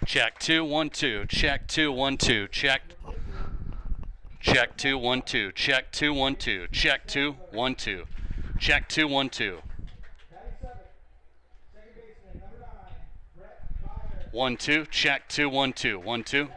Check 2 1 2. Check 2 1 2. Check. Check 2 1 2. Check 2 1 2. Check 2 1 2. Check 2 1 2. 1 2. Check 2 1 2. 1 2.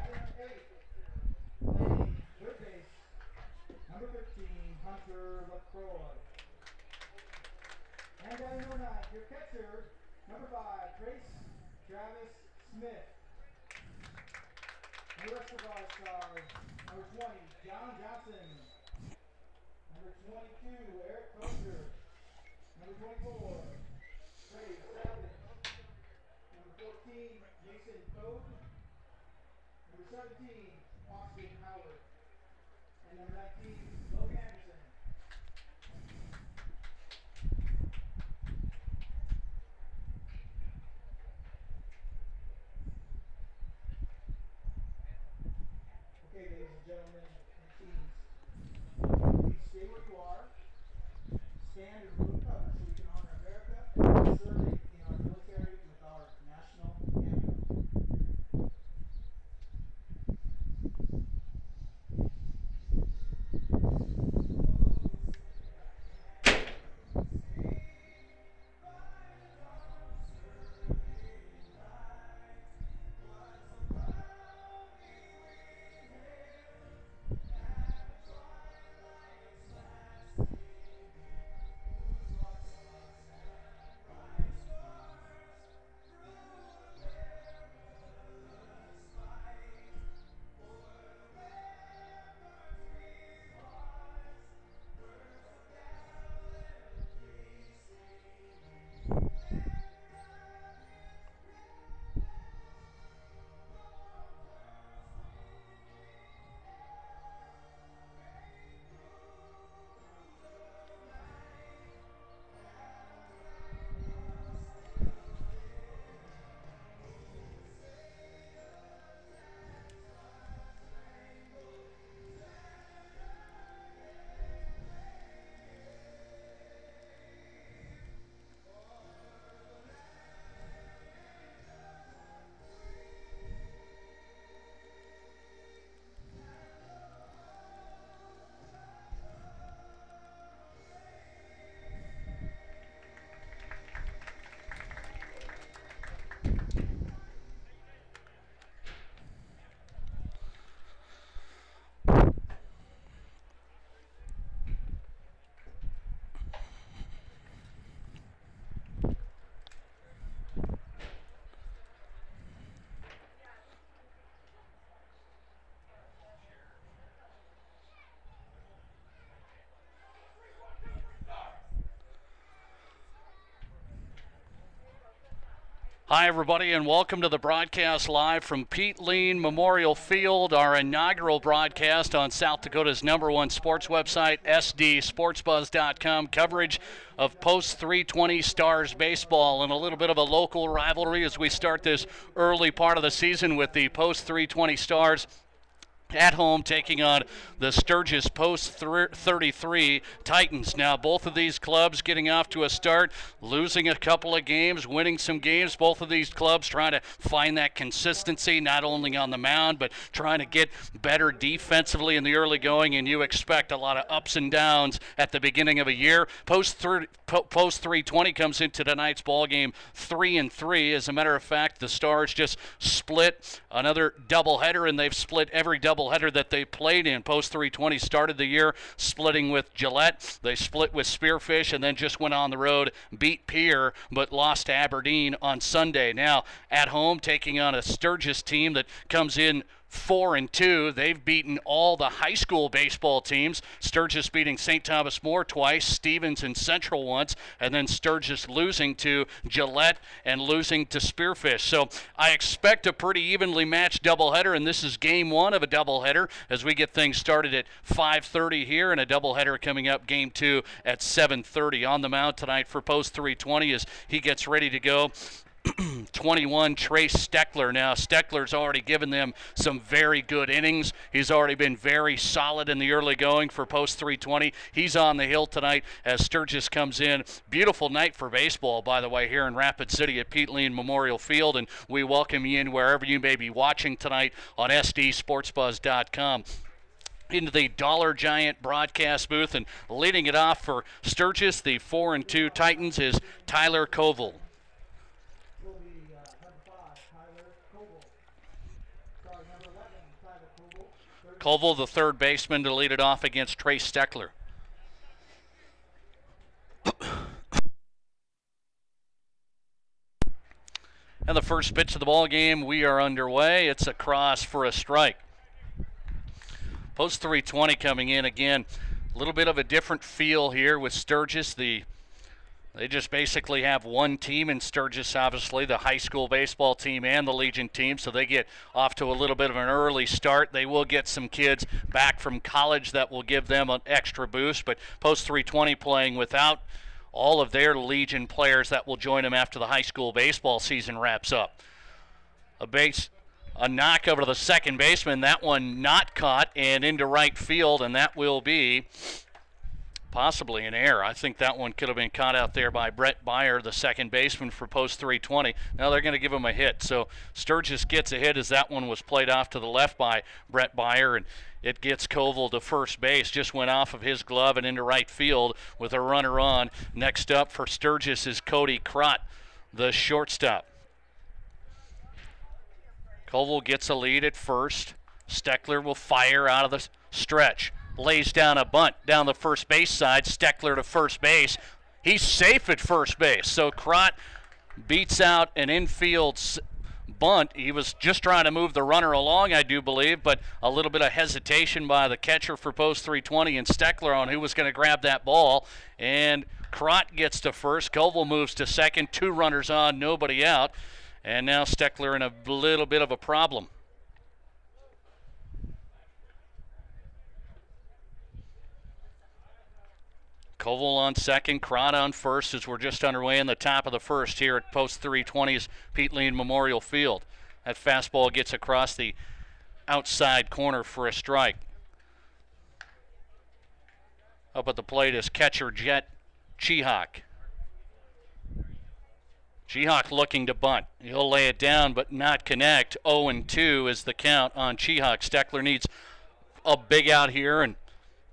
Hi, everybody, and welcome to the broadcast live from Pete Lean Memorial Field, our inaugural broadcast on South Dakota's #1 sports website, sdsportsbuzz.com. Coverage of post-320 Stars baseball and a little bit of a local rivalry as we start this early part of the season with the post-320 Stars at home taking on the Sturgis post-33 Titans. Now, both of these clubs getting off to a start, losing a couple of games, winning some games. Both of these clubs trying to find that consistency, not only on the mound, but trying to get better defensively in the early going, and you expect a lot of ups and downs at the beginning of a year. Post-320 comes into tonight's ball game 3-3. As a matter of fact, the Stars just split another doubleheader, and they've split every doubleheader that they played in. Post-320 started the year splitting with Gillette. They split with Spearfish and then just went on the road, beat Pierre, but lost to Aberdeen on Sunday. Now, at home, taking on a Sturgis team that comes in 4-2. They've beaten all the high school baseball teams. Sturgis beating St. Thomas More twice, Stevens and Central once, and then Sturgis losing to Gillette and losing to Spearfish. So I expect a pretty evenly matched doubleheader, and this is game one of a doubleheader as we get things started at 5:30 here, and a doubleheader coming up game two at 7:30. On the mound tonight for Post 320 as he gets ready to go 21, Trace Steckler. Now, Steckler's already given them some very good innings. He's already been very solid in the early going for post 320. He's on the hill tonight as Sturgis comes in. Beautiful night for baseball, by the way, here in Rapid City at Pete Lean Memorial Field, and we welcome you in wherever you may be watching tonight on SDSportsBuzz.com. Into the Dollar Giant broadcast booth, and leading it off for Sturgis, the 4-2 Titans, is Tyler Koval. Koval, the third baseman, to lead it off against Trace Steckler. And the first pitch of the ball game, we are underway. It's a cross for a strike. Post 320 coming in again. A little bit of a different feel here with Sturgis. They just basically have one team in Sturgis, obviously, the high school baseball team and the Legion team, so they get off to a little bit of an early start. They will get some kids back from college that will give them an extra boost, but post 320 playing without all of their Legion players that will join them after the high school baseball season wraps up. A knock over to the second baseman, that one not caught and into right field, and that will be possibly an error. I think that one could have been caught out there by Brett Byer, the second baseman for post 320. Now they're going to give him a hit. So Sturgis gets a hit as that one was played off to the left by Brett Byer, and it gets Koval to first base. Just went off of his glove and into right field with a runner on. Next up for Sturgis is Cody Crott, the shortstop. Koval gets a lead at first. Steckler will fire out of the stretch. Lays down a bunt down the first base side. Steckler to first base. He's safe at first base. So Crott beats out an infield bunt. He was just trying to move the runner along, I do believe, but a little bit of hesitation by the catcher for post 320 and Steckler on who was going to grab that ball. And Crott gets to first. Koval moves to second. 2 runners on, nobody out. And now Steckler in a little bit of a problem. Koval on second, Crott on first as we're just underway in the top of the first here at post 320's Pete Lean Memorial Field. That fastball gets across the outside corner for a strike. Up at the plate is catcher Jet Chihak. Chihak looking to bunt. He'll lay it down but not connect. 0-2 is the count on Chihak. Steckler needs a big out here and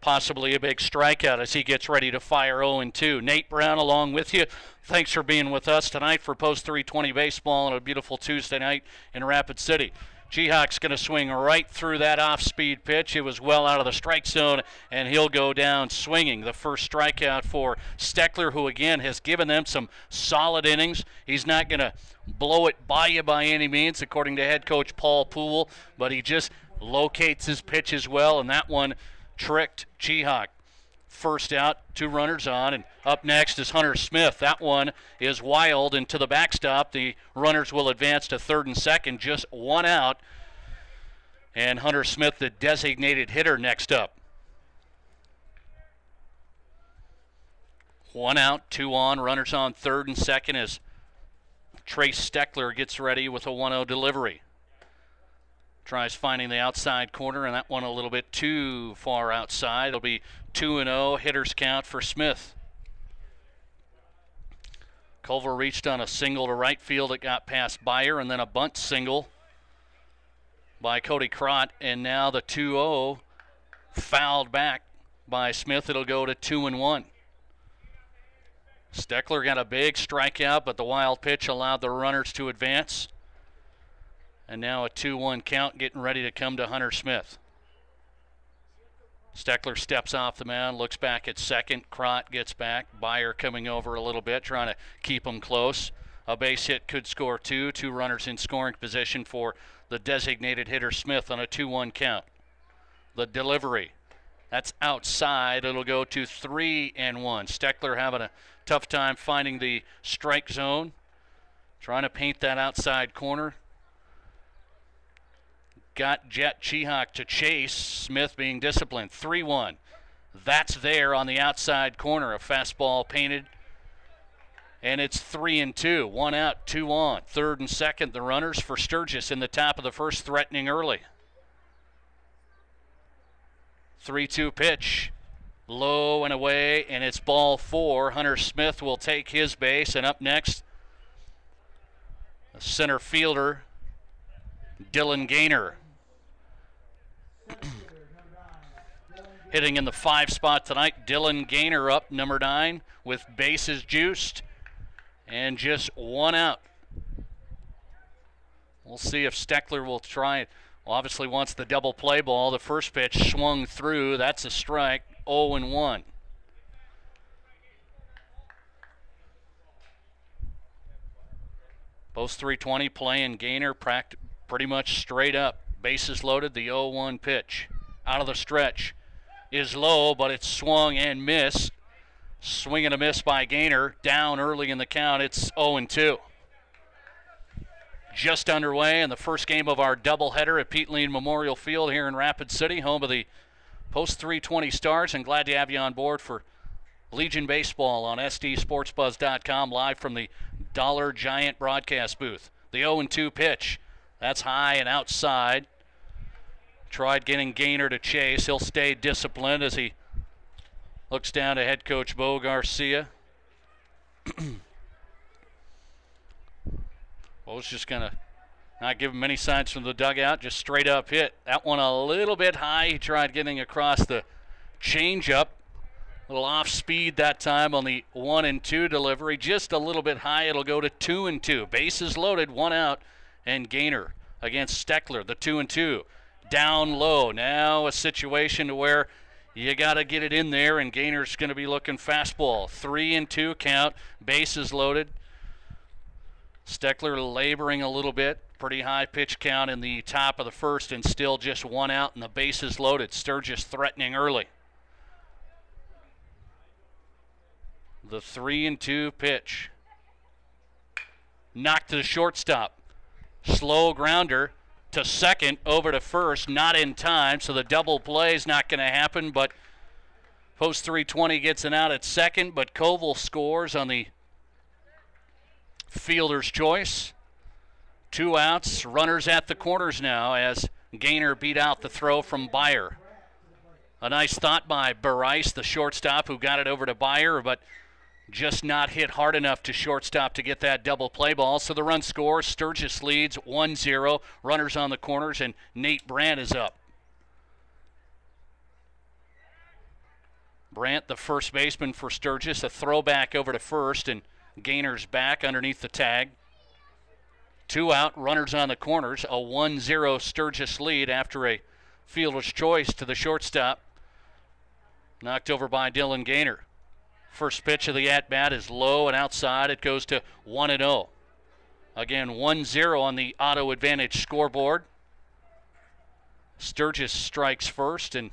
possibly a big strikeout as he gets ready to fire 0-2. Nate Brown along with you. Thanks for being with us tonight for post 320 baseball on a beautiful Tuesday night in Rapid City. Chihak's going to swing right through that off-speed pitch. It was well out of the strike zone, and he'll go down swinging. The first strikeout for Steckler, who again has given them some solid innings. He's not going to blow it by you by any means, according to head coach Paul Poole, but he just locates his pitch as well, and that one tricked Chihak. First out, 2 runners on, and up next is Hunter Smith. That one is wild and to the backstop. The runners will advance to third and second, just 1 out. And Hunter Smith, the designated hitter, next up. 1 out, 2 on, runners on third and second as Trace Steckler gets ready with a 1-0 delivery. Tries finding the outside corner, and that one a little bit too far outside. It'll be 2-0, hitters count for Smith. Culver reached on a single to right field. It got past Byer, and then a bunt single by Cody Crott, and now the 2-0 fouled back by Smith. It'll go to 2-1. Steckler got a big strikeout, but the wild pitch allowed the runners to advance. And now a 2-1 count getting ready to come to Hunter Smith. Steckler steps off the mound, looks back at second. Crott gets back. Byer coming over a little bit, trying to keep him close. A base hit could score 2. 2 runners in scoring position for the designated hitter Smith on a 2-1 count. The delivery. That's outside. It'll go to 3-1. Steckler having a tough time finding the strike zone. Trying to paint that outside corner. Got Jet Chihak to chase. Smith being disciplined. 3-1. That's there on the outside corner. A fastball painted And it's 3-2. 1 out, 2 on. Third and second, the runners for Sturgis in the top of the first, threatening early. 3-2 pitch. Low and away, and it's ball 4. Hunter Smith will take his base, and up next, the center fielder, Dylan Gaynor. Hitting in the 5 spot tonight, Dylan Gaynor up, number 9, with bases juiced and just 1 out. We'll see if Steckler will try it. Well, obviously wants the double play ball. The first pitch swung through. That's a strike. 0-1. Both 320 playing Gaynor pretty much straight up. Bases loaded. The 0-1 pitch. Out of the stretch is low, but it's swung and missed. Swing and a miss by Gaynor. Down early in the count. It's 0-2. Just underway in the first game of our doubleheader at Pete Lean Memorial Field here in Rapid City, home of the Post 320 Stars, and glad to have you on board for Legion Baseball on SDSportsBuzz.com, live from the Dollar Giant broadcast booth. The 0-2 pitch. That's high and outside. Tried getting Gaynor to chase. He'll stay disciplined as he looks down to head coach Bo Garcia. Bo's just going to not give him any signs from the dugout, just straight up hit. That one a little bit high. He tried getting across the changeup. A little off speed that time on the 1-2 delivery. Just a little bit high. It'll go to 2-2. Bases loaded, 1 out, and Gaynor against Steckler, the 2-2. Down low. Now a situation to where you got to get it in there, and Gaynor's going to be looking fastball. 3-2 count. Bases loaded. Steckler laboring a little bit. Pretty high pitch count in the top of the first, and still just 1 out and the bases loaded. Sturgis threatening early. The 3-2 pitch. Knocked to the shortstop. Slow grounder to second, over to first, not in time, so the double play is not going to happen, but Post 320 gets an out at second, but Koval scores on the fielder's choice. 2 outs, runners at the corners now as Gaynor beat out the throw from Byer. A nice thought by Barice, the shortstop, who got it over to Byer, but just not hit hard enough to shortstop to get that double play ball. So the run scores. Sturgis leads 1-0. Runners on the corners, and Nate Brandt is up. Brandt, the first baseman for Sturgis, a throwback over to first, and Gaynor's back underneath the tag. 2 out, runners on the corners. A 1-0 Sturgis lead after a fielder's choice to the shortstop. Knocked over by Dylan Gaynor. First pitch of the at-bat is low and outside. It goes to 1-0. Again, 1-0 on the Auto Advantage scoreboard. Sturgis strikes first and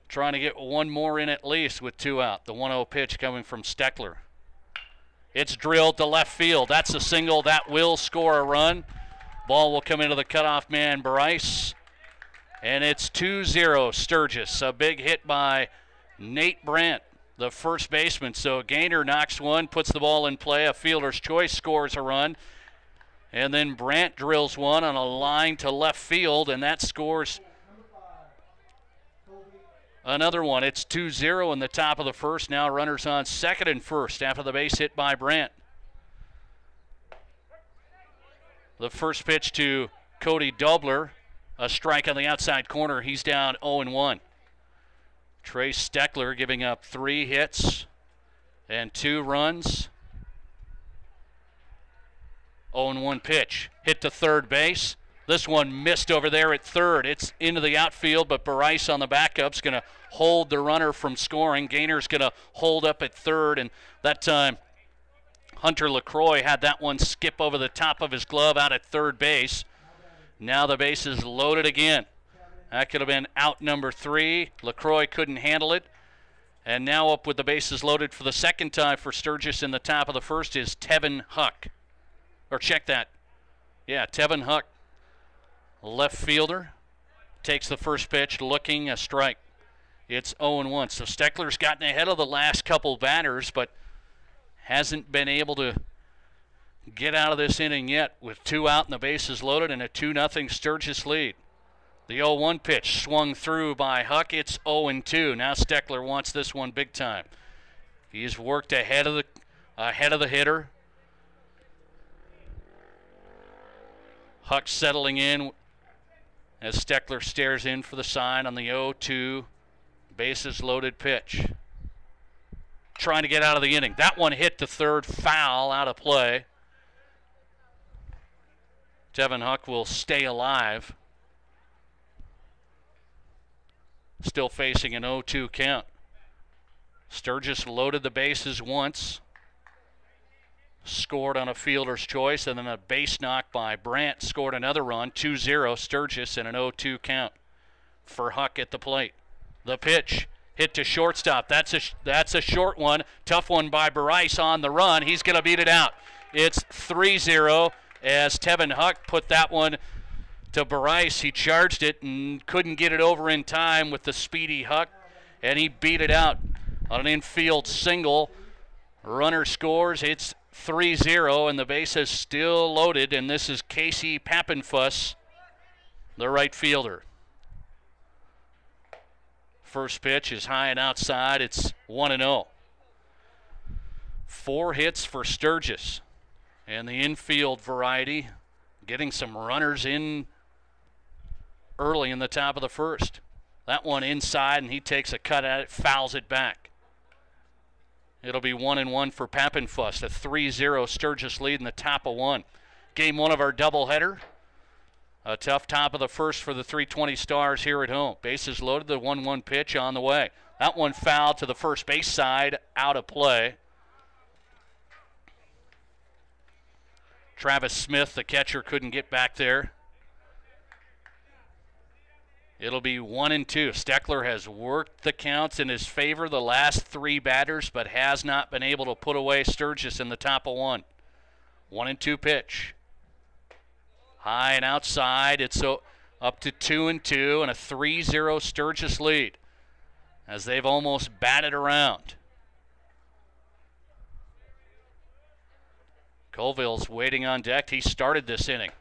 trying to get one more in at least with 2 out. The 1-0 pitch coming from Steckler. It's drilled to left field. That's a single. That will score a run. Ball will come into the cutoff man, Bryce. And it's 2-0 Sturgis. A big hit by Nate Brandt, the first baseman. So Gaynor knocks one, puts the ball in play. A fielder's choice scores a run. And then Brandt drills one on a line to left field, and that scores another one. It's 2-0 in the top of the first. Now runners on second and first after the base hit by Brandt. The first pitch to Cody Dobler, a strike on the outside corner. He's down 0-1. Trace Steckler giving up 3 hits and 2 runs. 0-1 pitch. Hit to third base. This one missed over there at third. It's into the outfield, but Barice on the backup's going to hold the runner from scoring. Gaynor's going to hold up at third, and that time Hunter LaCroix had that one skip over the top of his glove out at third base. Now the base is loaded again. That could have been out number 3. LaCroix couldn't handle it. And now up with the bases loaded for the second time for Sturgis in the top of the first is Tevin Huck. Or check that. Yeah, Tevin Huck, left fielder, takes the first pitch, looking a strike. It's 0-1. So Steckler's gotten ahead of the last couple batters, but hasn't been able to get out of this inning yet with 2 out and the bases loaded and a 2-0 Sturgis lead. The 0-1 pitch swung through by Huck. It's 0-2. Now Steckler wants this one big time. He's worked ahead of the hitter. Huck settling in as Steckler stares in for the sign on the 0-2 bases loaded pitch. Trying to get out of the inning. That one hit to third, foul, out of play. Tevin Huck will stay alive. Still facing an 0-2 count. Sturgis loaded the bases once. Scored on a fielder's choice, and then a base knock by Brandt scored another run. 2-0 Sturgis and an 0-2 count for Huck at the plate. The pitch hit to shortstop. That's a short one. Tough one by Bryce on the run. He's going to beat it out. It's 3-0 as Tevin Huck put that one to Bryce. He charged it and couldn't get it over in time with the speedy Huck, and he beat it out on an infield single. Runner scores. It's 3-0, and the base is still loaded, and this is Casey Pappenfuss, the right fielder. First pitch is high and outside. It's 1-0. 4 hits for Sturgis. And the infield variety getting some runners in early in the top of the first. That one inside, and he takes a cut at it, fouls it back. It'll be 1-1 for Pappenfuss. A 3-0 Sturgis lead in the top of 1. Game 1 of our doubleheader. A tough top of the first for the 320 Stars here at home. Bases loaded, the 1-1 pitch on the way. That one fouled to the first base side, out of play. Travis Smith, the catcher, couldn't get back there. It'll be 1-2. Steckler has worked the counts in his favor the last 3 batters, but has not been able to put away Sturgis in the top of 1. 1-2 pitch. High and outside. It's up to 2-2 and a 3-0 Sturgis lead as they've almost batted around. Colville's waiting on deck. He started this inning.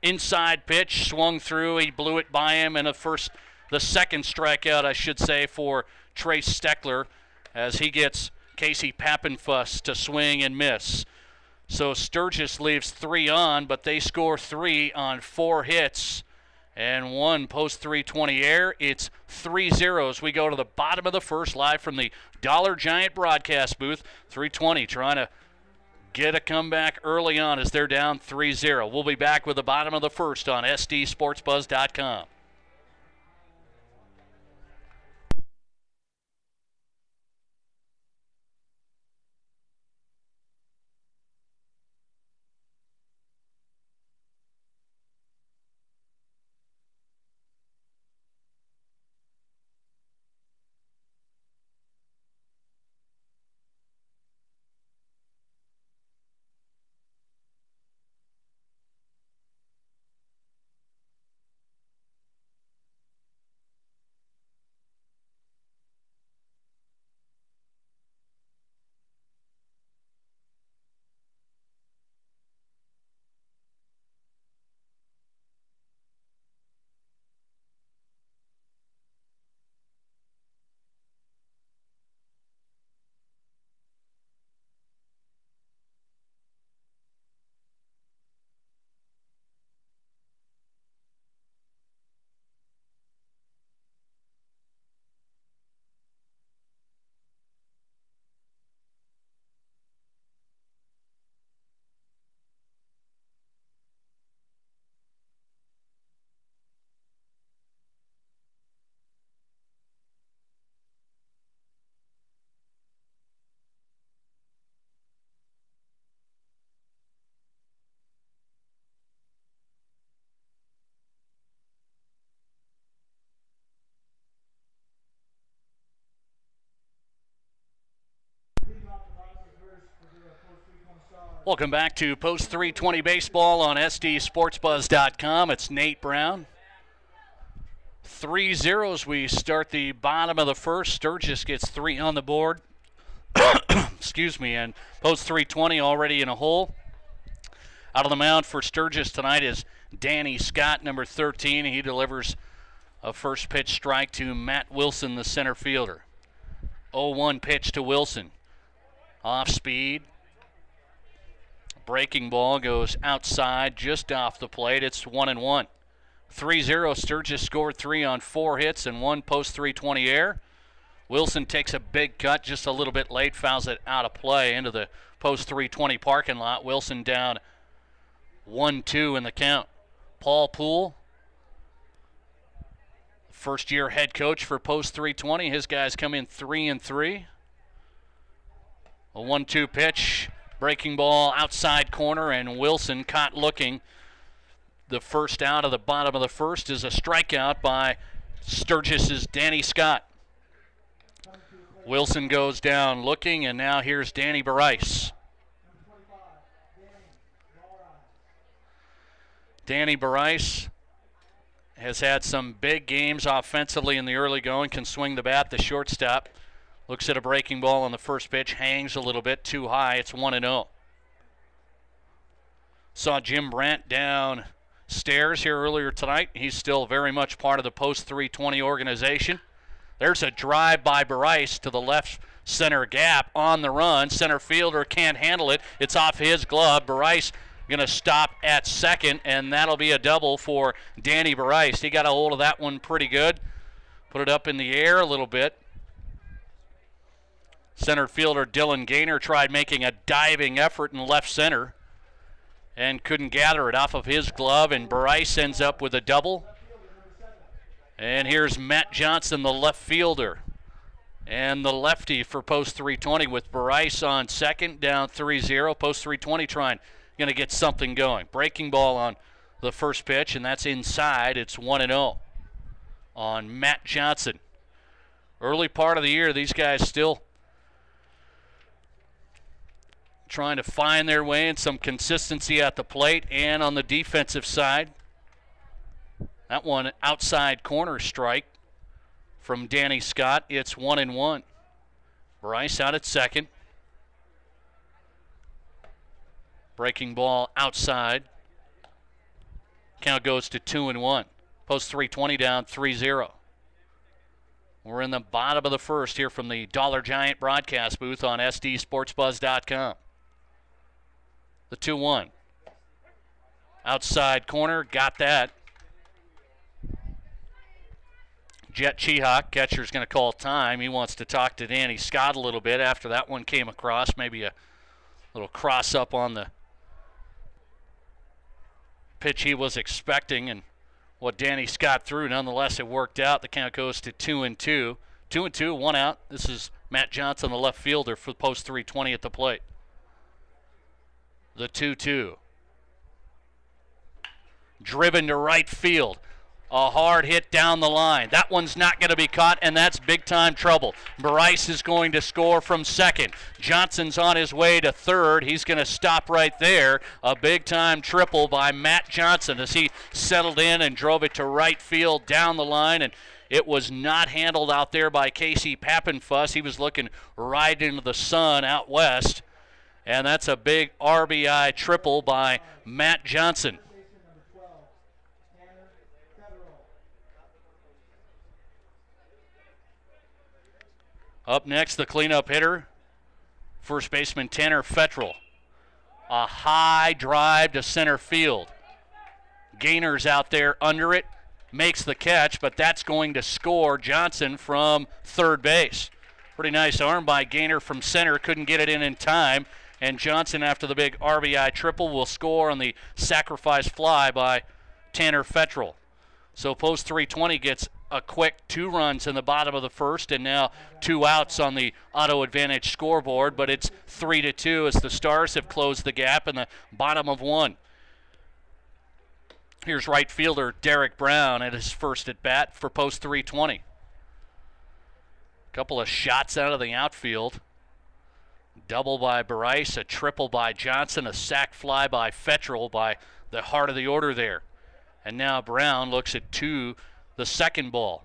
Inside pitch, swung through. He blew it by him, and the second strikeout, I should say, for Trace Steckler as he gets Casey Pappenfuss to swing and miss. So Sturgis leaves 3 on, but they score 3 on 4 hits and 1 post-320 error. It's 3-0 as we go to the bottom of the first, live from the Dollar Giant broadcast booth. 320 trying to get a comeback early on as they're down 3-0. We'll be back with the bottom of the first on SDSportsBuzz.com. Welcome back to Post 320 Baseball on SDSportsBuzz.com. It's Nate Brown. 3-0 as we start the bottom of the first. Sturgis gets 3 on the board. and post 320 already in a hole. Out of the mound for Sturgis tonight is Danny Scott, number 13. He delivers a first pitch strike to Matt Wilson, the center fielder. 0-1 pitch to Wilson. Off speed. Breaking ball goes outside, just off the plate. It's 1-1. 3-0. Sturgis scored 3 on 4 hits and 1 post 320 error. Wilson takes a big cut just a little bit late, fouls it out of play into the post 320 parking lot. Wilson down 1-2 in the count. Paul Poole, first-year head coach for post 320. His guys come in 3-3. A 1-2 pitch, breaking ball outside corner, and Wilson caught looking. The first out of the bottom of the first is a strikeout by Sturgis's Danny Scott. Wilson goes down looking, and now here's Danny Barice. Danny Barice has had some big games offensively in the early going, can swing the bat, the shortstop. Looks at a breaking ball on the first pitch, hangs a little bit too high. It's 1-0. Saw Jim Brandt downstairs here earlier tonight. He's still very much part of the post 320 organization. There's a drive by Barice to the left center gap on the run. Center fielder can't handle it. It's off his glove. Barice going to stop at second, and that'll be a double for Danny Barice. He got a hold of that one pretty good. Put it up in the air a little bit. Center fielder Dylan Gaynor tried making a diving effort in left center and couldn't gather it off of his glove, and Barice ends up with a double. And here's Matt Johnson, the left fielder, and the lefty for post 320 with Barice on second, down 3-0. Post 320 trying to get something going. Breaking ball on the first pitch, and that's inside. It's 1-0 on Matt Johnson. Early part of the year, these guys still trying to find their way and some consistency at the plate and on the defensive side. That one outside corner strike from Danny Scott. It's 1-1. Barice out at second. Breaking ball outside. Count goes to 2-1. Post 320 down 3-0. We're in the bottom of the first here from the Dollar Giant broadcast booth on SDSportsBuzz.com. The 2-1. Outside corner, got that. Jet Chihak, catcher's going to call time. He wants to talk to Danny Scott a little bit after that one came across. Maybe a little cross up on the pitch he was expecting and what Danny Scott threw. Nonetheless, it worked out. The count goes to 2-2. 2-2, 1 out. This is Matt Johnson, the left fielder, for post 320 at the plate. The 2-2. Driven to right field. A hard hit down the line. That one's not going to be caught, and that's big-time trouble. Barice is going to score from second. Johnson's on his way to third. He's going to stop right there. A big-time triple by Matt Johnson as he settled in and drove it to right field down the line, and it was not handled out there by Casey Pappenfuss. He was looking right into the sun out west, and that's a big RBI triple by Matt Johnson. Up next, the cleanup hitter, first baseman Tanner Fettrell. A high drive to center field. Gaynor's out there under it, makes the catch, but that's going to score Johnson from third base. Pretty nice arm by Gaynor from center, couldn't get it in time, and Johnson, after the big RBI triple, will score on the sacrifice fly by Tanner Fettrell. So post 320 gets a quick 2 runs in the bottom of the first, and now 2 outs on the Auto Advantage scoreboard, but it's 3-2 as the Stars have closed the gap in the bottom of 1. Here's right fielder Derek Brown at his first at bat for post 320. Couple of shots out of the outfield. Double by Barice, a triple by Johnson, a sac fly by Fettrell by the heart of the order there. And now Brown looks at the second ball.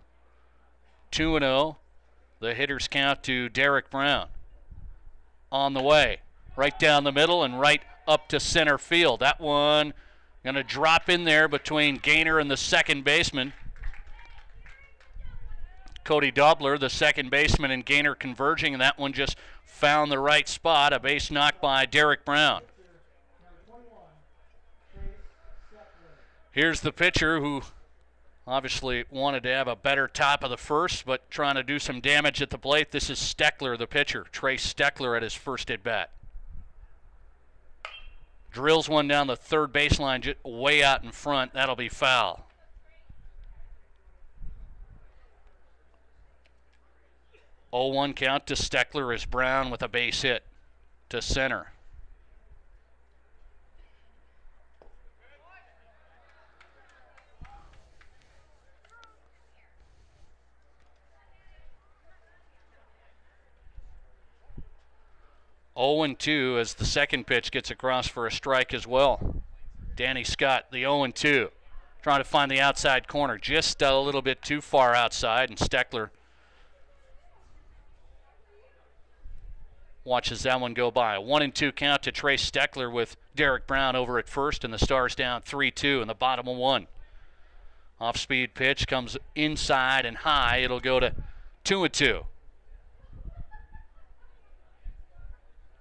2-0. The hitters count to Derek Brown. on the way. Right down the middle and right up to center field. That one going to drop in there between Gaynor and the second baseman. Cody Dobler, the second baseman, and Gaynor converging, and that one just found the right spot. A base knock by Derek Brown. Here's the pitcher who obviously wanted to have a better top of the first, but trying to do some damage at the plate. This is Steckler, the pitcher. Trace Steckler at his first at-bat. Drills one down the third baseline, just way out in front. That'll be foul. Oh, 1 count to Steckler as Brown with a base hit to center. Oh and 2 as the second pitch gets across for a strike as well. Danny Scott, the 0 and 2, trying to find the outside corner, just a little bit too far outside, and Steckler watches that one go by. A 1 and 2 count to Trace Steckler with Derek Brown over at first, and the Stars down 3-2 in the bottom of 1. Off-speed pitch comes inside and high. It'll go to 2 and 2.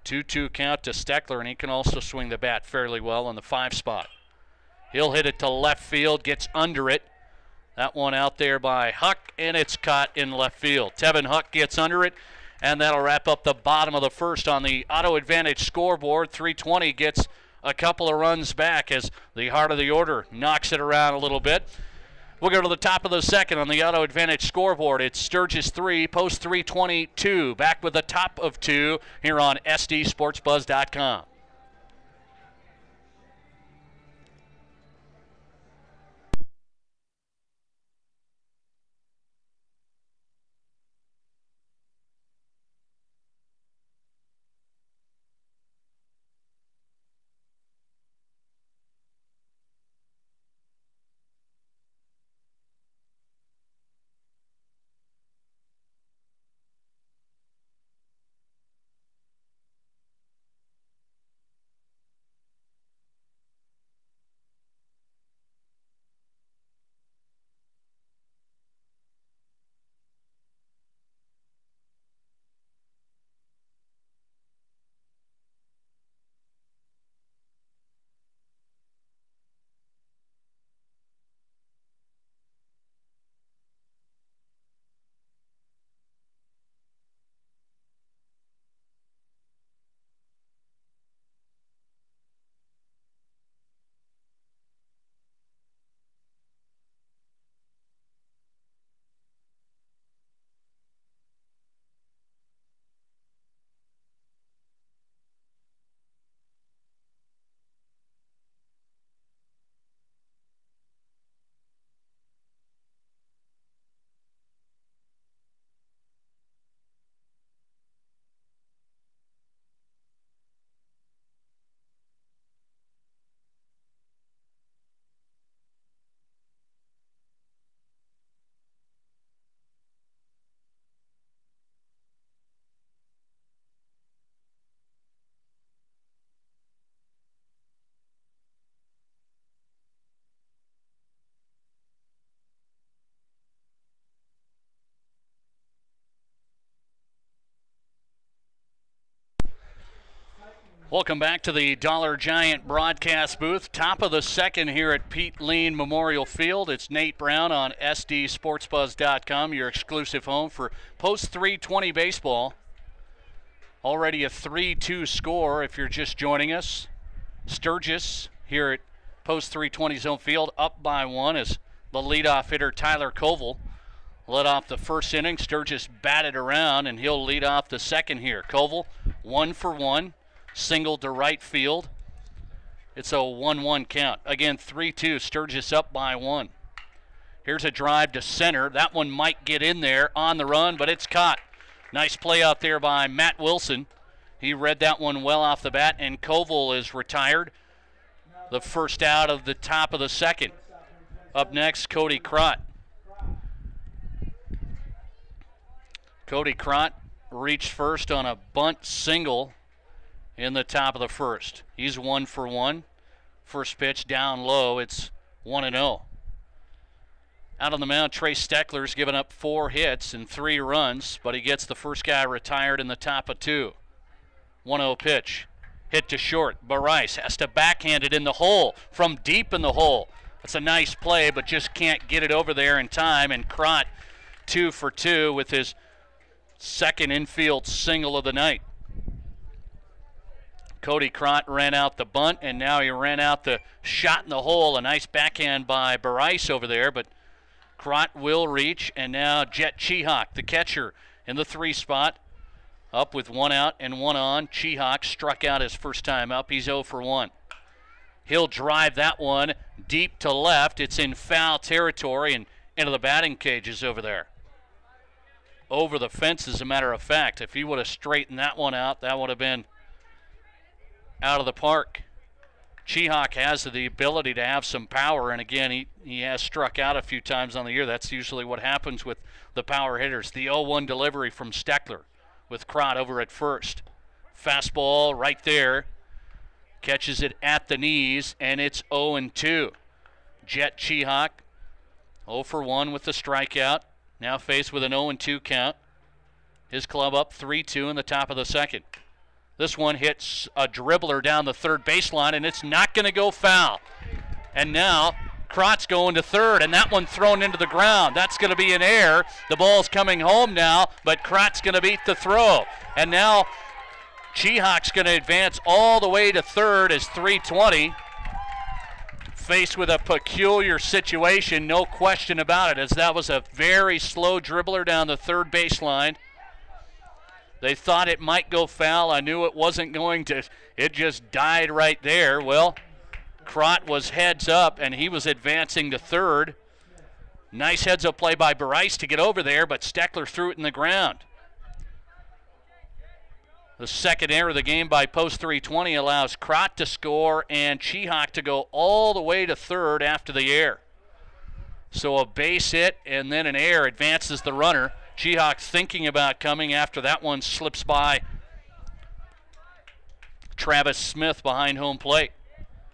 2-2 count to Steckler, and he can also swing the bat fairly well on the 5 spot. He'll hit it to left field, gets under it. That one out there by Huck, and it's caught in left field. Tevin Huck gets under it, and that'll wrap up the bottom of the first on the Auto Advantage scoreboard. 320 gets a couple of runs back as the heart of the order knocks it around a little bit. We'll go to the top of the second on the Auto Advantage scoreboard. It's Sturgis 3, Post 322. Back with the top of 2 here on SDSportsBuzz.com. Welcome back to the Dollar Giant broadcast booth. Top of the second here at Pete Lean Memorial Field. It's Nate Brown on SDSportsBuzz.com, your exclusive home for Post 320 baseball. Already a 3-2 score if you're just joining us. Sturgis here at Post 320's home field up by 1 as the leadoff hitter Tyler Koval led off the first inning. Sturgis batted around, and he'll lead off the second here. Koval 1 for 1. Single to right field. It's a 1-1 count. Again, 3-2. Sturgis up by 1. Here's a drive to center. That one might get in there on the run, but it's caught. Nice play out there by Matt Wilson. He read that one well off the bat, and Koval is retired. The first out of the top of the second. Up next, Cody Crott. Cody Crott reached first on a bunt single in the top of the first. He's 1 for 1. First pitch down low. It's 1-0. Out on the mound, Trey Steckler's given up 4 hits and 3 runs, but he gets the first guy retired in the top of 2. 1-0 pitch. Hit to short. Barice has to backhand it in the hole from deep in the hole. That's a nice play, but just can't get it over there in time. And Crott 2 for 2 with his second infield single of the night. Cody Crott ran out the bunt, and now he ran out the shot in the hole. A nice backhand by Barice over there, but Crott will reach, and now Jet Chihak, the catcher, in the 3 spot. Up with 1 out and 1 on. Chihak struck out his first time up. He's 0 for 1. He'll drive that one deep to left. It's in foul territory and into the batting cages over there. Over the fence, as a matter of fact. If he would have straightened that one out, that would have been out of the park. Chihak has the ability to have some power, and again, he has struck out a few times on the year. That's usually what happens with the power hitters. The 0-1 delivery from Steckler with Crott over at first. Fastball right there. Catches it at the knees, and it's 0-2. Jet Chihak 0 for 1 with the strikeout. Now faced with an 0-2 count. His club up 3-2 in the top of the second. This one hits a dribbler down the third baseline, and it's not going to go foul. And now Crott's going to third, and that one thrown into the ground. That's going to be an error. The ball's coming home now, but Crott's going to beat the throw. And now Chihak's going to advance all the way to third as 3:20. Faced with a peculiar situation, no question about it, as that was a very slow dribbler down the third baseline. They thought it might go foul. I knew it wasn't going to. It just died right there. Well, Crott was heads up, and he was advancing to third. Nice heads-up play by Barice to get over there, but Steckler threw it in the ground. The second error of the game by post 320 allows Crott to score and Chihak to go all the way to third after the error. So a base hit and then an error advances the runner. Chihak thinking about coming after that one slips by Travis Smith behind home plate.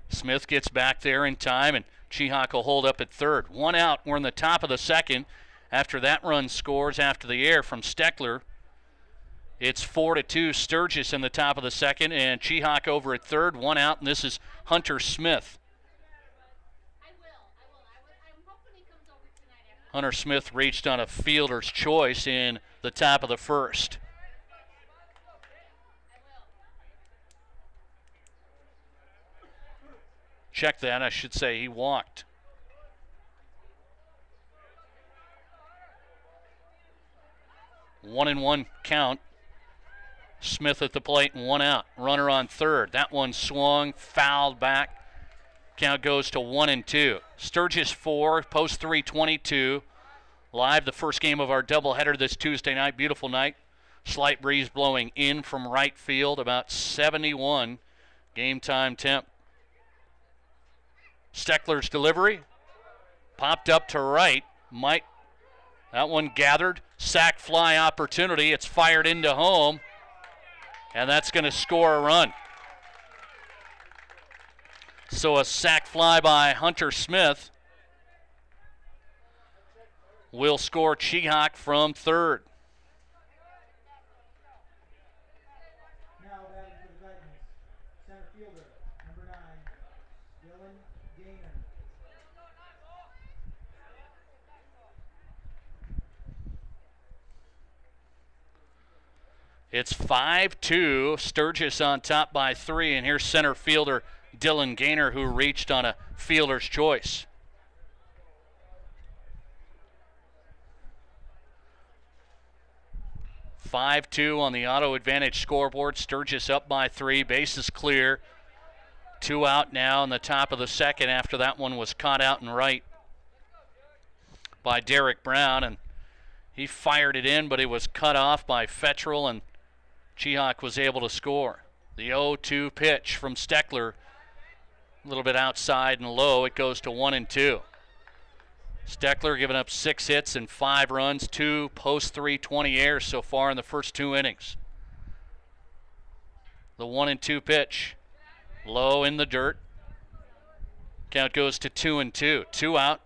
Smith gets back there in time, and Chihak will hold up at third. 1 out. We're in the top of the second. After that run scores after the error from Steckler, it's 4-2 Sturgis in the top of the second, and Chihak over at third. 1 out, and this is Hunter Smith. Hunter Smith reached on a fielder's choice in the top of the first. Check that, I should say he walked. One and one count. Smith at the plate and 1 out. Runner on third. That one swung, fouled back. Count goes to 1-2. Sturgis 4, post 322. Live, the first game of our doubleheader this Tuesday night. Beautiful night. Slight breeze blowing in from right field, about 71 game time temp. Steckler's delivery popped up to right. That one gathered. Sac fly opportunity. It's fired into home, and that's going to score a run. So a sac fly by Hunter Smith will score Chihak from third. Now batting for the Titans, center fielder, number 9, Dylan Gaynor. It's 5-2, Sturgis on top by 3, and here's center fielder Dylan Gaynor, who reached on a fielder's choice. (5-2) on the Auto Advantage scoreboard. Sturgis up by 3, bases clear. 2 out now in the top of the second after that one was caught out and right by Derek Brown, and he fired it in, but it was cut off by Fettrell, and Chihak was able to score. The 0-2 pitch from Steckler, a little bit outside and low. It goes to 1-2. Steckler giving up 6 hits and 5 runs, 2 post 320 errors so far in the first 2 innings. The 1-2 pitch. Low in the dirt. Count goes to 2-2. 2 out.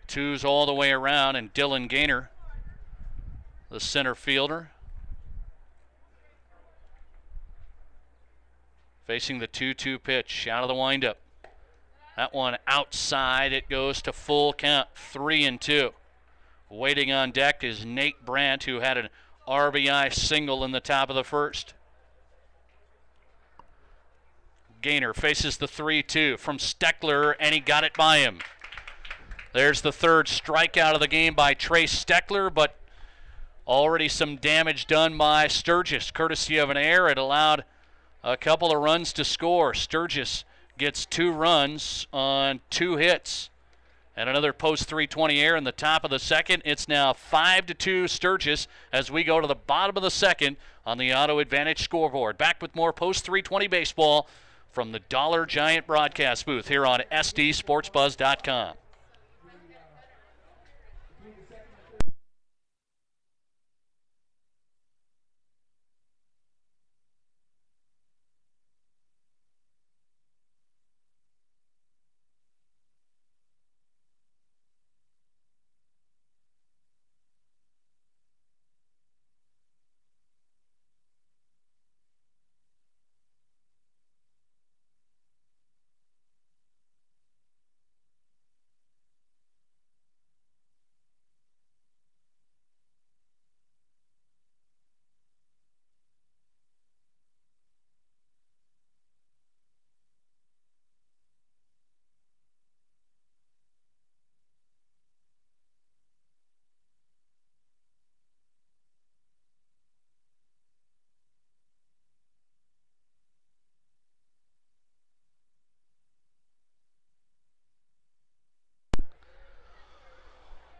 2's all the way around, and Dylan Gaynor, the center fielder, facing the 2-2 pitch out of the windup. That one outside. It goes to full count. 3-2. Waiting on deck is Nate Brandt, who had an RBI single in the top of the first. Gaynor faces the 3-2 from Steckler, and he got it by him. There's the third strikeout of the game by Trace Steckler, but already some damage done by Sturgis. Courtesy of an error, it allowed a couple of runs to score. Sturgis gets 2 runs on 2 hits. And another post 320 error in the top of the second. It's now 5-2 Sturgis as we go to the bottom of the second on the Auto Advantage scoreboard. Back with more post 320 baseball from the Dollar Giant broadcast booth here on SDSportsBuzz.com.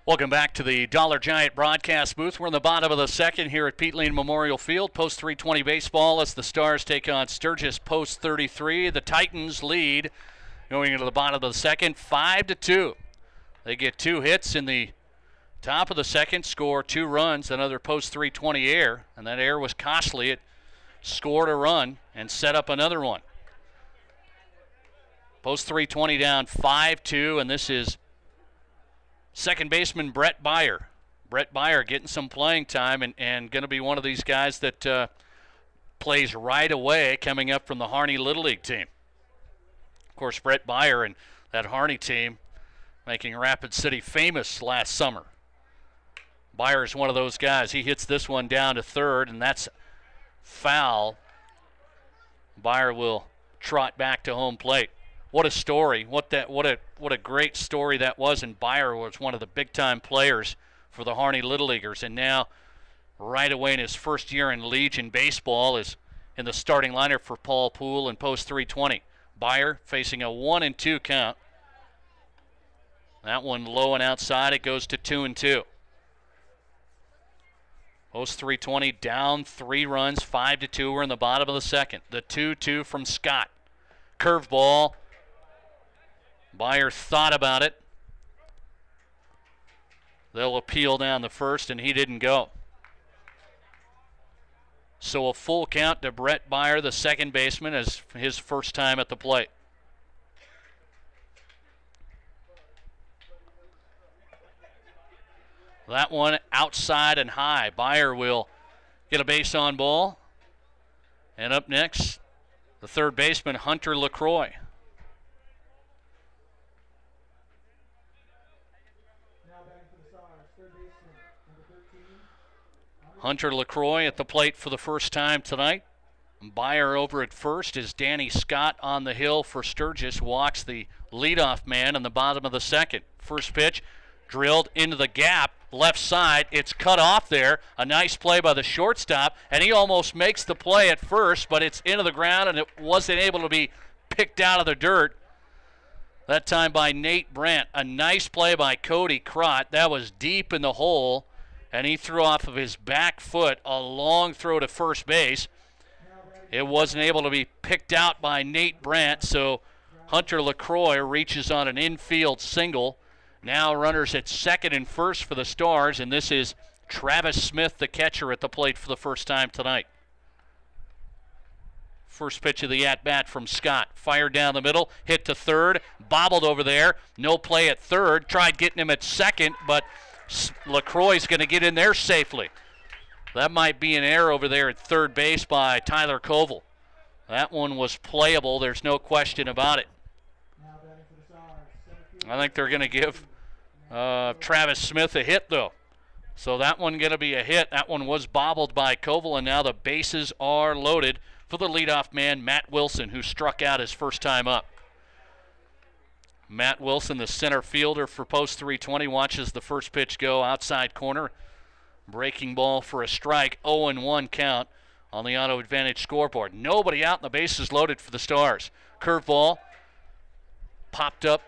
Welcome back to the Dollar Giant broadcast booth. We're in the bottom of the second here at Pete Lane Memorial Field. Post 320 baseball as the Stars take on Sturgis post 33. The Titans lead going into the bottom of the second, 5-2. They get 2 hits in the top of the second, score 2 runs, another post 320 error, and that error was costly. It scored a run and set up another one. Post 320 down 5-2, and this is second baseman Brett Byer. Brett Byer getting some playing time and going to be one of these guys that plays right away coming up from the Harney Little League team. Of course, Brett Byer and that Harney team making Rapid City famous last summer. Byer is one of those guys. He hits this one down to third, and that's foul. Byer will trot back to home plate. What a story. What a great story that was. And Byer was one of the big-time players for the Harney Little Leaguers. And now, right away in his first year in Legion baseball, is in the starting lineup for Paul Poole in post 320. Byer facing a 1-2 count. That one low and outside. It goes to 2-2. Post 320 down 3 runs, 5-2. We're in the bottom of the second. The 2-2 from Scott. Curveball. Byer thought about it. They'll appeal down the first, and he didn't go. So a full count to Brett Byer, the second baseman, as his first time at the plate. That one outside and high. Byer will get a base on ball. And up next, the third baseman, Hunter LaCroix. Hunter LaCroix at the plate for the first time tonight. Byer over at first as Danny Scott on the hill for Sturgis walks the leadoff man in the bottom of the second. First pitch drilled into the gap, left side. It's cut off there. A nice play by the shortstop, and he almost makes the play at first, but it's into the ground, and it wasn't able to be picked out of the dirt. That time by Nate Brandt. A nice play by Cody Crott. That was deep in the hole, and he threw off of his back foot a long throw to first base. It wasn't able to be picked out by Nate Brandt, so Hunter LaCroix reaches on an infield single. Now runners at second and first for the Stars, and this is Travis Smith, the catcher, at the plate for the first time tonight. First pitch of the at-bat from Scott. Fired down the middle, hit to third, bobbled over there. No play at third. Tried getting him at second, but LaCroix's going to get in there safely. That might be an error over there at third base by Tyler Koval. That one was playable. There's no question about it. I think they're going to give Travis Smith a hit, though. So that one going to be a hit. That one was bobbled by Koval, and now the bases are loaded for the leadoff man, Matt Wilson, who struck out his first time up. Matt Wilson, the center fielder for post 320, watches the first pitch go outside corner. Breaking ball for a strike, 0-1 count on the Auto Advantage scoreboard. Nobody out, and the bases loaded for the Stars. Curveball popped up.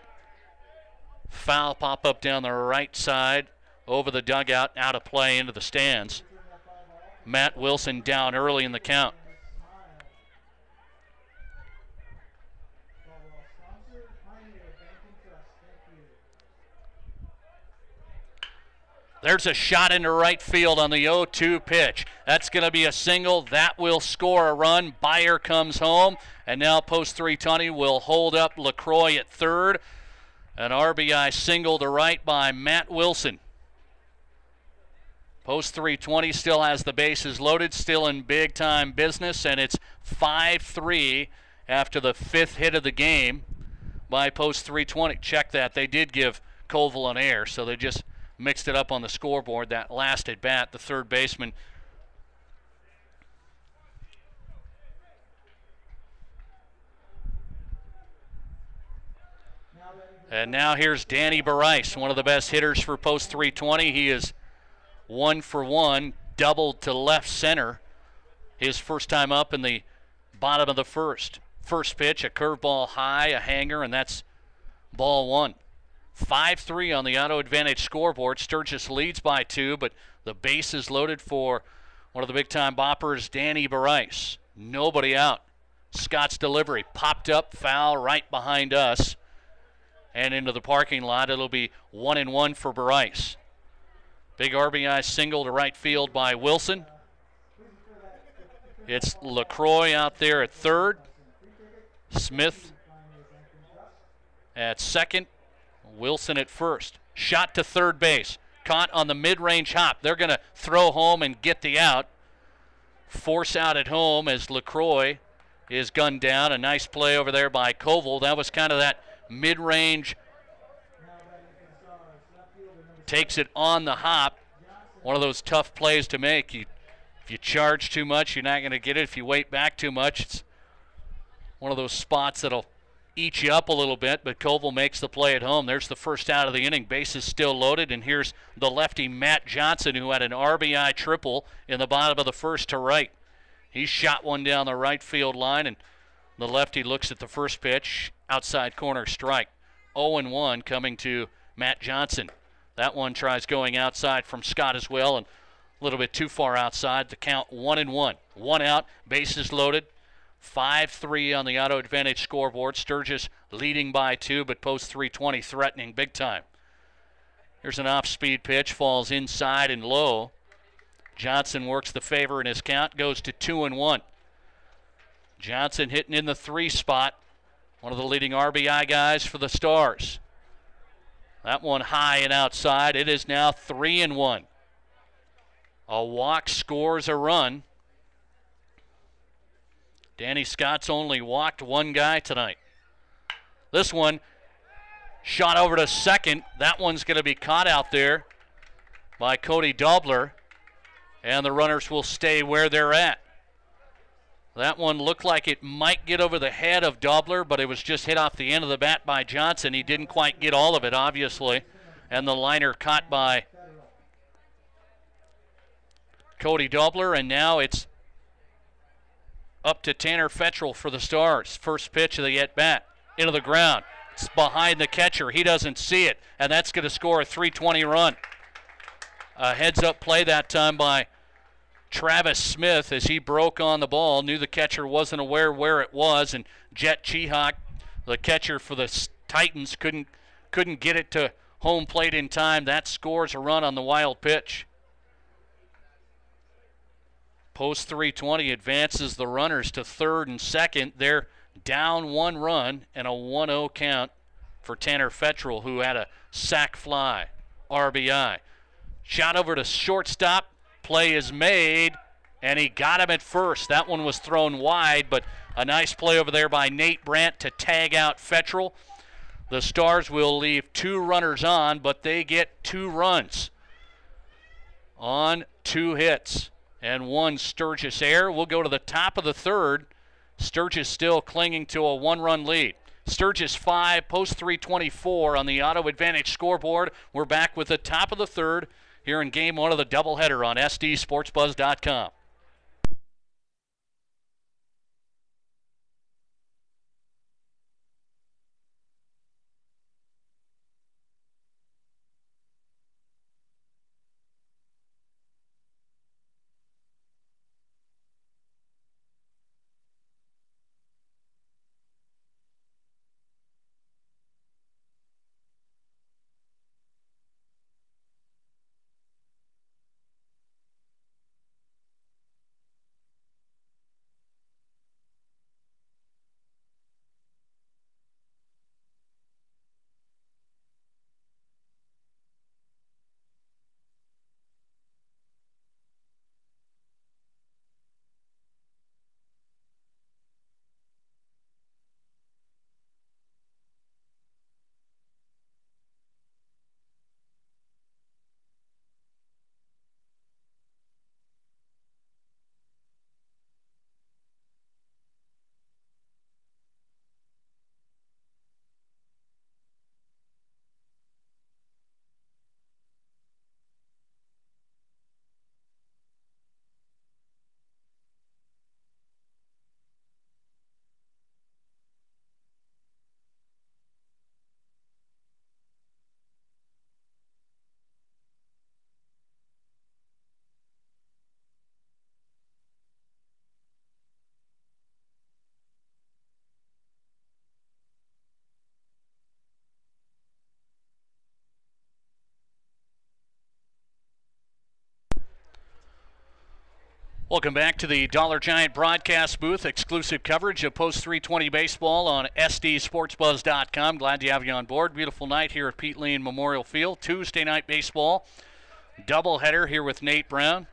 Foul pop-up down the right side, over the dugout, out of play into the stands. Matt Wilson down early in the count. There's a shot into right field on the 0-2 pitch. That's going to be a single. That will score a run. Byer comes home, and now post 320 will hold up LaCroix at third. An RBI single to right by Matt Wilson. Post 320 still has the bases loaded, still in big-time business, and it's 5-3 after the fifth hit of the game by post 320. Check that. They did give Koval an error, so they just mixed it up on the scoreboard. That last at bat, the third baseman. And now here's Danny Barice, one of the best hitters for post 320. He is 1 for 1, doubled to left center. His first time up in the bottom of the first. First pitch, a curveball high, a hanger, and that's ball one. 5-3 on the Auto Advantage scoreboard. Sturgis leads by 2, but the base is loaded for one of the big-time boppers, Danny Barice. Nobody out. Scott's delivery popped up, foul right behind us. And into the parking lot, it'll be 1-1 for Barice. Big RBI single to right field by Wilson. It's LaCroix out there at third. Smith at second. Wilson at first. Shot to third base. Caught on the mid-range hop. They're going to throw home and get the out. Force out at home as LaCroix is gunned down. A nice play over there by Koval. That was kind of that mid-range. Takes it on the hop. One of those tough plays to make. If you charge too much, you're not going to get it. If you wait back too much, it's one of those spots that'll eat you up a little bit, but Koval makes the play at home. There's the first out of the inning. Bases still loaded, and here's the lefty Matt Johnson, who had an RBI triple in the bottom of the first to right. He shot one down the right field line, and the lefty looks at the first pitch. Outside corner strike. 0-1 coming to Matt Johnson. That one tries going outside from Scott as well, and a little bit too far outside. The count 1-1. One out, bases loaded. 5-3 on the Auto Advantage scoreboard. Sturgis leading by 2, but post 320 threatening big time. Here's an off-speed pitch, falls inside and low. Johnson works the favor in his count, goes to 2-1. Johnson hitting in the 3 spot. One of the leading RBI guys for the Stars. That one high and outside. It is now 3-1. A walk scores a run. Danny Scott's only walked one guy tonight. This one shot over to second. That one's going to be caught out there by Cody Dobler, and the runners will stay where they're at. That one looked like it might get over the head of Dobler, but it was just hit off the end of the bat by Johnson. He didn't quite get all of it, obviously, and the liner caught by Cody Dobler, and now it's up to Tanner Fetchel for the Stars. First pitch of the at-bat, into the ground. It's behind the catcher. He doesn't see it, and that's going to score a 320 run. A heads-up play that time by Travis Smith as he broke on the ball. Knew the catcher wasn't aware where it was, and Jet Chihak, the catcher for the Titans, couldn't get it to home plate in time. That scores a run on the wild pitch. Post 320 advances the runners to third and second. They're down 1 run and a 1-0 count for Tanner Fettrell, who had a sac fly, RBI. Shot over to shortstop. Play is made, and he got him at first. That one was thrown wide, but a nice play over there by Nate Brandt to tag out Fettrell. The Stars will leave 2 runners on, but they get 2 runs on 2 hits and 1 Sturgis error. We'll go to the top of the third. Sturgis still clinging to a 1-run lead. Sturgis 5, post 324 on the Auto Advantage scoreboard. We're back with the top of the third here in Game 1 of the doubleheader on SDSportsBuzz.com. Welcome back to the Dollar Giant broadcast booth. Exclusive coverage of Post 320 baseball on SDSportsBuzz.com. Glad to have you on board. Beautiful night here at Pete Lean Memorial Field. Tuesday night baseball. Doubleheader here with Nate Brown.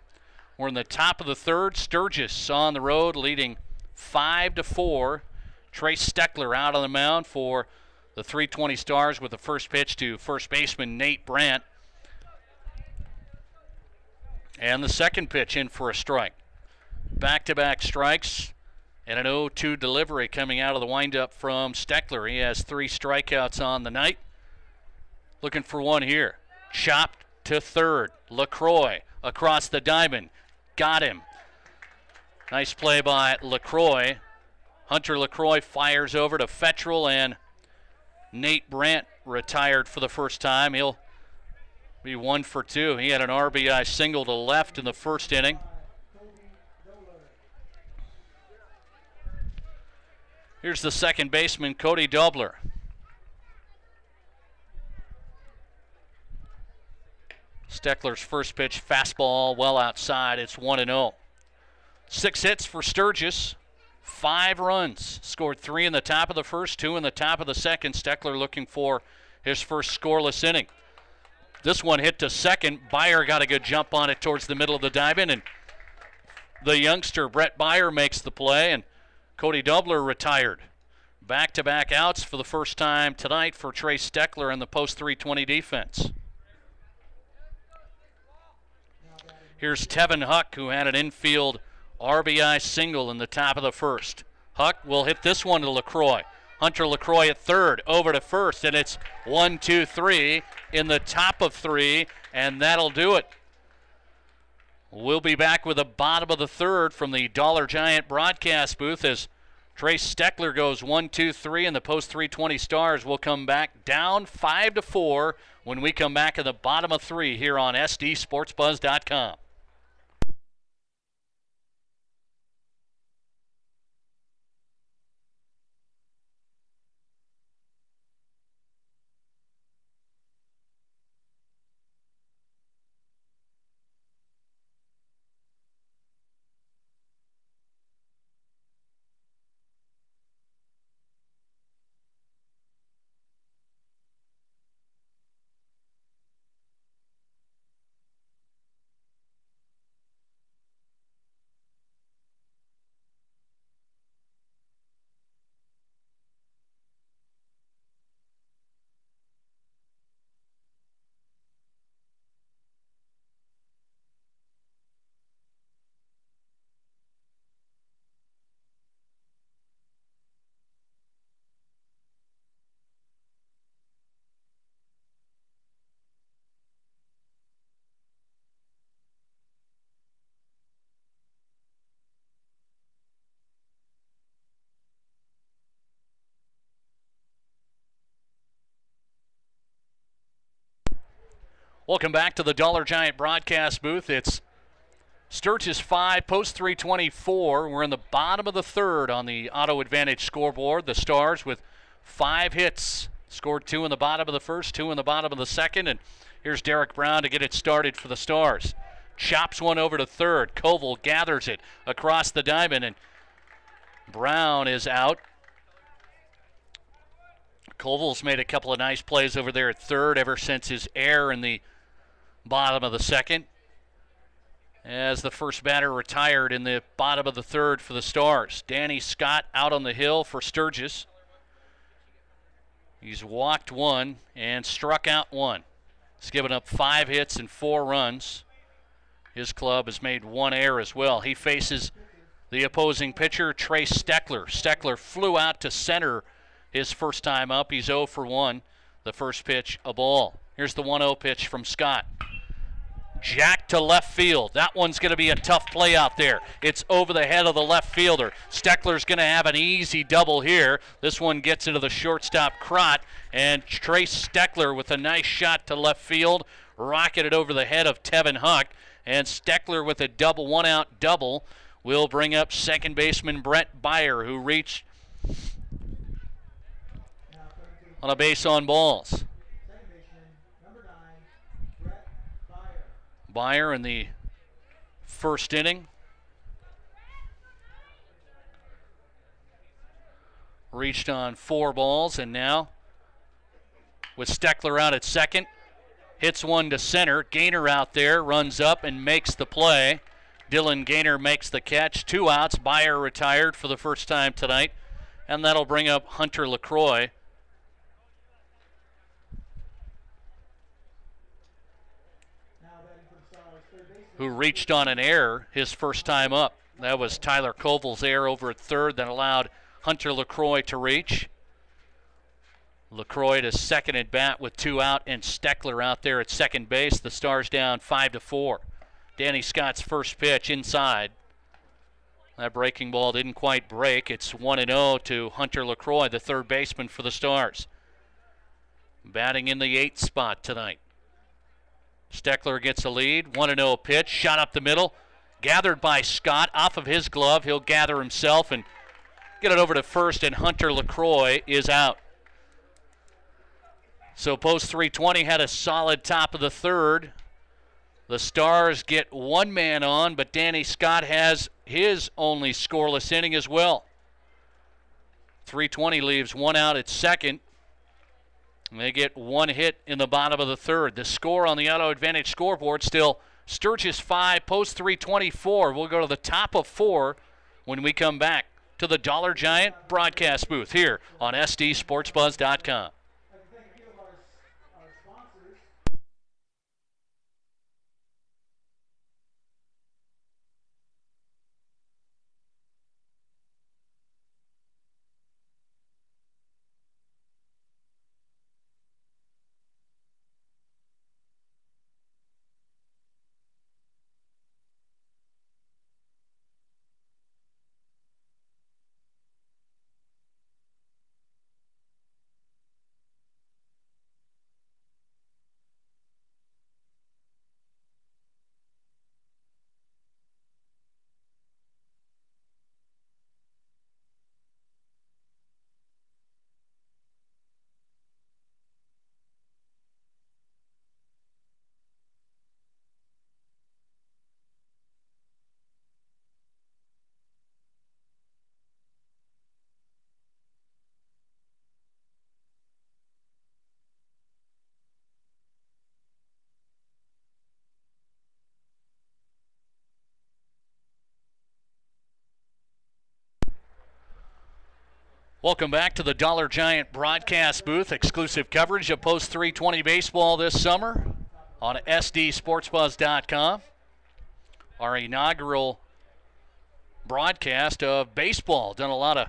We're in the top of the third. Sturgis on the road leading 5-4. Trace Steckler out on the mound for the 320 Stars with the first pitch to first baseman Nate Brandt. And the second pitch in for a strike. Back-to-back strikes and an 0-2 delivery coming out of the windup from Steckler. He has 3 strikeouts on the night. Looking for one here. Chopped to third. LaCroix across the diamond. Got him. Nice play by LaCroix. Hunter LaCroix fires over to Fettrell, and Nate Brandt retired for the first time. He'll be 1 for 2. He had an RBI single to left in the first inning. Here's the second baseman, Cody Dobler. Steckler's first pitch, fastball well outside. It's 1-0. 6 hits for Sturgis, 5 runs. Scored 3 in the top of the first, 2 in the top of the second. Steckler looking for his first scoreless inning. This one hit to second. Byer got a good jump on it towards the middle of the diamond, and the youngster Brett Byer makes the play, and Cody Dobler retired. Back-to-back outs for the first time tonight for Trace Steckler and the post 320 defense. Here's Tevin Huck, who had an infield RBI single in the top of the first. Huck will hit this one to LaCroix. Hunter LaCroix at third, over to first, and it's 1-2-3 in the top of 3, and that'll do it. We'll be back with the bottom of the third from the Dollar Giant broadcast booth as Trace Steckler goes 1-2-3, and the post 320 Stars will come back down 5-4 when we come back in the bottom of 3 here on SDSportsBuzz.com. Welcome back to the Dollar Giant broadcast booth. It's Sturgis 5, post 324. We're in the bottom of the third on the Auto Advantage scoreboard. The Stars with 5 hits. Scored 2 in the bottom of the first, 2 in the bottom of the second. And here's Derek Brown to get it started for the Stars. Chops one over to third. Koval gathers it across the diamond, and Brown is out. Koval's made a couple of nice plays over there at third ever since his error in the bottom of the second, as the first batter retired in the bottom of the third for the Stars. Danny Scott out on the hill for Sturgis. He's walked 1 and struck out 1. He's given up 5 hits and 4 runs. His club has made 1 error as well. He faces the opposing pitcher, Trace Steckler. Steckler flew out to center his first time up. He's 0 for 1. The first pitch, a ball. Here's the 1-0 pitch from Scott. Jack to left field. That one's going to be a tough play out there. It's over the head of the left fielder. Steckler's going to have an easy double here. This one gets into the shortstop Crott, and Trace Steckler with a nice shot to left field, rocketed over the head of Tevin Huck, and Steckler with a double, 1-out double will bring up second baseman Brett Byer, who reached on a base on balls. Byer in the first inning reached on 4 balls, and now with Steckler out at second, hits one to center. Gaynor out there runs up and makes the play. Dylan Gaynor makes the catch. 2 outs. Byer retired for the first time tonight, and that'll bring up Hunter LaCroix. Who reached on an error his first time up. That was Tyler Koval's error over at third that allowed Hunter LaCroix to reach. LaCroix to second at bat with 2 out, and Steckler out there at second base. The Stars down 5-4. Danny Scott's first pitch inside. That breaking ball didn't quite break. It's 1-0 to Hunter LaCroix, the third baseman for the Stars. Batting in the 8th spot tonight. Steckler gets a lead. 1-0 pitch. Shot up the middle. Gathered by Scott. Off of his glove. He'll gather himself and get it over to first, and Hunter LaCroix is out. So post 320 had a solid top of the third. The Stars get 1 man on, but Danny Scott has his only scoreless inning as well. 320 leaves 1 out at second. And they get 1 hit in the bottom of the third. The score on the Auto Advantage scoreboard still Sturgis 5, post 324. We'll go to the top of 4 when we come back to the Dollar Giant broadcast booth here on SDSportsBuzz.com. Welcome back to the Dollar Giant broadcast booth. Exclusive coverage of post 320 baseball this summer on SDSportsBuzz.com. Our inaugural broadcast of baseball. Done a lot of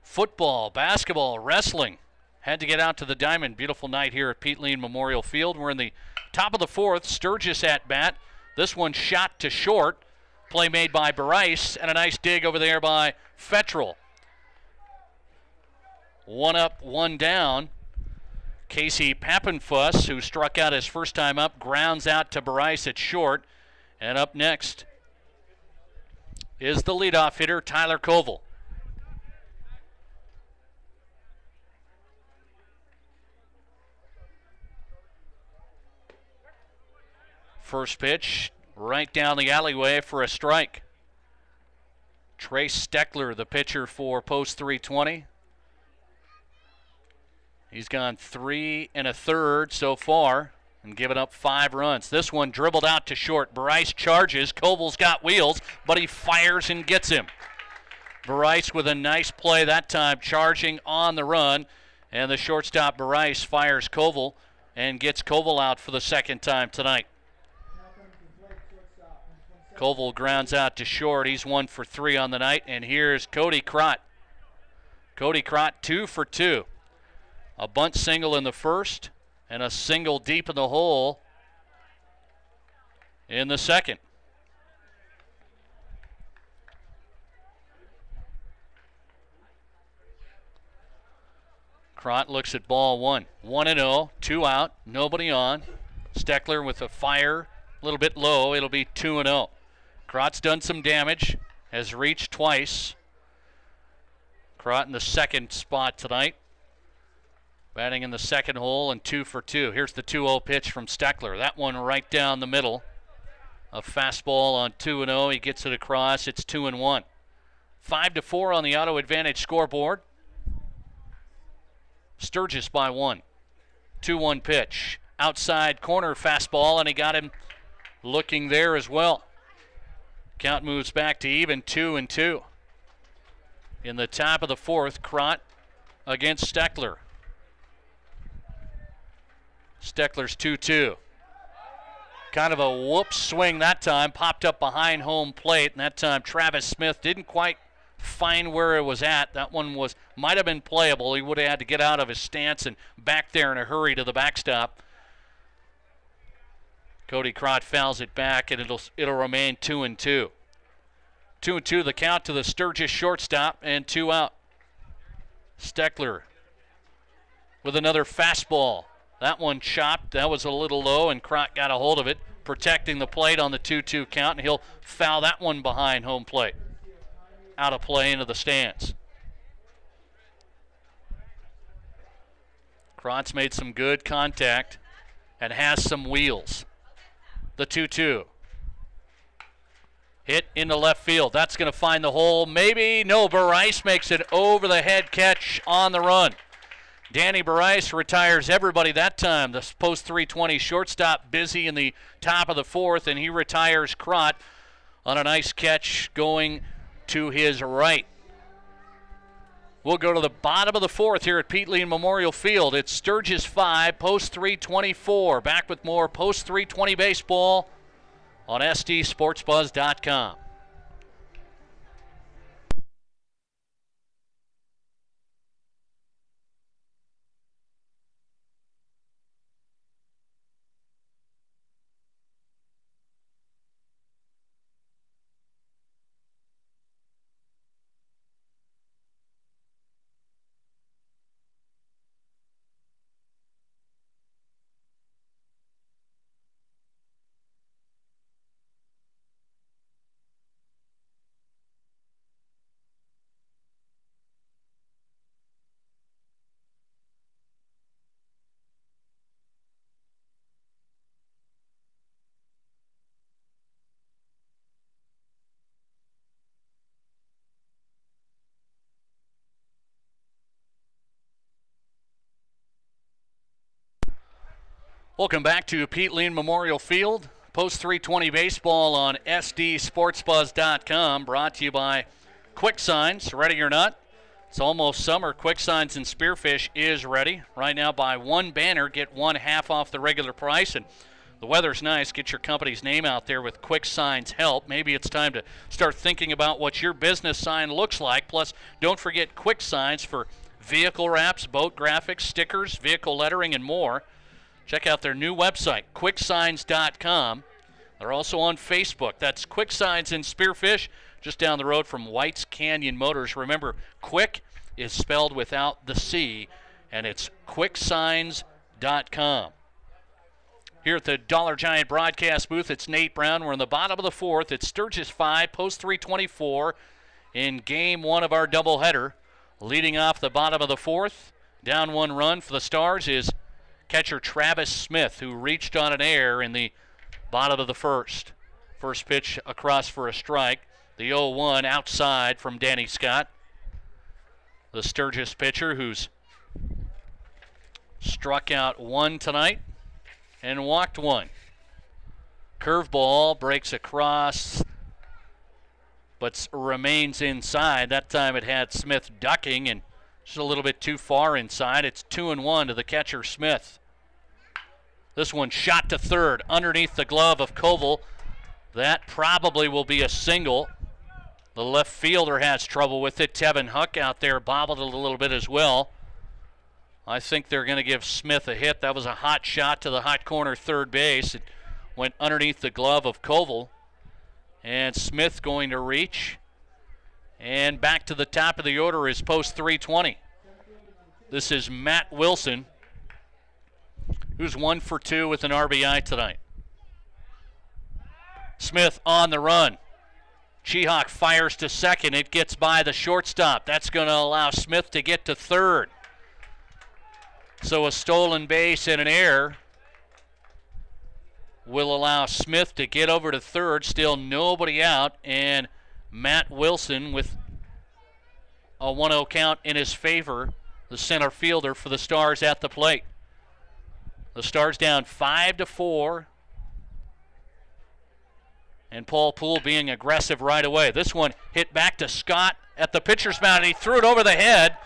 football, basketball, wrestling. Had to get out to the diamond. Beautiful night here at Pete Lean Memorial Field. We're in the top of the 4th. Sturgis at bat. This one shot to short. Play made by Bryce, and a nice dig over there by Fettrell. 1 up, 1 down. Casey Pappenfuss, who struck out his first time up, grounds out to Bryce at short. And up next is the leadoff hitter, Tyler Koval. First pitch, right down the alleyway for a strike. Trace Steckler, the pitcher for post 320. He's gone 3 1/3 so far and given up 5 runs. This one dribbled out to short. Bryce charges. Koval's got wheels, but he fires and gets him. Bryce with a nice play that time, charging on the run. And the shortstop Bryce fires Koval and gets Koval out for the second time tonight. Koval grounds out to short. He's 1 for 3 on the night. And here's Cody Crott. Cody Crott 2 for 2. A bunt single in the first and a single deep in the hole in the second. Crott looks at ball one. 1-0, 2 out, nobody on. Steckler with a fire, a little bit low. It'll be 2-0. Crott's done some damage, has reached twice. Crott in the second spot tonight. Batting in the second hole and 2 for 2. Here's the 2-0 pitch from Steckler. That one right down the middle. A fastball on 2-0. He gets it across. It's 2-1. 5-4 on the Auto Advantage scoreboard. Sturgis by 1. 2-1 pitch. Outside corner fastball, and he got him looking there as well. Count moves back to even, 2-2. In the top of the fourth, Crott against Steckler. Steckler's 2-2. Kind of a whoop swing that time. Popped up behind home plate, and that time Travis Smith didn't quite find where it was at. That one might have been playable. He would have had to get out of his stance and back there in a hurry to the backstop. Cody Crott fouls it back, and it'll remain 2-2. 2-2 the count to the Sturgis shortstop, and 2 out. Steckler with another fastball. That one chopped. That was a little low, and Crott got a hold of it, protecting the plate on the 2-2 count, and he'll foul that one behind home plate. Out of play into the stands. Crott's made some good contact and has some wheels. The 2-2. Hit into left field. That's going to find the hole. Maybe. No, Bryce makes it over the head catch on the run. Danny Bryce retires everybody that time. The post 320 shortstop busy in the top of the fourth, and he retires Crott on a nice catch going to his right. We'll go to the bottom of the fourth here at Pete Lean Memorial Field. It's Sturgis 5, post 324. Back with more post 320 baseball on SDSportsBuzz.com. Welcome back to Pete Lean Memorial Field. Post 320 baseball on SDSportsBuzz.com. Brought to you by Quick Signs. Ready or not? It's almost summer. Quick Signs and Spearfish is ready. Right now, buy one banner, get one half off the regular price. And the weather's nice. Get your company's name out there with Quick Signs help. Maybe it's time to start thinking about what your business sign looks like. Plus, don't forget Quick Signs for vehicle wraps, boat graphics, stickers, vehicle lettering, and more. Check out their new website, quicksigns.com. They're also on Facebook. That's Quick Signs and Spearfish, just down the road from White's Canyon Motors. Remember, Quick is spelled without the C, and it's quicksigns.com. SturgisSports.com. Here at the Dollar Giant broadcast booth, it's Nate Brown. We're in the bottom of the fourth. It's Sturgis 5, post 324 in game one of our doubleheader. Leading off the bottom of the fourth, down one run for the Stars is catcher Travis Smith, who reached on an error in the bottom of the first. First pitch across for a strike. The 0-1 outside from Danny Scott. The Sturgis pitcher who's struck out one tonight and walked one. Curveball breaks across, but remains inside. That time it had Smith ducking and just a little bit too far inside. It's 2-1 to the catcher Smith. This one shot to third underneath the glove of Koval. That probably will be a single. The left fielder has trouble with it. Tevin Huck out there bobbled it a little bit as well. I think they're going to give Smith a hit. That was a hot shot to the hot corner third base. It went underneath the glove of Koval. And Smith going to reach. And back to the top of the order is post 320. This is Matt Wilson, who's 1 for 2 with an RBI tonight. Smith on the run. Chihawk fires to second. It gets by the shortstop. That's going to allow Smith to get to third. So a stolen base and an error will allow Smith to get over to third. Still nobody out, and Matt Wilson with a 1-0 count in his favor, the center fielder for the Stars at the plate. The Stars down 5-4, and Paul Poole being aggressive right away. This one hit back to Scott at the pitcher's mound, and he threw it over the head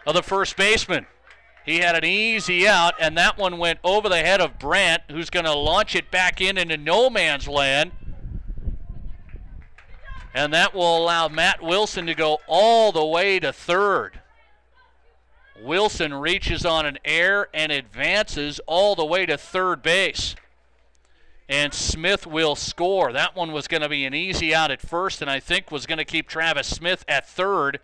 of the first baseman. He had an easy out, and that one went over the head of Brandt, who's going to launch it back into no man's land. And that will allow Matt Wilson to go all the way to third. Wilson reaches on an error and advances all the way to third base. And Smith will score. That one was going to be an easy out at first, and I think was going to keep Travis Smith at third.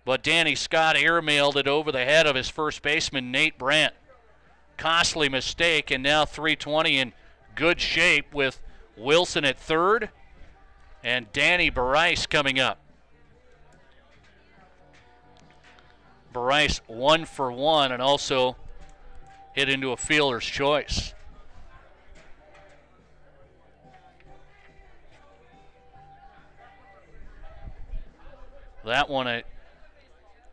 But Danny Scott airmailed it over the head of his first baseman, Nate Brandt. Costly mistake, and now 320 in good shape with Wilson at third and Danny Barice coming up. Barice 1 for 1 and also hit into a fielder's choice. That one a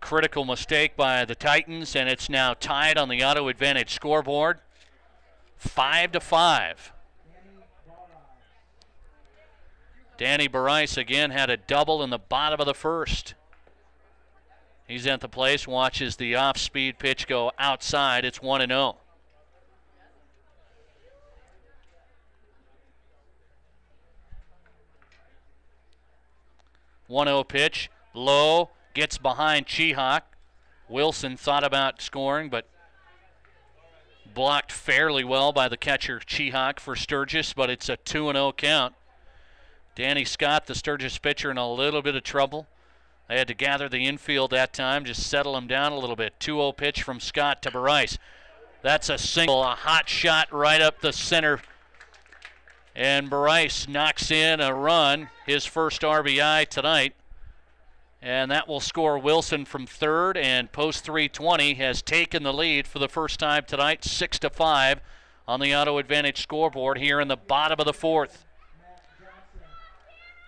critical mistake by the Titans, and it's now tied on the Auto Advantage scoreboard, 5-5. Danny Barice again had a double in the bottom of the first. He's at the place, watches the off-speed pitch go outside. It's 1-0. Pitch, low, gets behind Chihawk. Wilson thought about scoring, but blocked fairly well by the catcher Chihawk for Sturgis, but it's a 2-0 count. Danny Scott, the Sturgis pitcher, in a little bit of trouble. They had to gather the infield that time, just settle him down a little bit. 2-0 pitch from Scott to Barice. That's a single, a hot shot right up the center. And Barice knocks in a run, his first RBI tonight. And that will score Wilson from third, and post 320 has taken the lead for the first time tonight, 6-5 on the Auto Advantage scoreboard here in the bottom of the fourth.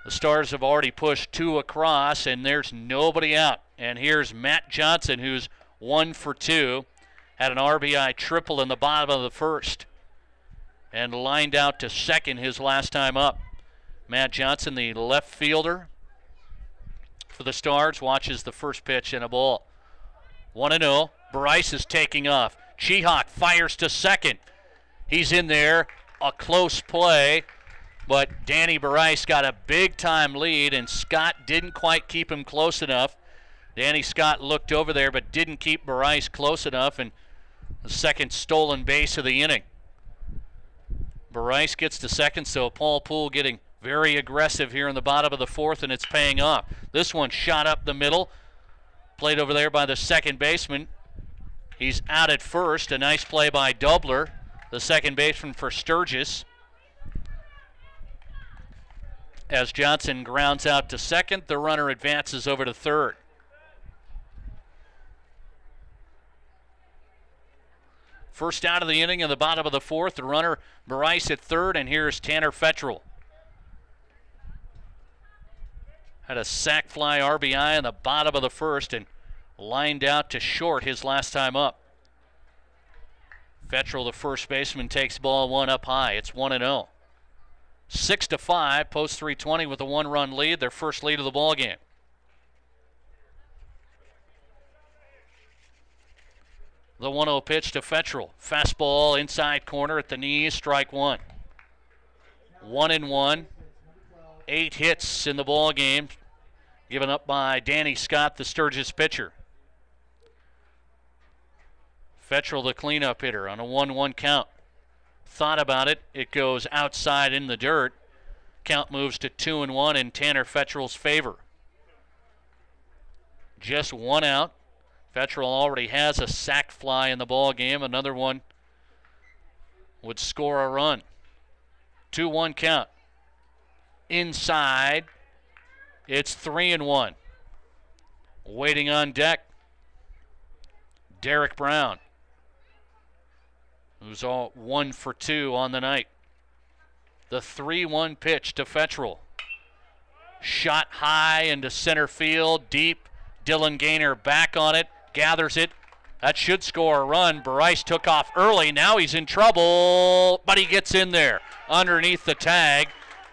The Stars have already pushed 2 across, and there's nobody out. And here's Matt Johnson, who's 1 for 2, had an RBI triple in the bottom of the first, and lined out to second his last time up. Matt Johnson, the left fielder for the Stars, watches the first pitch and a ball. 1-0. Barice is taking off. Chihawk fires to second. He's in there. A close play, but Danny Barice got a big-time lead, and Scott didn't quite keep him close enough. Danny Scott looked over there but didn't keep Barice close enough, and the second stolen base of the inning. Barice gets to second, so Paul Poole getting very aggressive here in the bottom of the fourth, and it's paying off. This one shot up the middle, played over there by the second baseman. He's out at first. A nice play by Dobler, the second baseman for Sturgis. As Johnson grounds out to second, the runner advances over to third. First out of the inning in the bottom of the fourth, the runner Bryce at third, and here's Tanner Fettrell. Had a sac fly RBI in the bottom of the first and lined out to short his last time up. Fettrell, the first baseman, takes ball one up high. It's 1-0. 6-5, post 320 with a one-run lead, their first lead of the ball game. The 1-0 pitch to Fettrell. Fastball inside corner at the knees, strike one. 1-1. 8 hits in the ball game, given up by Danny Scott, the Sturgis pitcher. Fettrell, the cleanup hitter, on a 1-1 count. Thought about it. It goes outside in the dirt. Count moves to 2-1 in Tanner Fettrell's favor. Just one out. Fettrell already has a sac fly in the ball game. Another one would score a run. 2-1 count. Inside. It's 3-1. Waiting on deck, Derek Brown, who's all 1 for 2 on the night. The 3-1 pitch to Fettrell. Shot high into center field, deep. Dylan Gaynor back on it, gathers it. That should score a run. Bryce took off early. Now he's in trouble, but he gets in there underneath the tag.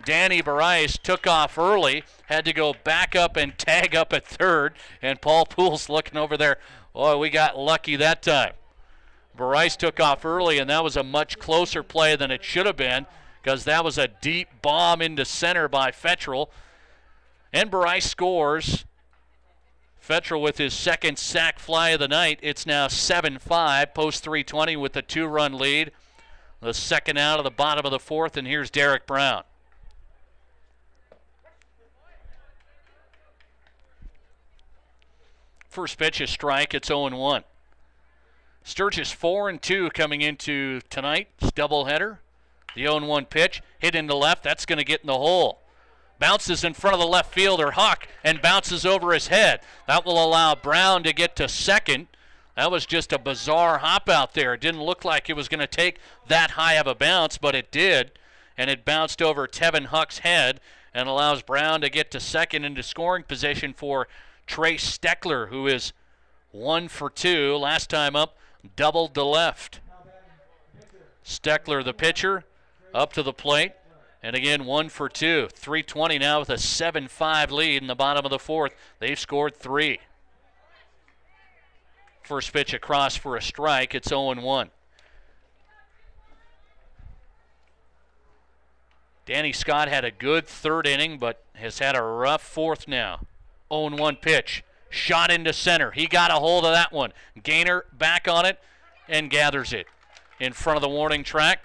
Danny Bryce took off early, had to go back up and tag up at third, and Paul Poole's looking over there. Oh, we got lucky that time. Bryce took off early, and that was a much closer play than it should have been, because that was a deep bomb into center by Fettrell. And Bryce scores. Fettrell with his second sac fly of the night. It's now 7-5, post 320 with a 2-run lead. The second out of the bottom of the fourth, and here's Derek Brown. First pitch is strike. It's 0-1. Sturgis 4-2 coming into tonight's doubleheader. The 0-1 pitch hit into left. That's going to get in the hole. Bounces in front of the left fielder, Huck, and bounces over his head. That will allow Brown to get to second. That was just a bizarre hop out there. It didn't look like it was going to take that high of a bounce, but it did. And it bounced over Tevin Huck's head and allows Brown to get to second into scoring position for Trace Steckler, who is 1 for 2. Last time up, doubled to left. Steckler, the pitcher, up to the plate. And again, 1 for 2. 320 now with a 7-5 lead in the bottom of the fourth. They've scored 3. First pitch across for a strike. It's 0-1. Danny Scott had a good third inning, but has had a rough fourth now. 0-1 pitch. Shot into center. He got a hold of that one. Gaynor back on it and gathers it in front of the warning track.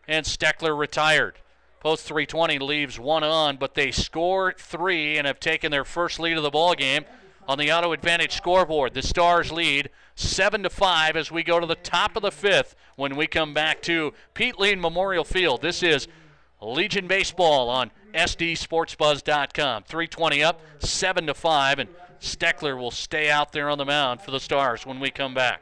And Steckler retired. Post 320 leaves one on, but they score 3 and have taken their first lead of the ball game on the Auto Advantage scoreboard. The Stars lead 7-5 as we go to the top of the fifth when we come back to Pete Lean Memorial Field. This is Legion Baseball on SDSportsBuzz.com. 320 up, 7-5, and Steckler will stay out there on the mound for the Stars when we come back.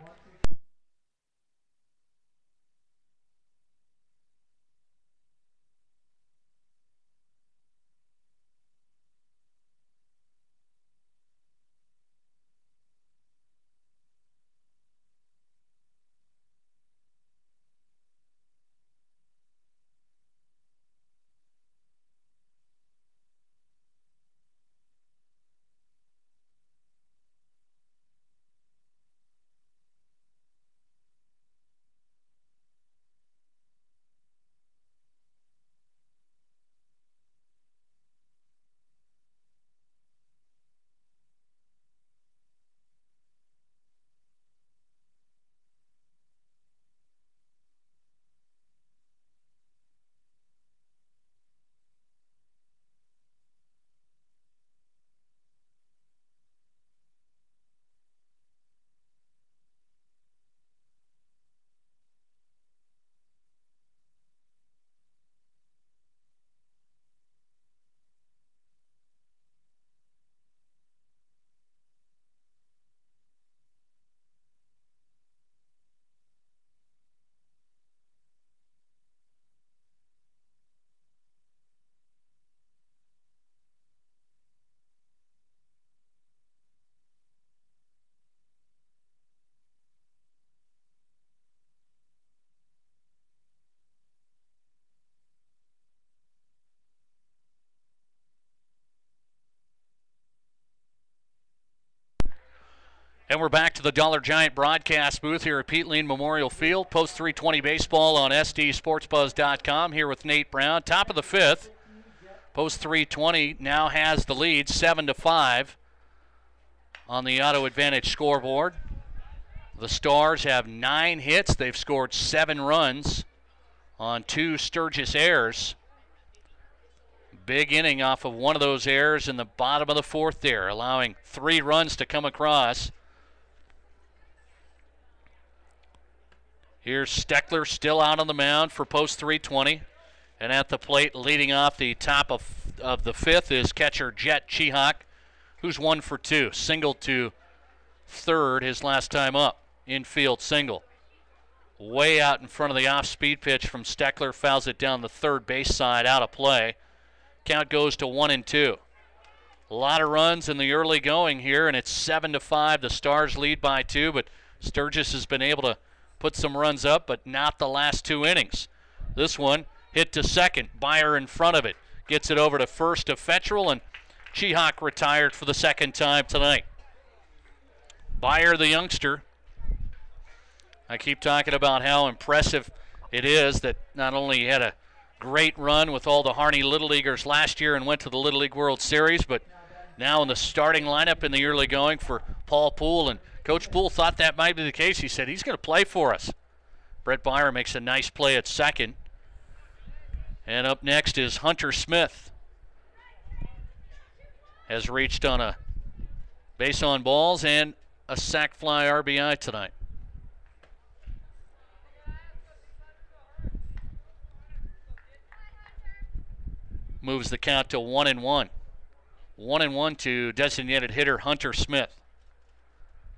And we're back to the Dollar Giant broadcast booth here at Pete Lean Memorial Field. Post 320 baseball on SDSportsBuzz.com here with Nate Brown. Top of the fifth. Post 320 now has the lead 7-5 on the Auto Advantage scoreboard. The Stars have 9 hits. They've scored 7 runs on 2 Sturgis errors. Big inning off of one of those errors in the bottom of the fourth there, allowing 3 runs to come across. Here's Steckler still out on the mound for post 320. And at the plate leading off the top of the fifth is catcher Jet Chihak, who's 1 for 2. Single to third his last time up. Infield single. Way out in front of the off-speed pitch from Steckler. Fouls it down the third base side, out of play. Count goes to 1-2. A lot of runs in the early going here, and it's 7-5. The Stars lead by 2, but Sturgis has been able to put some runs up, but not the last 2 innings. This one hit to second. Byer in front of it. Gets it over to first to Fetcherl, and Chihak retired for the second time tonight. Byer, the youngster. I keep talking about how impressive it is that not only he had a great run with all the Harney Little Leaguers last year and went to the Little League World Series, but now in the starting lineup in the early going for Paul Poole. And Coach Poole thought that might be the case. He said he's going to play for us. Brett Byer makes a nice play at second. And up next is Hunter Smith. Has reached on a base on balls and a sac fly RBI tonight. Moves the count to 1-1. 1-1 to designated hitter Hunter Smith.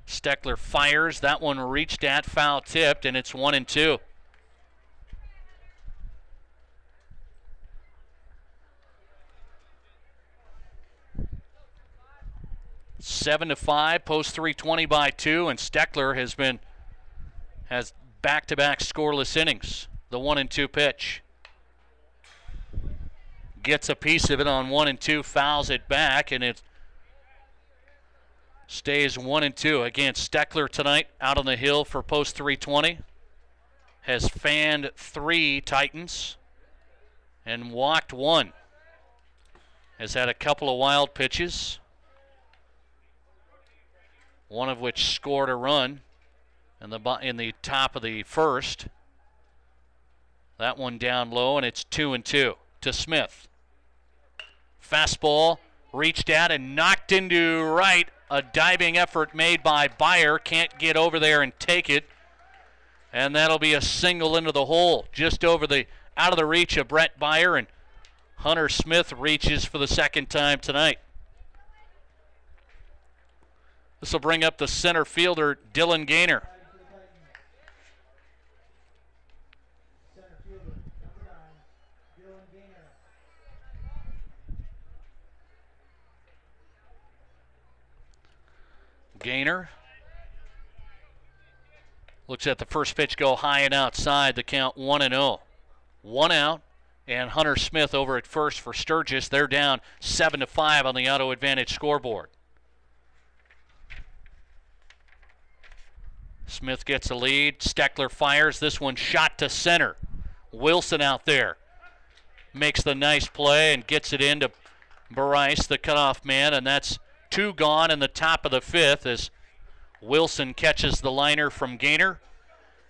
Steckler fires. That one reached at, foul tipped, and it's 1-2. Seven to 5, post 320 by 2, and Steckler has back-to-back scoreless innings. The 1-2 pitch. Gets a piece of it on 1-2, fouls it back, and it stays 1-2. Again, Steckler tonight out on the hill for post 320. Has fanned 3 Titans and walked 1. Has had a couple of wild pitches, one of which scored a run in the top of the first. That one down low, and it's 2-2 to Smith. Fastball reached at and knocked into right. A diving effort made by Byer. Can't get over there and take it. And that'll be a single into the hole, just out of the reach of Brett Byer, and Hunter Smith reaches for the second time tonight. This will bring up the center fielder, Dylan Gaynor. Gaynor looks at the first pitch go high and outside. The count 1-0. 1 out, and Hunter Smith over at first for Sturgis. They're down 7-5 on the Auto Advantage scoreboard. Smith gets a lead. Steckler fires. This one shot to center. Wilson out there makes the nice play and gets it into Bryce, the cutoff man, and that's 2 gone in the top of the fifth as Wilson catches the liner from Gaynor.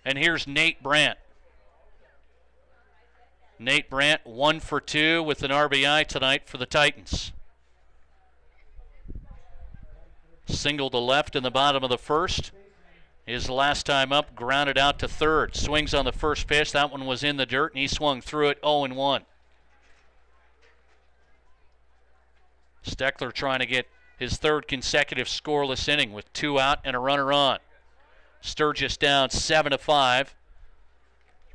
And here's Nate Brandt. Nate Brandt 1 for 2 with an RBI tonight for the Titans. Single to left in the bottom of the first. His last time up, grounded out to third. Swings on the first pitch. That one was in the dirt, and he swung through it 0-1. Steckler trying to get his third consecutive scoreless inning with 2 out and a runner on. Sturgis down 7-5.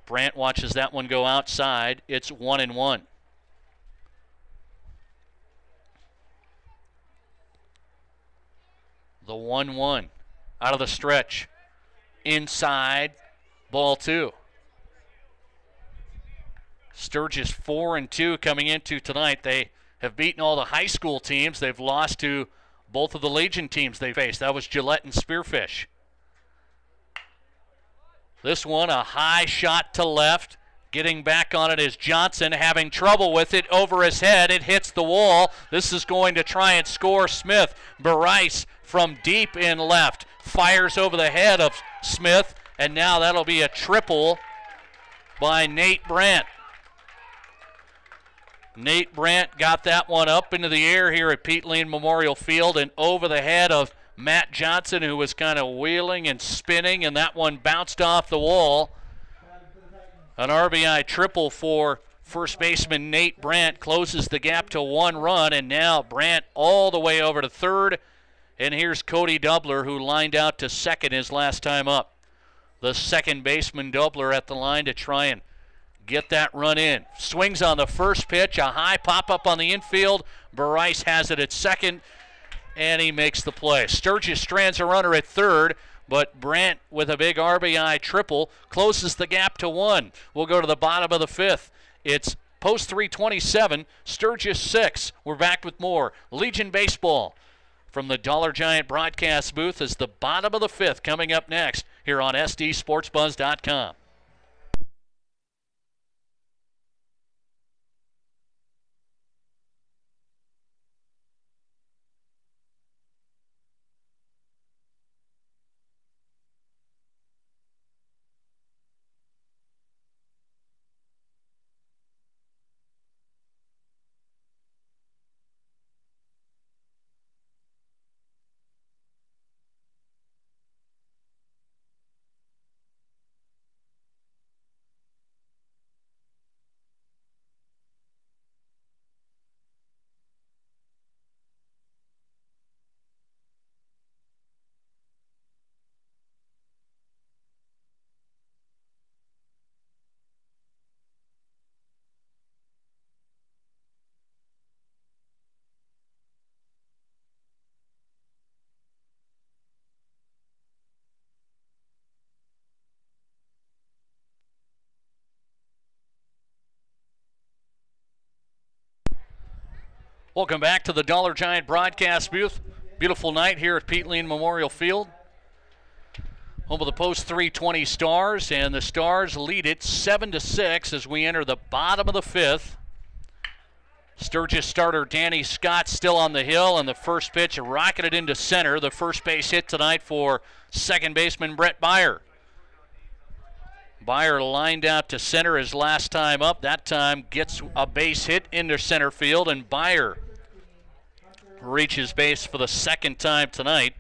Brandt watches that one go outside. It's 1-1. The 1-1 out of the stretch. Inside, ball 2. Sturgis 4-2 coming into tonight. They have beaten all the high school teams. They've lost to both of the Legion teams they faced. That was Gillette and Spearfish. This one, a high shot to left. Getting back on it is Johnson, having trouble with it over his head. It hits the wall. This is going to try and score Smith. Bryce from deep in left fires over the head of Smith, and now that'll be a triple by Nate Brandt. Nate Brandt got that one up into the air here at Pete Lean Memorial Field and over the head of Matt Johnson, who was kind of wheeling and spinning, and that one bounced off the wall. An RBI triple for first baseman Nate Brandt closes the gap to 1 run, and now Brandt all the way over to third. And here's Cody Dubler, who lined out to second his last time up. The second baseman Dubler at the line to try and get that run in. Swings on the first pitch, a high pop-up on the infield. Bryce has it at second, and he makes the play. Sturgis strands a runner at third, but Brandt with a big RBI triple closes the gap to 1. We'll go to the bottom of the 5th. It's post 327, Sturgis 6. We're back with more Legion Baseball from the Dollar Giant broadcast booth as the bottom of the 5th coming up next here on SDSportsBuzz.com. Welcome back to the Dollar Giant broadcast booth. Beautiful night here at Pete Lean Memorial Field. Home of the post 320 Stars, and the Stars lead it 7-6 as we enter the bottom of the 5th. Sturgis starter Danny Scott still on the hill, and the first pitch rocketed into center. The first base hit tonight for second baseman Brett Byer. Byer lined out to center his last time up. That time gets a base hit into center field, and Byer reaches base for the second time tonight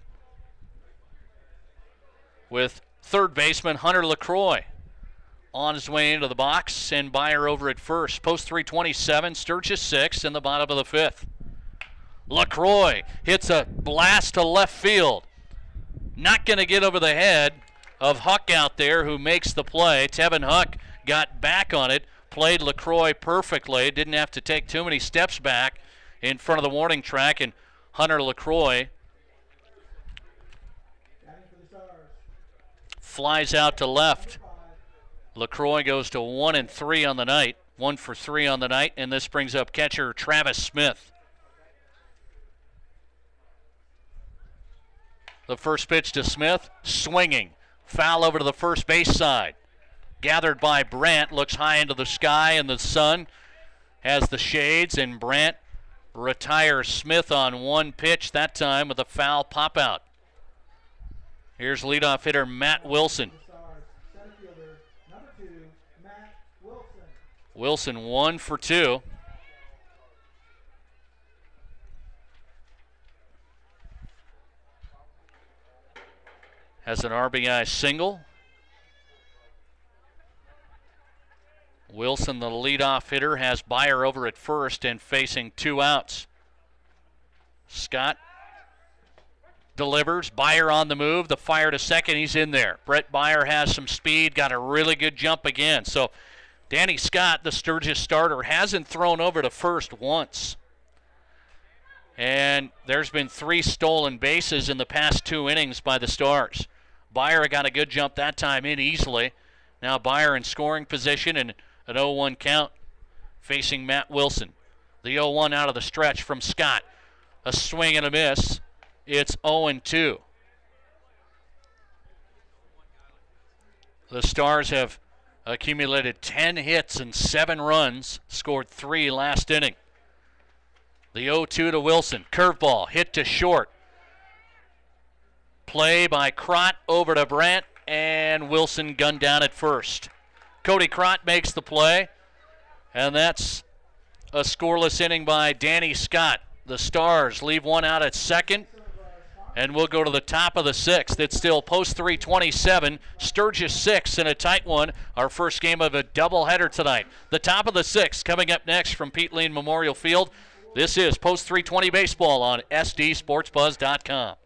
with third baseman Hunter LaCroix on his way into the box, and Byer over at first. Post 327, Sturgis 6 in the bottom of the 5th. LaCroix hits a blast to left field. Not going to get over the head of Huck out there, who makes the play. Tevin Huck got back on it, played LaCroix perfectly, didn't have to take too many steps back in front of the warning track, and Hunter LaCroix flies out to left. LaCroix goes to 1-3 on the night, 1 for 3 on the night, and this brings up catcher Travis Smith. The first pitch to Smith, swinging. Foul over to the first base side. Gathered by Brandt, looks high into the sky, and the sun has the shades, and Brandt retires Smith on one pitch, that time with a foul pop-out. Here's leadoff hitter Matt Wilson. Wilson 1 for 2. Has an RBI single. Wilson, the leadoff hitter, has Byer over at first and facing 2 outs. Scott delivers. Byer on the move. The fire to second. He's in there. Brett Byer has some speed. Got a really good jump again. So Danny Scott, the Sturgis starter, hasn't thrown over to first once. And there's been 3 stolen bases in the past 2 innings by the Stars. Byer got a good jump that time in easily. Now Byer in scoring position and an 0-1 count facing Matt Wilson. The 0-1 out of the stretch from Scott. A swing and a miss. it's 0-2. The Stars have accumulated 10 hits and 7 runs, scored 3 last inning. The 0-2 to Wilson. Curveball hit to short. Play by Crott over to Brandt, and Wilson gunned down at first. Cody Crott makes the play, and that's a scoreless inning by Danny Scott. The Stars leave one out at second, and we'll go to the top of the 6th. It's still post 327, Sturgis 6 in a tight one. Our first game of a doubleheader tonight. The top of the 6th coming up next from Pete Lean Memorial Field. This is post 320 baseball on SDSportsBuzz.com.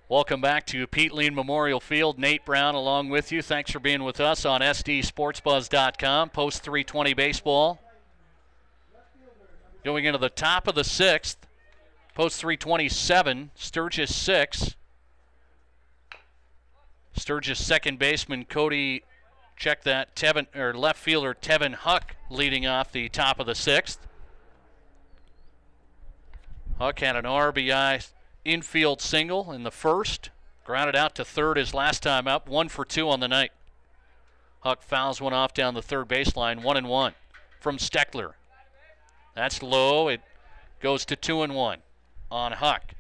Welcome back to Pete Lean Memorial Field. Nate Brown along with you. Thanks for being with us on SDSportsBuzz.com. Post 320 baseball. Going into the top of the 6th. Post 327, Sturgis 6. Sturgis second baseman Cody, check that, left fielder Tevin Huck leading off the top of the 6th. Huck had an RBI infield single in the first. Grounded out to third his last time up. 1 for 2 on the night. Huck fouls one off down the third baseline. 1-1 from Steckler. That's low. It goes to 2-1 on Huck.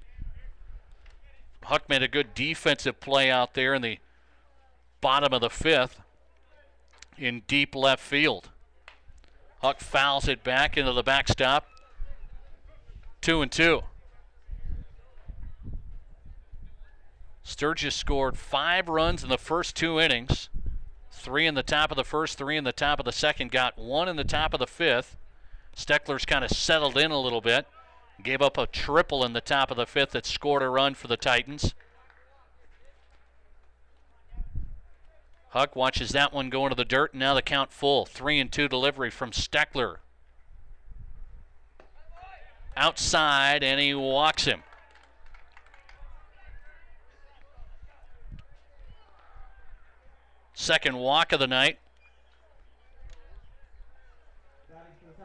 Huck made a good defensive play out there in the bottom of the 5th in deep left field. Huck fouls it back into the backstop. 2-2. Sturgis scored 5 runs in the first 2 innings. 3 in the top of the first, 3 in the top of the second. Got 1 in the top of the 5th. Steckler's kind of settled in a little bit. Gave up a triple in the top of the 5th that scored a run for the Titans. Huck watches that one go into the dirt, and now the count full. 3-2 delivery from Steckler. Outside, and he walks him. Second walk of the night.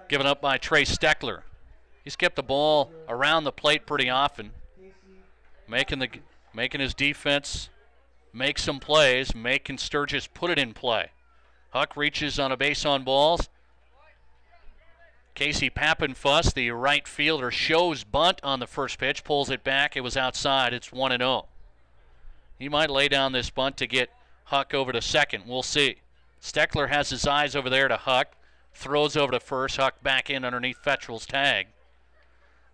Given up by Trey Steckler. He's kept the ball around the plate pretty often. Making his defense make some plays, making Sturgis put it in play. Huck reaches on a base on balls. Casey Pappenfuss, the right fielder, shows bunt on the first pitch, pulls it back. It was outside. It's 1-0. He might lay down this bunt to get Huck over to second. We'll see. Steckler has his eyes over there to Huck. Throws over to first. Huck back in underneath Fetchwell's tag.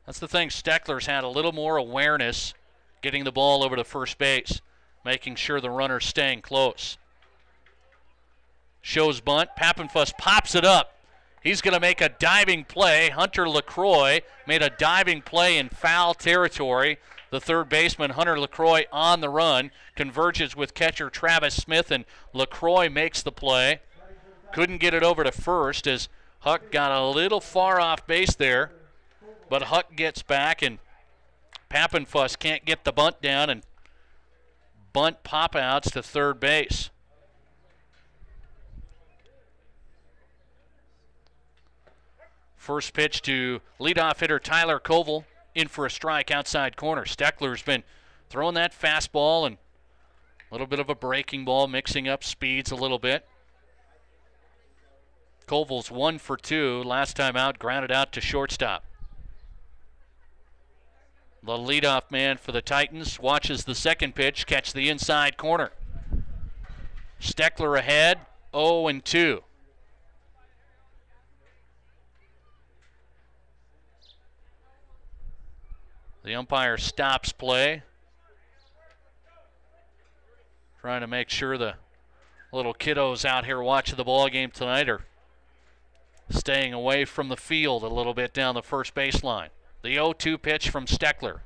That's the thing. Steckler's had a little more awareness getting the ball over to first base, making sure the runner's staying close. Shows bunt. Pappenfuss pops it up. He's going to make a diving play. Hunter LaCroix made a diving play in foul territory. The third baseman, Hunter LaCroix, on the run, converges with catcher Travis Smith, and LaCroix makes the play. Couldn't get it over to first as Huck got a little far off base there, but Huck gets back, and Pappenfuss can't get the bunt down, and bunt pop-outs to third base. First pitch to leadoff hitter Tyler Koval, in for a strike outside corner. Steckler's been throwing that fastball and a little bit of a breaking ball, mixing up speeds a little bit. Koval's 1 for 2. Last time out, grounded out to shortstop. The leadoff man for the Titans watches the second pitch catch the inside corner. Steckler ahead, 0-2. The umpire stops play, trying to make sure the little kiddos out here watching the ball game tonight are staying away from the field a little bit down the first baseline. The 0-2 pitch from Steckler.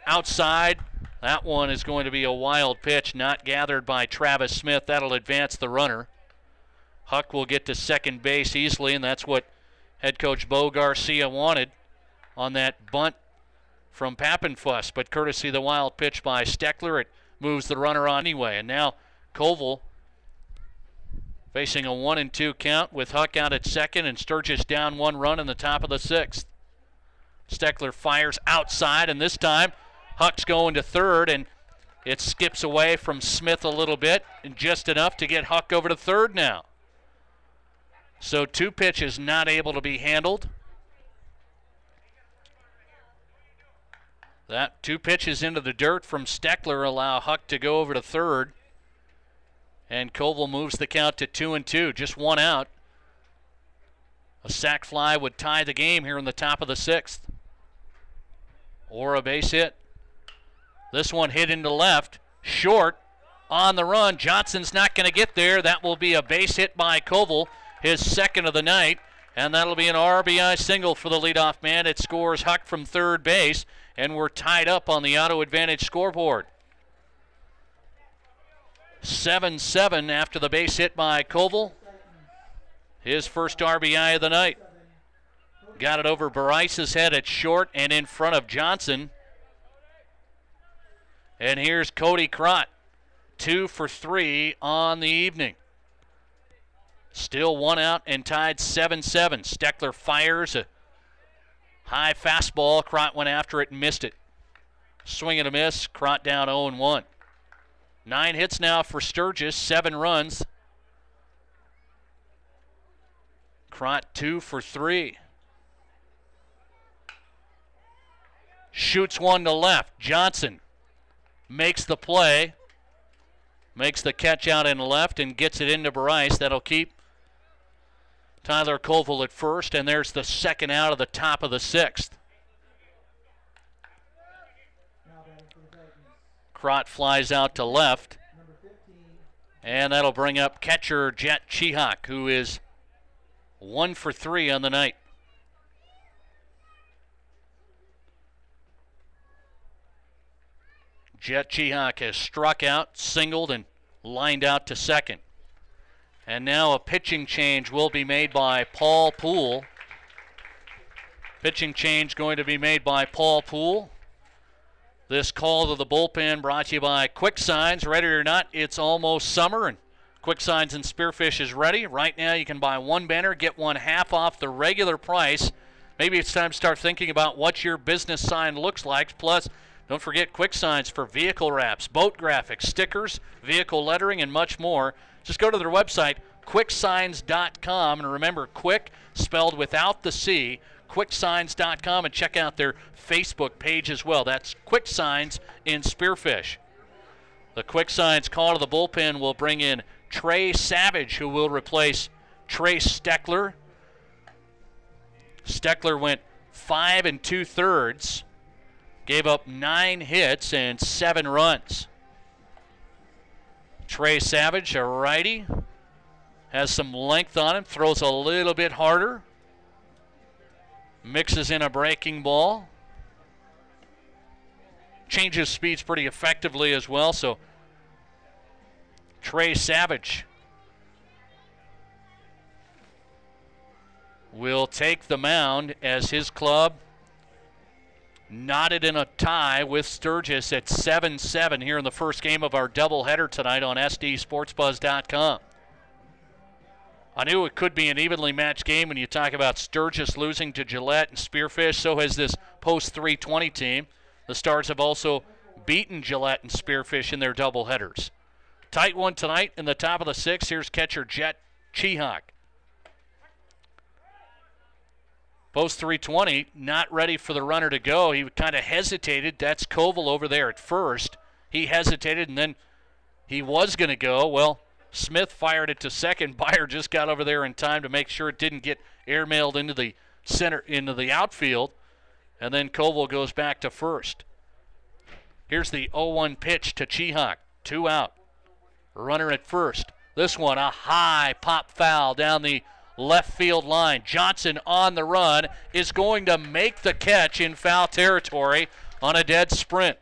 Outside, that one is going to be a wild pitch, not gathered by Travis Smith. That'll advance the runner. Huck will get to second base easily, and that's what head coach Bo Garcia wanted on that bunt from Pappenfuss. But courtesy of the wild pitch by Steckler, it moves the runner on anyway. And now Koval facing a 1-2 count with Huck out at second and Sturgis down 1 run in the top of the 6th. Steckler fires outside, and this time Huck's going to third, and it skips away from Smith a little bit, and just enough to get Huck over to third now. So 2 pitches not able to be handled. That 2 pitches into the dirt from Steckler allow Huck to go over to third. And Koval moves the count to 2-2, just 1 out. A sac fly would tie the game here in the top of the 6th. Or a base hit. This one hit into left, short, on the run. Johnson's not going to get there. That will be a base hit by Koval, his second of the night, and that'll be an RBI single for the leadoff man. It scores Huck from third base, and we're tied up on the Auto Advantage scoreboard. 7-7 after the base hit by Koval. His first RBI of the night. Got it over Barice's head at short and in front of Johnson. And here's Cody Crott, 2 for 3 on the evening. Still 1 out and tied 7-7. Steckler fires a high fastball. Crott went after it and missed it. Swing and a miss. Crott down 0-1. 9 hits now for Sturgis, 7 runs. Crott 2 for 3. Shoots one to left. Johnson makes the play, makes the catch out in left and gets it into Barice. That'll keep Tyler Koval at first, and there's the second out of the top of the 6th. Crott flies out to left, and that'll bring up catcher Jet Chihak, who is 1 for 3 on the night. Jet Chihak has struck out, singled, and lined out to second. And now a pitching change will be made by Paul Poole. Pitching change going to be made by Paul Poole. This call to the bullpen brought to you by Quick Signs. Ready or not, it's almost summer, and Quick Signs and Spearfish is ready. Right now you can buy 1 banner, get 1 half off the regular price. Maybe it's time to start thinking about what your business sign looks like. Plus, don't forget Quick Signs for vehicle wraps, boat graphics, stickers, vehicle lettering, and much more. Just go to their website, quicksigns.com, and remember, Quick spelled without the C, quicksigns.com, and check out their Facebook page as well. That's Quick Signs in Spearfish. The Quick Signs call to the bullpen will bring in Trey Savage, who will replace Trace Steckler. Steckler went 5 2/3. Gave up 9 hits and 7 runs. Trey Savage, a righty, Has some length on him, throws a little bit harder. Mixes in a breaking ball. Changes speeds pretty effectively as well, so Trey Savage will take the mound as his club knotted in a tie with Sturgis at 7-7 here in the first game of our doubleheader tonight on SDSportsBuzz.com. I knew it could be an evenly matched game when you talk about Sturgis losing to Gillette and Spearfish. So has this post 320 team. The Stars have also beaten Gillette and Spearfish in their doubleheaders. Tight one tonight in the top of the sixth. Here's catcher Jet Chihak. Post 320, not ready for the runner to go. He kind of hesitated. That's Koval over there at first. He hesitated, and then he was going to go. Well, Smith fired it to second. Byer just got over there in time to make sure it didn't get airmailed into the center, into the outfield. And then Koval goes back to first. Here's the 0-1 pitch to Chihak. 2 out. Runner at first. This one, a high pop foul down the left field line. Johnson on the run is going to make the catch in foul territory on a dead sprint.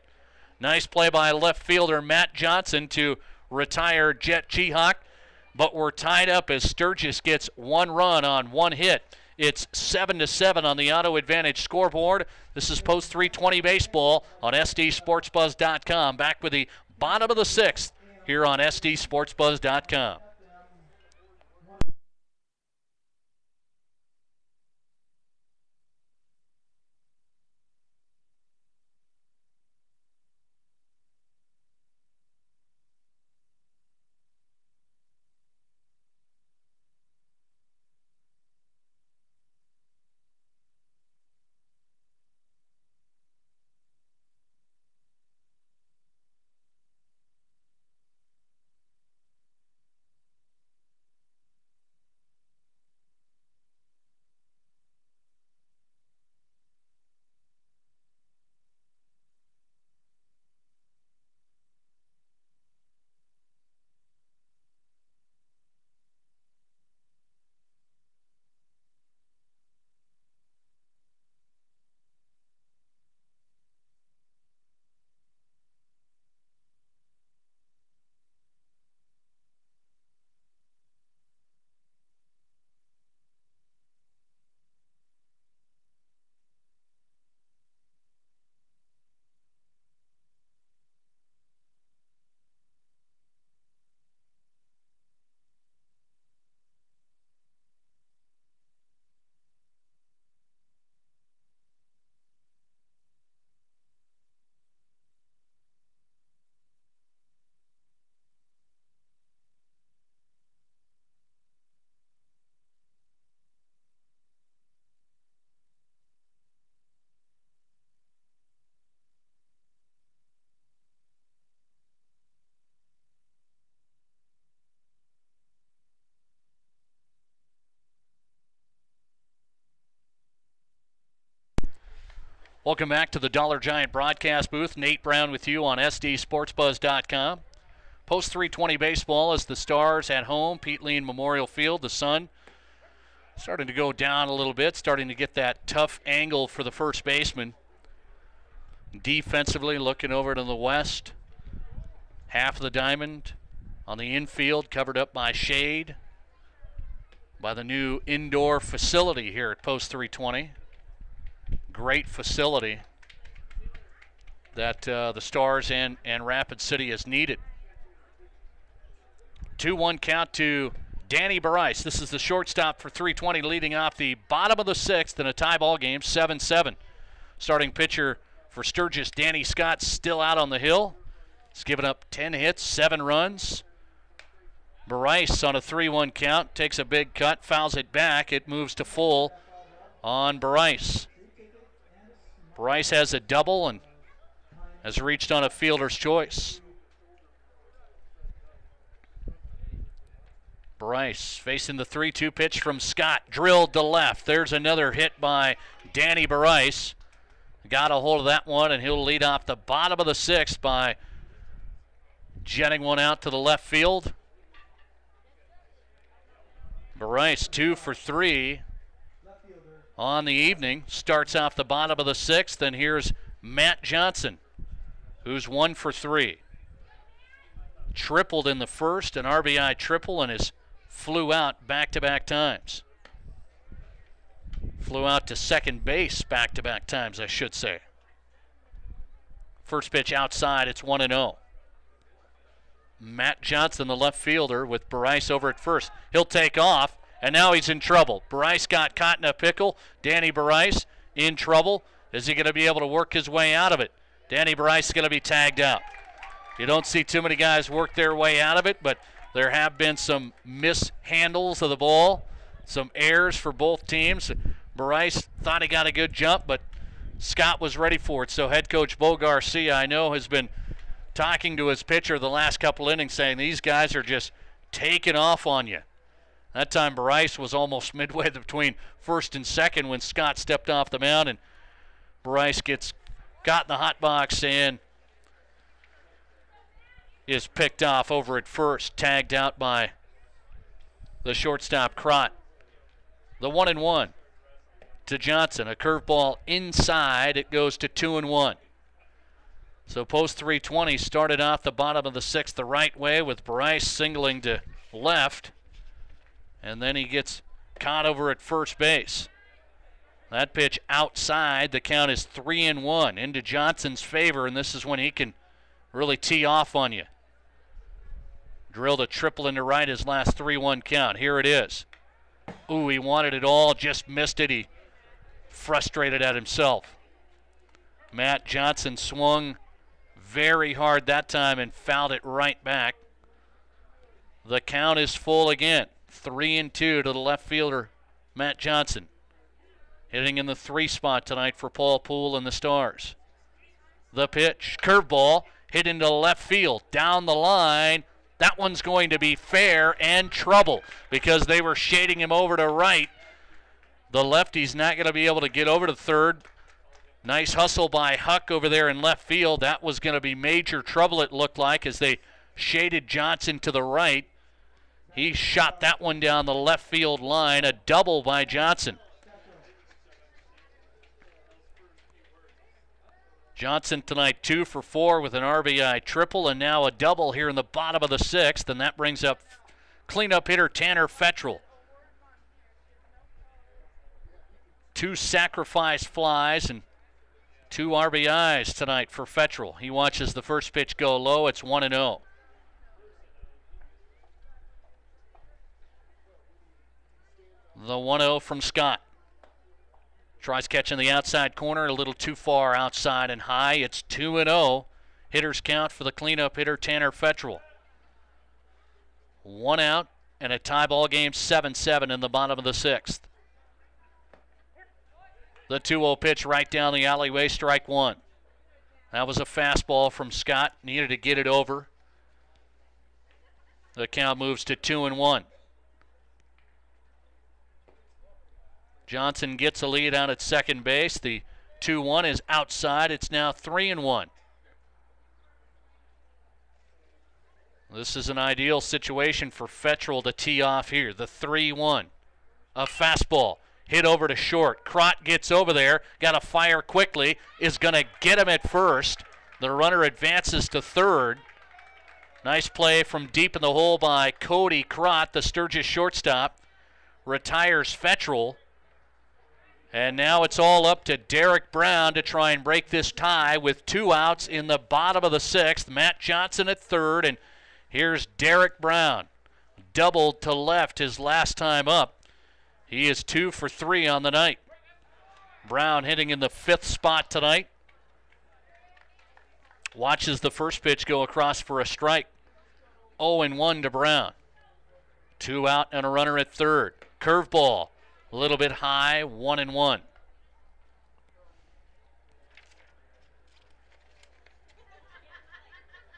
Nice play by left fielder Matt Johnson to retire Jet Chihak, but we're tied up as Sturgis gets 1 run on 1 hit. It's 7-7 on the Auto Advantage scoreboard. This is post 320 baseball on SDSportsBuzz.com. Back with the bottom of the 6th here on SDSportsBuzz.com. Welcome back to the Dollar Giant broadcast booth. Nate Brown with you on SDSportsBuzz.com. Post 320 baseball as the Stars at home, Pete Lean Memorial Field. The sun starting to go down a little bit, starting to get that tough angle for the first baseman. Defensively, looking over to the west, half of the diamond on the infield, covered up by shade by the new indoor facility here at Post 320. Great facility that the Stars and Rapid City has needed. 2-1 count to Danny Barice. This is the shortstop for 320, leading off the bottom of the 6th in a tie ball game, 7-7. Starting pitcher for Sturgis, Danny Scott, still out on the hill. He's given up 10 hits, 7 runs. Barice on a 3-1 count takes a big cut, fouls it back. It moves to full on Barice. Bryce has a double and has reached on a fielder's choice. Bryce facing the 3-2 pitch from Scott, drilled to left. There's another hit by Danny Bryce. Got a hold of that one, and he'll lead off the bottom of the 6th by jetting one out to the left field. Bryce 2 for 3 left fielder, on the evening. Starts off the bottom of the 6th, and here's Matt Johnson, who's 1 for 3. Tripled in the first, an RBI triple, and has flew out back-to-back times. Flew out to second base back-to-back times, I should say. First pitch outside, it's 1-0. Matt Johnson, the left fielder, with Bryce over at first. He'll take off, and now he's in trouble. Bryce got caught in a pickle. Danny Bryce in trouble. Is he going to be able to work his way out of it? Danny Bryce is going to be tagged out. You don't see too many guys work their way out of it, but there have been some mishandles of the ball, some errors for both teams. Bryce thought he got a good jump, but Scott was ready for it. So head coach Bo Garcia, I know, has been talking to his pitcher the last couple innings, saying these guys are just taking off on you. That time Bryce was almost midway between first and second when Scott stepped off the mound, and Bryce got in the hot box and is picked off over at first, tagged out by the shortstop Crott. The 1-1 to Johnson. A curveball inside. It goes to 2-1. So post 320 started off the bottom of the 6th the right way with Bryce singling to left. And then he gets caught over at first base. That pitch outside. The count is 3-1 into Johnson's favor, and this is when he can really tee off on you. Drilled a triple into right his last 3-1 count. Here it is. Ooh, he wanted it all, just missed it. He frustrated at himself. Matt Johnson swung very hard that time and fouled it right back. The count is full again. 3-2 to the left fielder, Matt Johnson. Hitting in the 3 spot tonight for Paul Poole and the Stars. The pitch, curveball, hit into left field, down the line. That one's going to be fair and trouble because they were shading him over to right. The lefty's not going to be able to get over to third. Nice hustle by Huck over there in left field. That was going to be major trouble, it looked like, as they shaded Johnson to the right. He shot that one down the left field line. A double by Johnson. Johnson tonight 2 for 4 with an RBI triple, and now a double here in the bottom of the 6th, and that brings up cleanup hitter Tanner Fettrell. 2 sacrifice flies and 2 RBIs tonight for Fettrell. He watches the first pitch go low. It's 1-0. The 1-0 from Scott. Tries catching the outside corner, a little too far outside and high. It's 2-0. Hitters count for the cleanup hitter Tanner Fettrell. 1 out and a tie ball game, 7-7 in the bottom of the 6th. The 2-0 pitch right down the alleyway, strike 1. That was a fastball from Scott. Needed to get it over. The count moves to 2-1. Johnson gets a lead out at second base. The 2-1 is outside. It's now 3-1. This is an ideal situation for Fettrell to tee off here. The 3-1. A fastball hit over to short. Crott gets over there. Got to fire quickly. Is going to get him at first. The runner advances to third. Nice play from deep in the hole by Cody Crott, the Sturgis shortstop. Retires Fettrell. And now it's all up to Derek Brown to try and break this tie with 2 outs in the bottom of the 6th. Matt Johnson at third, and here's Derek Brown. Doubled to left his last time up. He is 2 for 3 on the night. Brown hitting in the 5th spot tonight. Watches the first pitch go across for a strike. 0-1 to Brown. 2 out and a runner at third. Curveball. A little bit high, 1-1.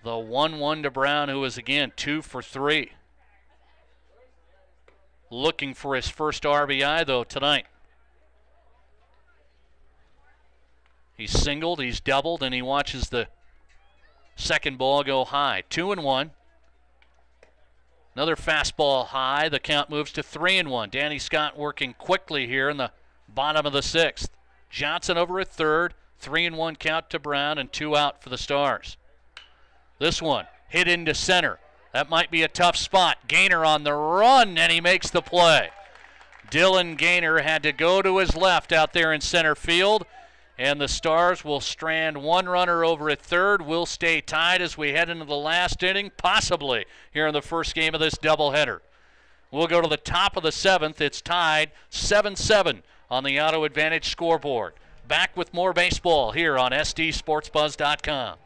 The 1-1 to Brown, who is again 2 for 3. Looking for his first RBI, though, tonight. He's singled, he's doubled, and he watches the second ball go high. 2-1. Another fastball high. The count moves to 3-1. Danny Scott working quickly here in the bottom of the 6th. Johnson over at third. 3-1 count to Brown and 2 out for the Stars. This one hit into center. That might be a tough spot. Gaynor on the run, and he makes the play. Dylan Gaynor had to go to his left out there in center field, and the Stars will strand one runner over at third. We'll stay tied as we head into the last inning, possibly here in the first game of this doubleheader. We'll go to the top of the 7th. It's tied 7-7 on the Auto Advantage scoreboard. Back with more baseball here on SDSportsBuzz.com.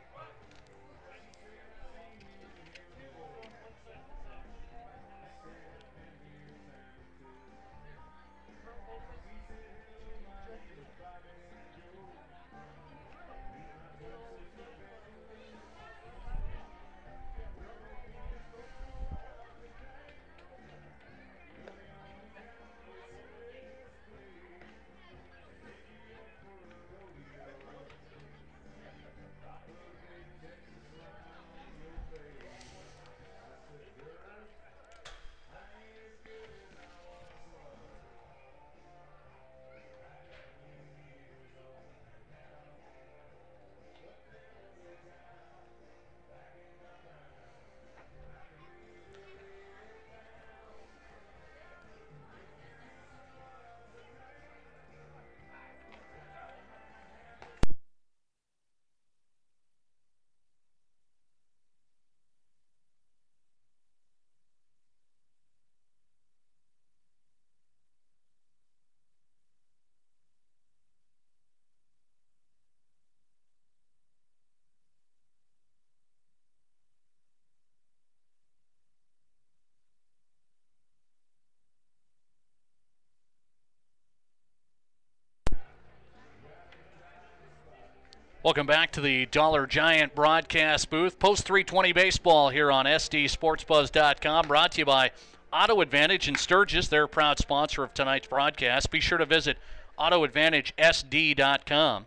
Welcome back to the Dollar Giant broadcast booth. Post 320 baseball here on SDSportsBuzz.com, brought to you by Auto Advantage in Sturgis. They're a proud sponsor of tonight's broadcast. Be sure to visit AutoAdvantageSD.com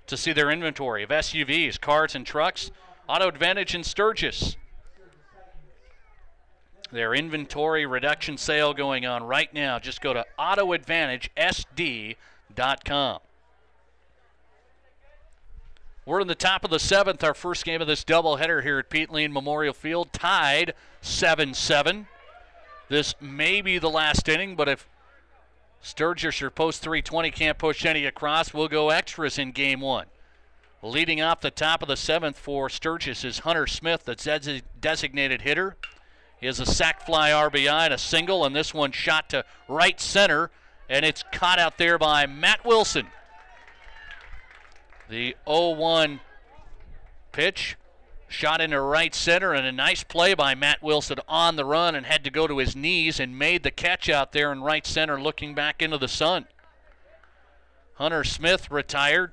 to see their inventory of SUVs, cars, and trucks. Auto Advantage in Sturgis. Their inventory reduction sale going on right now. Just go to AutoAdvantageSD.com. We're in the top of the 7th, our first game of this doubleheader here at Pete Lean Memorial Field, tied 7-7. This may be the last inning, but if Sturgis or post 320 can't push any across, we'll go extras in game 1. Leading off the top of the 7th for Sturgis is Hunter Smith, the designated hitter. He has a sac fly RBI and a single, and this one shot to right center, and it's caught out there by Matt Wilson. The 0-1 pitch shot into right center, and a nice play by Matt Wilson on the run, and had to go to his knees and made the catch out there in right center looking back into the sun. Hunter Smith retired.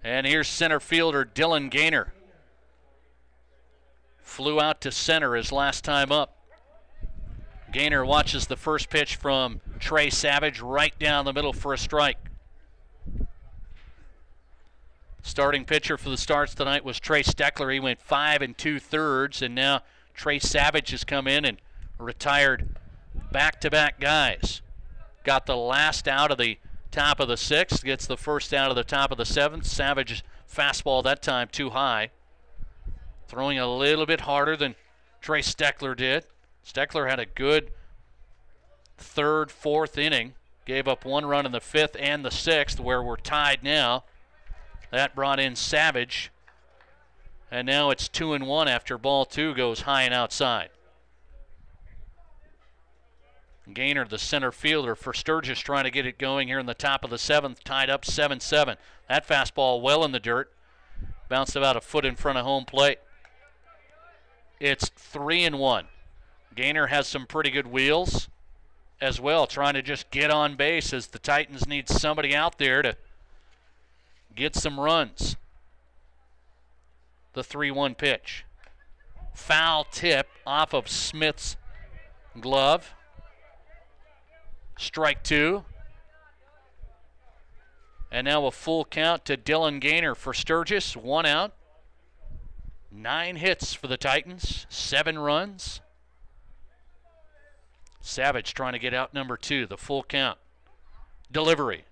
And here's center fielder Dylan Gaynor. Flew out to center his last time up. Gaynor watches the first pitch from Trey Savage right down the middle for a strike. Starting pitcher for the Stars tonight was Trey Steckler. He went 5 2/3, and now Trey Savage has come in and retired back-to-back guys. Got the last out of the top of the 6th, gets the first out of the top of the 7th. Savage's fastball that time too high. Throwing a little bit harder than Trey Steckler did. Steckler had a good 3rd, 4th inning. Gave up 1 run in the 5th and the 6th, where we're tied now. That brought in Savage. And now it's 2-1 after ball 2 goes high and outside. Gaynor, the center fielder for Sturgis, trying to get it going here in the top of the 7th, tied up 7-7. That fastball well in the dirt. Bounced about a foot in front of home plate. It's 3-1. Gaynor has some pretty good wheels as well, trying to just get on base as the Titans need somebody out there to get some runs. The 3-1 pitch. Foul tip off of Smith's glove. Strike 2. And now a full count to Dylan Gaynor for Sturgis. 1 out. 9 hits for the Titans, 7 runs. Savage trying to get out number 2, the full count. Delivery.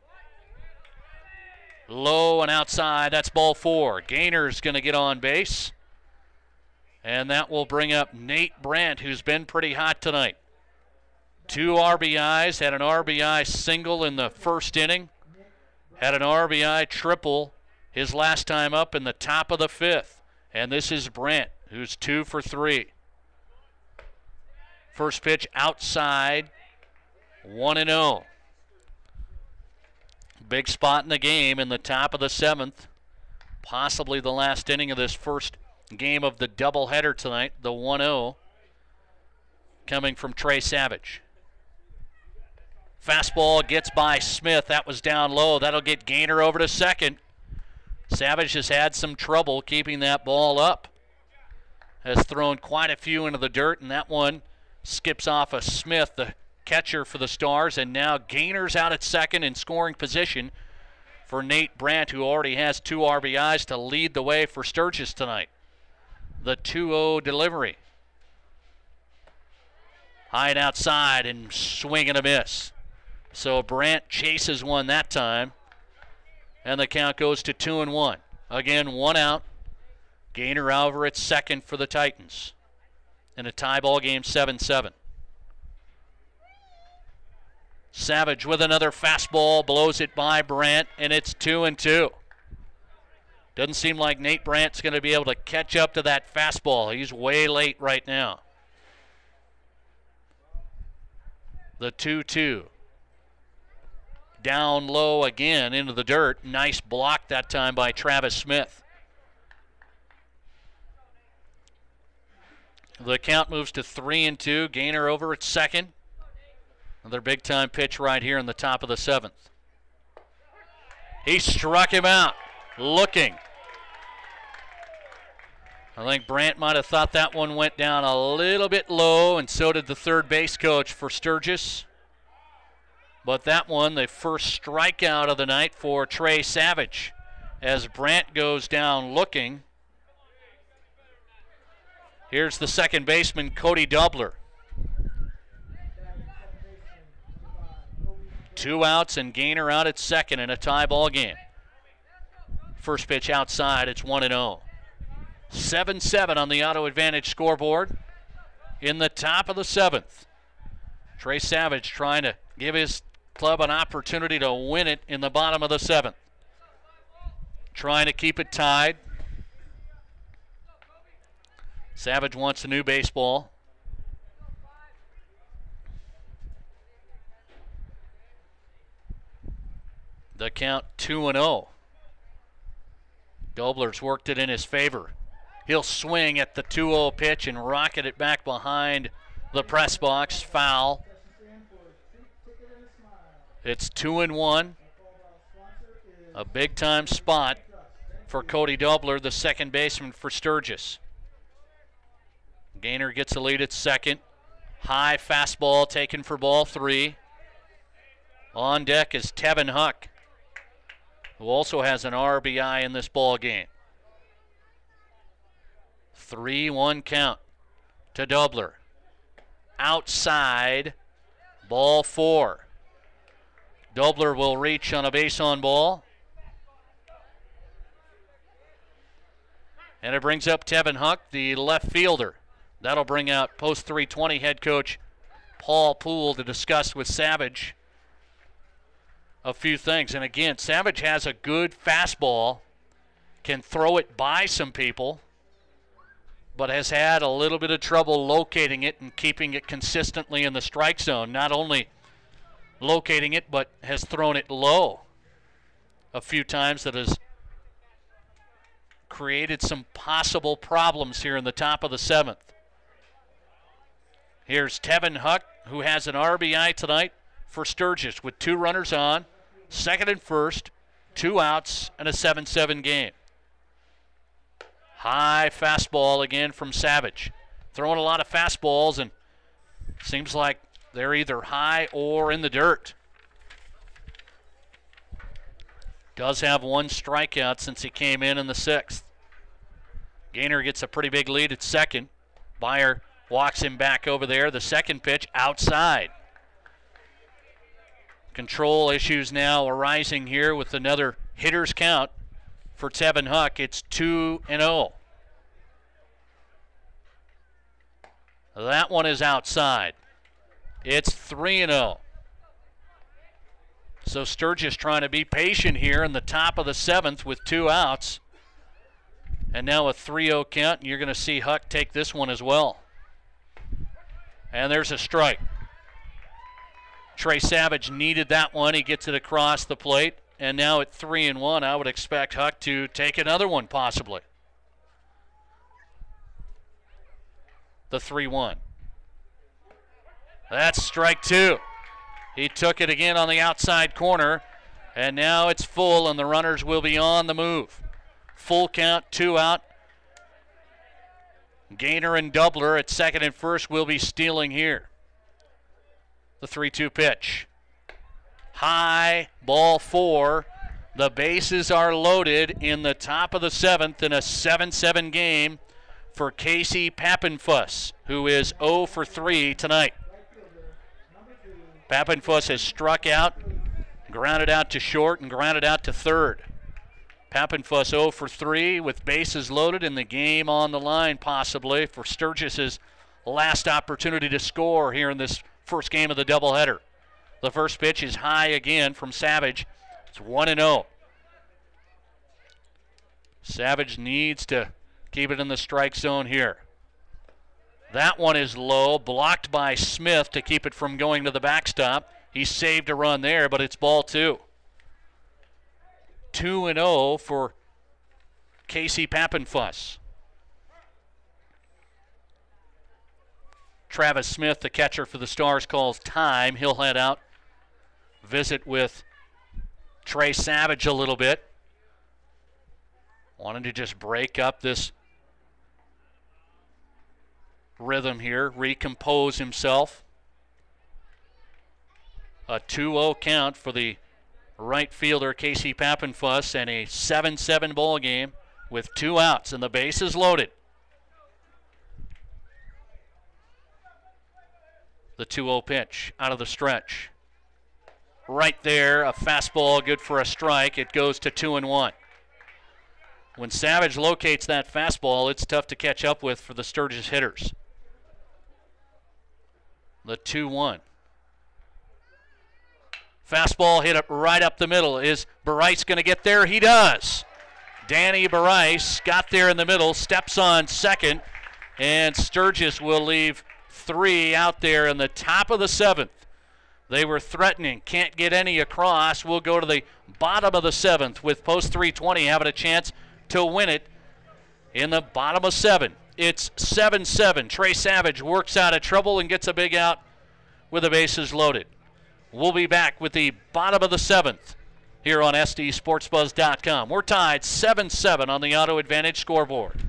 Low and outside, that's ball 4. Gaynor's going to get on base. And that will bring up Nate Brandt, who's been pretty hot tonight. 2 RBIs, had an RBI single in the first inning. Had an RBI triple his last time up in the top of the 5th. And this is Brandt, who's 2 for 3. First pitch outside, 1-0. Big spot in the game in the top of the 7th. Possibly the last inning of this first game of the doubleheader tonight, the 1-0 coming from Trey Savage. Fastball gets by Smith. That was down low. That'll get Gaynor over to second. Savage has had some trouble keeping that ball up. Has thrown quite a few into the dirt, and that one skips off of Smith, the catcher for the Stars, and now Gaynor's out at second in scoring position for Nate Brandt, who already has 2 RBIs to lead the way for Sturgis tonight. The 2-0 delivery. High and outside and swing and a miss. So Brandt chases one that time, and the count goes to 2-1. Again, 1 out. Gaynor over at second for the Titans in a tie ball game, 7-7. Savage with another fastball, blows it by Brandt, and it's 2-2. Doesn't seem like Nate Brandt's going to be able to catch up to that fastball. He's way late right now. The 2-2. Down low again into the dirt. Nice block that time by Travis Smith. The count moves to 3-2. Gaynor over at second. Another big-time pitch right here in the top of the 7th. He struck him out. Looking. I think Brandt might have thought that one went down a little bit low, and so did the third base coach for Sturgis. But that one, the first strikeout of the night for Trey Savage, as Brandt goes down looking. Here's the second baseman, Cody Dubler. 2 outs and Gaynor out at second in a tie ball game. First pitch outside, it's 1-0. 7-7 on the Auto Advantage scoreboard in the top of the 7th. Trey Savage trying to give his club an opportunity to win it in the bottom of the 7th. Trying to keep it tied. Savage wants a new baseball. The count 2-0. Dobler's worked it in his favor. He'll swing at the 2-0 pitch and rocket it back behind the press box. Foul. It's 2-1. A big-time spot for Cody Dobler, the second baseman for Sturgis. Gaynor gets a lead at second. High fastball taken for ball 3. On deck is Tevin Huck, who also has an RBI in this ball game. 3-1 count to Dobler. Outside, ball 4. Dobler will reach on a base on ball. And it brings up Tevin Huck, the left fielder. That'll bring out post 320 head coach Paul Poole to discuss with Savage a few things. And again, Savage has a good fastball, can throw it by some people, but has had a little bit of trouble locating it and keeping it consistently in the strike zone. Not only locating it, but has thrown it low a few times. That has created some possible problems here in the top of the 7th. Here's Tevin Huck, who has an RBI tonight for Sturgis with 2 runners on, second and first, 2 outs, and a 7-7 game. High fastball again from Savage. Throwing a lot of fastballs, and seems like they're either high or in the dirt. Does have 1 strikeout since he came in the 6th. Gaynor gets a pretty big lead at second. Meyer walks him back over there. The second pitch outside. Control issues now arising here with another hitter's count for Tevin Huck. It's 2-0. That one is outside. It's 3-0. So Sturgis trying to be patient here in the top of the seventh with 2 outs. And now a 3-0 count, and you're going to see Huck take this one as well. And there's a strike. Trey Savage needed that one. He gets it across the plate. And now at 3-1, I would expect Huck to take another one possibly. The 3-1. That's strike 2. He took it again on the outside corner, and now it's full, and the runners will be on the move. Full count, 2 out. Gaynor and Doubler at second and first will be stealing here. The 3-2 pitch. High, ball 4. The bases are loaded in the top of the seventh in a 7-7 game for Casey Pappenfuss, who is 0 for 3 tonight. Pappenfuss has struck out, grounded out to short, and grounded out to third. Pappenfuss 0 for 3 with bases loaded and the game on the line possibly for Sturgis' last opportunity to score here in this first game of the doubleheader. The first pitch is high again from Savage. It's 1-0. Savage needs to keep it in the strike zone here. That one is low, blocked by Smith to keep it from going to the backstop. He saved a run there, but it's ball 2. 2-0 for Casey Pappenfuss. Travis Smith, the catcher for the Stars, calls time. He'll head out, visit with Trey Savage a little bit. Wanted to just break up this rhythm here, recompose himself. A 2-0 count for the right fielder Casey Pappenfuss, and a 7-7 ball game with 2 outs and the bases loaded. The 2-0 pitch out of the stretch. Right there, a fastball good for a strike. It goes to 2-1. When Savage locates that fastball, it's tough to catch up with for the Sturgis hitters. The 2-1. Fastball hit up right up the middle. Is Barice going to get there? He does. Danny Barice got there in the middle, steps on second, and Sturgis will leave 3 out there in the top of the seventh. They were threatening, can't get any across. We'll go to the bottom of the seventh with post 320 having a chance to win it in the bottom of 7. It's 7-7. Trey Savage works out of trouble and gets a big out with the bases loaded. We'll be back with the bottom of the 7th here on SDSportsBuzz.com. We're tied 7-7 on the Auto Advantage scoreboard.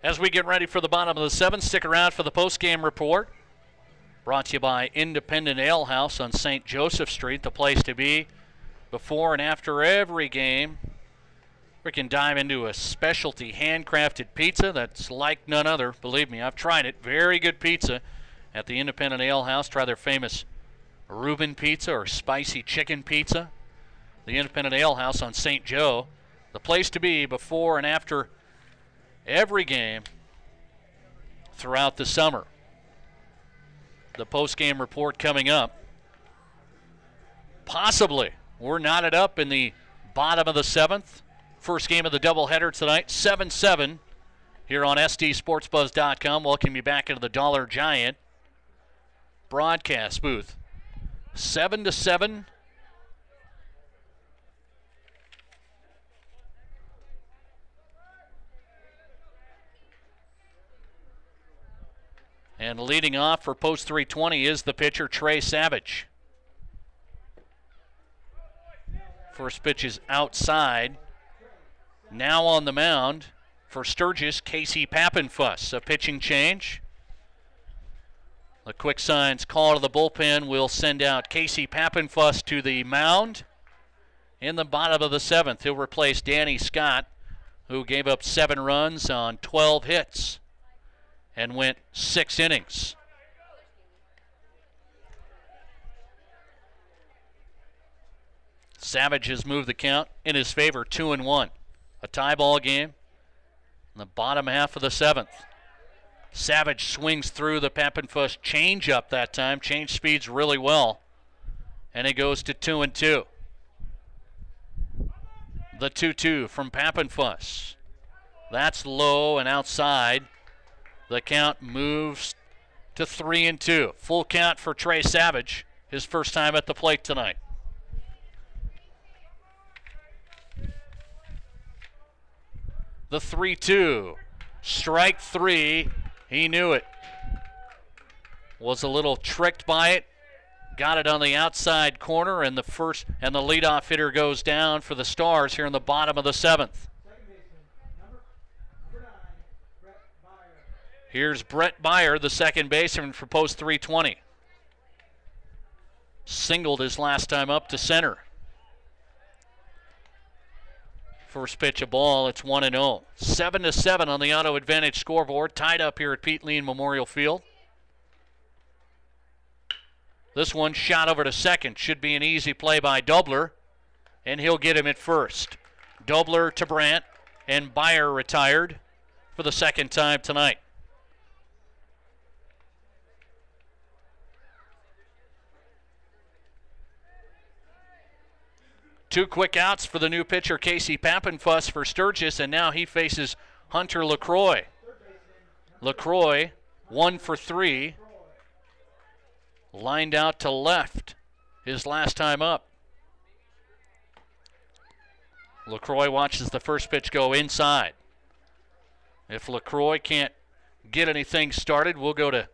As we get ready for the bottom of the 7th, stick around for the post-game report. Brought to you by Independent Ale House on St. Joseph Street, the place to be before and after every game. We can dive into a specialty handcrafted pizza that's like none other. Believe me, I've tried it. Very good pizza at the Independent Ale House. Try their famous Reuben pizza or spicy chicken pizza. The Independent Ale House on St. Joe, the place to be before and after every game throughout the summer. The post-game report coming up. Possibly, we're knotted up in the Bottom of the 7th. First game of the doubleheader tonight, 7-7 here on SDSportsBuzz.com. Welcome you back into the Dollar Giant broadcast booth. 7-7. And leading off for post 320 is the pitcher, Trey Savage. First pitch is outside. Now on the mound for Sturgis, Casey Pappenfuss. A pitching change. The quick signs call to the bullpen will send out Casey Pappenfuss to the mound. In the bottom of the 7th, he'll replace Danny Scott, who gave up 7 runs on 12 hits and went 6 innings. Savage has moved the count in his favor, 2-1. A tie ball game in the bottom half of the 7th. Savage swings through the Pappenfuss changeup that time. Change speeds really well. And it goes to 2-2. The 2-2 from Pappenfuss. That's low and outside. The count moves to 3-2. Full count for Trey Savage, his first time at the plate tonight. The 3-2. Strike 3. He knew it. Was a little tricked by it. Got it on the outside corner, and the leadoff hitter goes down for the Stars here in the bottom of the 7th. Here's Brett Byer, the second baseman for post 320. Singled his last time up to center. First pitch a ball, it's 1-0. 7-7 on the Auto Advantage scoreboard, tied up here at Pete Lean Memorial Field. This one shot over to second. Should be an easy play by Dobler, and he'll get him at first. Dobler to Brandt, and Byer retired for the second time tonight. Two quick outs for the new pitcher, Casey Pappenfuss for Sturgis, and now he faces Hunter LaCroix. LaCroix, 1 for 3. Lined out to left his last time up. LaCroix watches the first pitch go inside. If LaCroix can't get anything started, we'll go to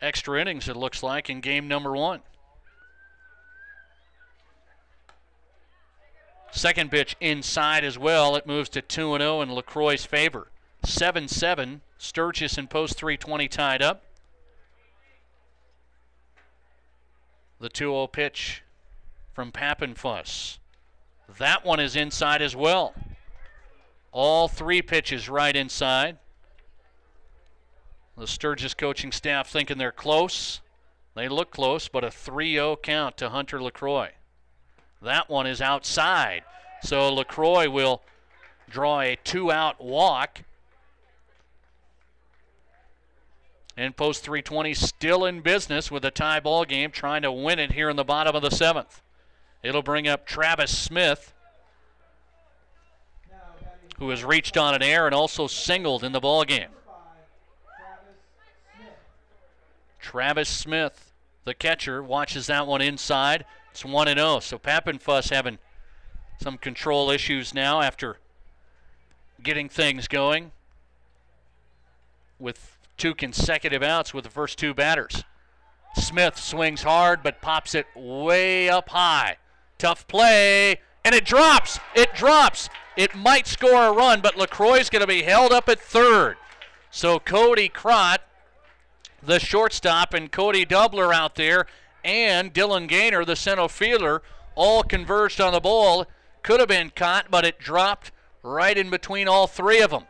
extra innings, it looks like, in game number 1. Second pitch inside as well. It moves to 2-0 in LaCroix's favor. 7-7. Sturgis and post 320 tied up. The 2-0 pitch from Pappenfuss. That one is inside as well. All 3 pitches right inside. The Sturgis coaching staff thinking they're close. They look close, but a 3-0 count to Hunter LaCroix. That one is outside. So LaCroix will draw a 2-out walk. And post 320 still in business with a tie ball game, trying to win it here in the bottom of the 7th. It'll bring up Travis Smith, who has reached on an air and also singled in the ball game. Travis Smith, the catcher, watches that one inside. It's 1-0. So Pappenfuss having some control issues now after getting things going with 2 consecutive outs with the first 2 batters. Smith swings hard but pops it way up high. Tough play, and it drops. It drops. It might score a run, but LaCroix's going to be held up at third. So Cody Crott, the shortstop, and Cody Dobler out there, and Dylan Gaynor, the center fielder, all converged on the ball. Could have been caught, but it dropped right in between all 3 of them.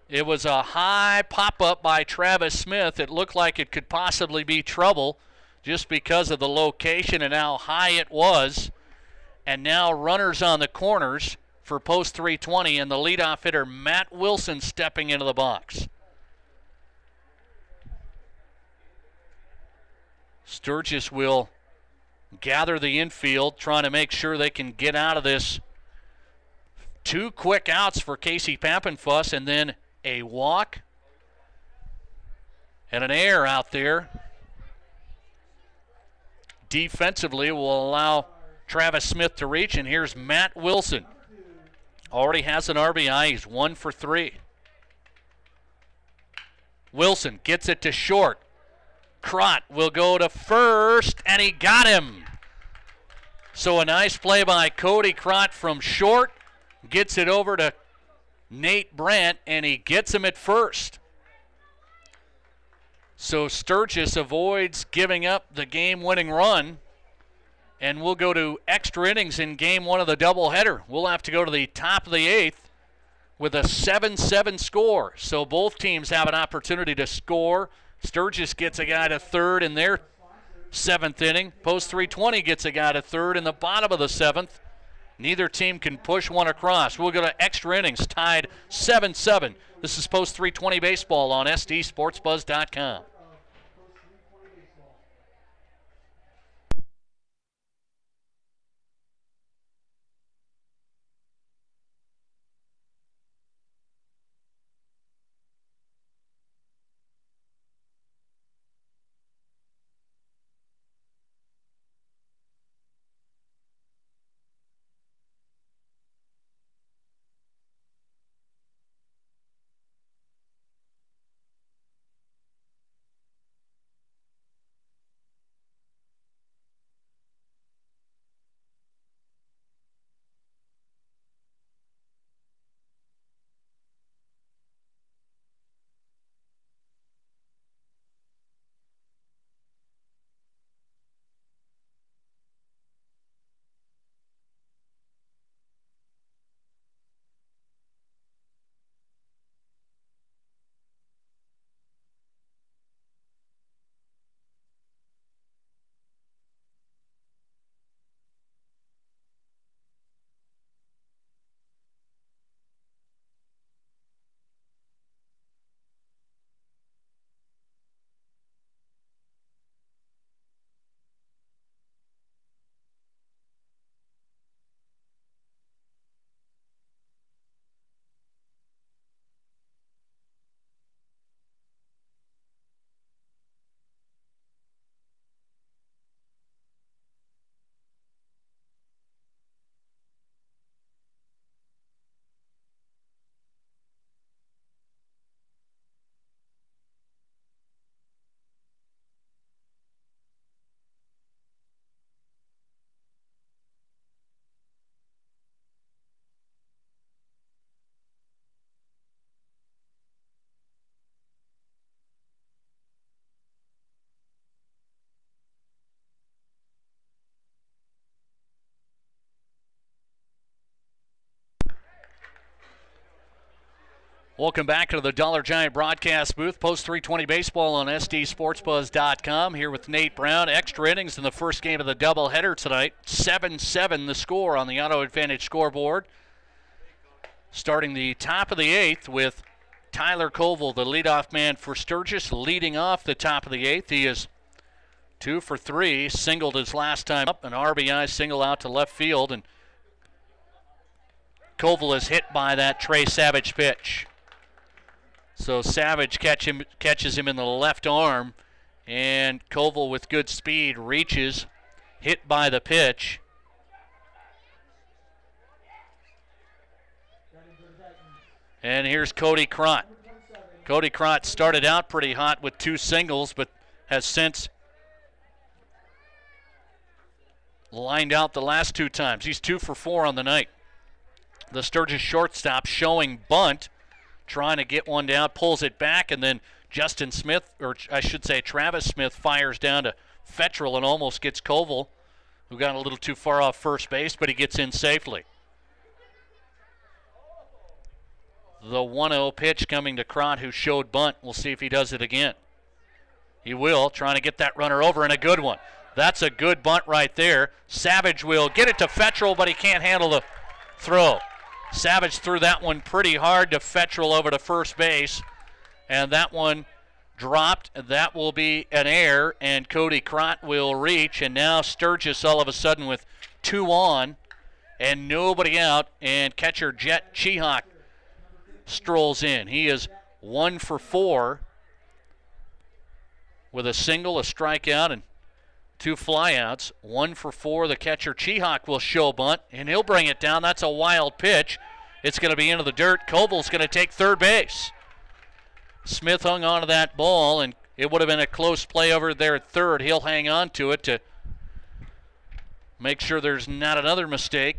It was a high pop-up by Travis Smith. It looked like it could possibly be trouble just because of the location and how high it was. And now runners on the corners for post 320, and the leadoff hitter, Matt Wilson, stepping into the box. Sturgis will gather the infield, trying to make sure they can get out of this. 2 quick outs for Casey Pappenfuss, and then a walk and an error out there. Defensively will allow Travis Smith to reach, and here's Matt Wilson. Already has an RBI. He's 1 for 3. Wilson gets it to short. Crott will go to first, and he got him. So a nice play by Cody Crott from short. Gets it over to Nate Brandt, and he gets him at first. So Sturgis avoids giving up the game-winning run, and we'll go to extra innings in game 1 of the doubleheader. We'll have to go to the top of the 8th with a 7-7 score. So both teams have an opportunity to score. Sturgis gets a guy to third in their 7th inning. Post 320 gets a guy to third in the bottom of the 7th. Neither team can push one across. We'll go to extra innings, tied 7-7. This is Post 320 Baseball on SDSportsBuzz.com. Welcome back to the Dollar Giant broadcast booth. Post 320 Baseball on SDSportsBuzz.com. Here with Nate Brown. Extra innings in the first game of the doubleheader tonight. 7-7 the score on the Auto Advantage scoreboard. Starting the top of the 8th with Tyler Koval, the leadoff man for Sturgis, leading off the top of the 8th. He is 2 for 3, singled his last time up, an RBI single out to left field, and Koval is hit by that Trey Savage pitch. So Savage catches him in the left arm, and Koval with good speed reaches, hit by the pitch. And here's Cody Crott. Cody Crott started out pretty hot with 2 singles, but has since lined out the last 2 times. He's 2 for 4 on the night. The Sturgis shortstop showing bunt, trying to get one down, pulls it back, and then Justin Smith, or I should say Travis Smith, fires down to Fettrell and almost gets Koval, who got a little too far off first base, but he gets in safely. The 1-0 pitch coming to Crott, who showed bunt. We'll see if he does it again. He will, trying to get that runner over, and a good one. That's a good bunt right there. Savage will get it to Fettrell, but he can't handle the throw. Savage threw that one pretty hard to Fettrell over to first base, and that one dropped. That will be an error, and Cody Crott will reach. And now Sturgis all of a sudden with 2 on and nobody out, and catcher Jet Chihak strolls in. He is 1 for 4 with a single, a strikeout, and 2 flyouts. 1 for 4. The catcher Chihak will show bunt, and he'll bring it down. That's a wild pitch. It's going to be into the dirt. Koval's going to take third base. Smith hung onto that ball, and it would have been a close play over there at third. He'll hang on to it to make sure there's not another mistake.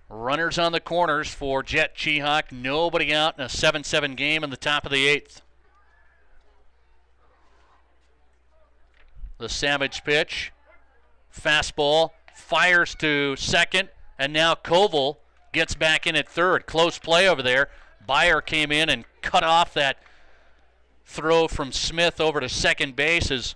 Runners on the corners for Jet Chihak. Nobody out in a 7-7 game in the top of the 8th. The Savage pitch. Fastball. Fires to second. And now Koval gets back in at third. Close play over there. Byer came in and cut off that throw from Smith over to second base as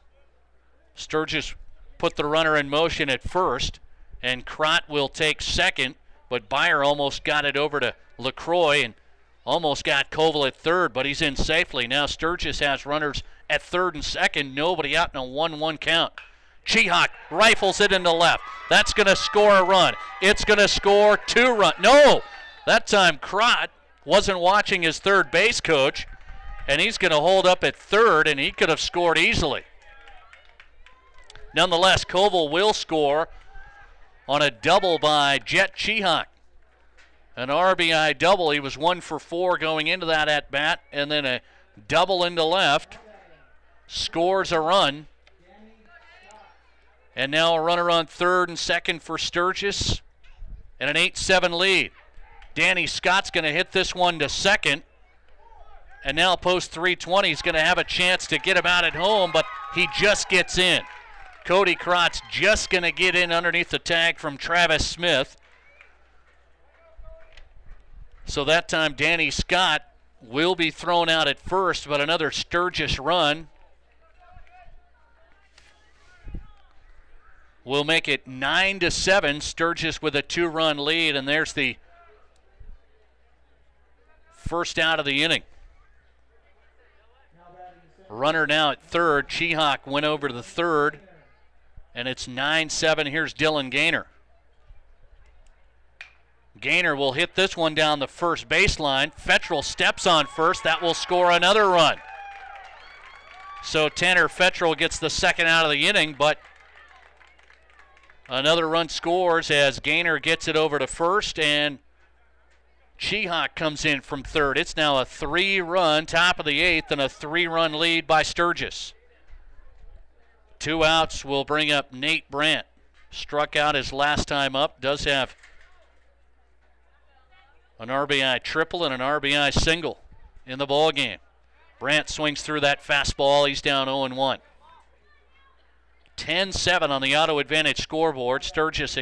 Sturgis put the runner in motion at first. And Crott will take second. But Byer almost got it over to LaCroix and almost got Koval at third, but he's in safely. Now Sturgis has runners at third and second, nobody out in a 1-1 count. Chihak rifles it into left. That's going to score a run. It's going to score 2 runs. No! That time Crott wasn't watching his third base coach, and he's going to hold up at third, and he could have scored easily. Nonetheless, Koval will score on a double by Jet Chihak. An RBI double. He was 1 for 4 going into that at bat, and then a double into left. Scores a run. And now a runner on third and second for Sturgis, and an 8-7 lead. Danny Scott's going to hit this one to second, and now post 320 is going to have a chance to get him out at home, but he just gets in. Cody Crott's just going to get in underneath the tag from Travis Smith. So that time Danny Scott will be thrown out at first, but another Sturgis run will make it 9-7. Sturgis with a 2-run lead, and there's the first out of the inning. Runner now at third. Chihak went over to the third. And it's 9-7. Here's Dylan Gaynor. Gaynor will hit this one down the first baseline. Fettrell steps on first. That will score another run. So Tanner Fettrell gets the second out of the inning, but another run scores as Gaynor gets it over to first, and Chihak comes in from third. It's now a 3-run top of the 8th and a 3-run lead by Sturgis. 2 outs will bring up Nate Brandt. Struck out his last time up. Does have an RBI triple and an RBI single in the ball game. Brandt swings through that fastball. He's down 0-1. 10-7 on the Auto Advantage scoreboard. Sturgis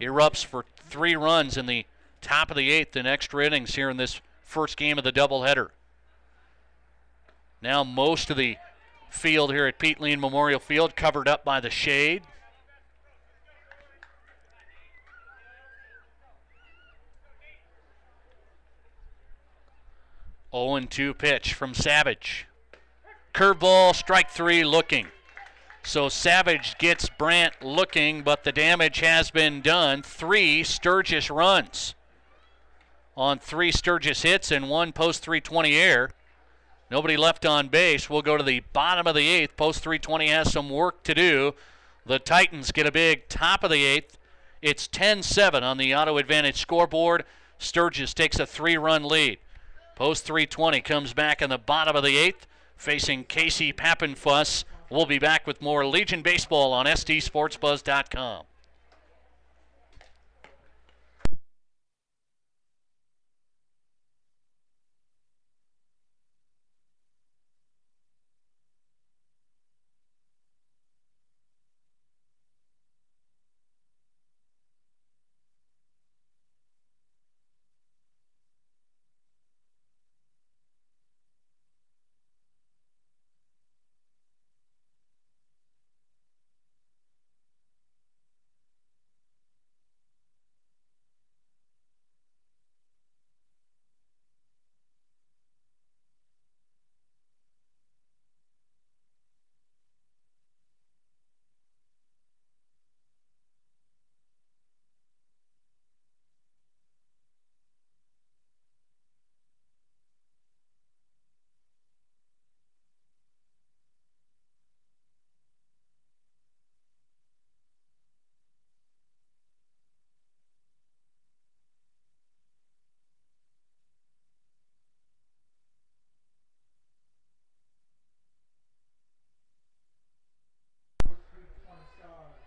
erupts for 3 runs in the top of the 8th in extra innings here in this first game of the doubleheader. Now most of the field here at Pete Lean Memorial Field covered up by the shade. Oh, 0-2 pitch from Savage. Curveball, strike 3 looking. So Savage gets Brandt looking, but the damage has been done. 3 Sturgis runs on 3 Sturgis hits and 1 post 320 error. Nobody left on base. We'll go to the bottom of the 8th. Post 320 has some work to do. The Titans get a big top of the 8th. It's 10-7 on the Auto Advantage scoreboard. Sturgis takes a 3-run lead. Post 320 comes back in the bottom of the 8th, facing Casey Pappenfuss. We'll be back with more Legion Baseball on SDSportsBuzz.com.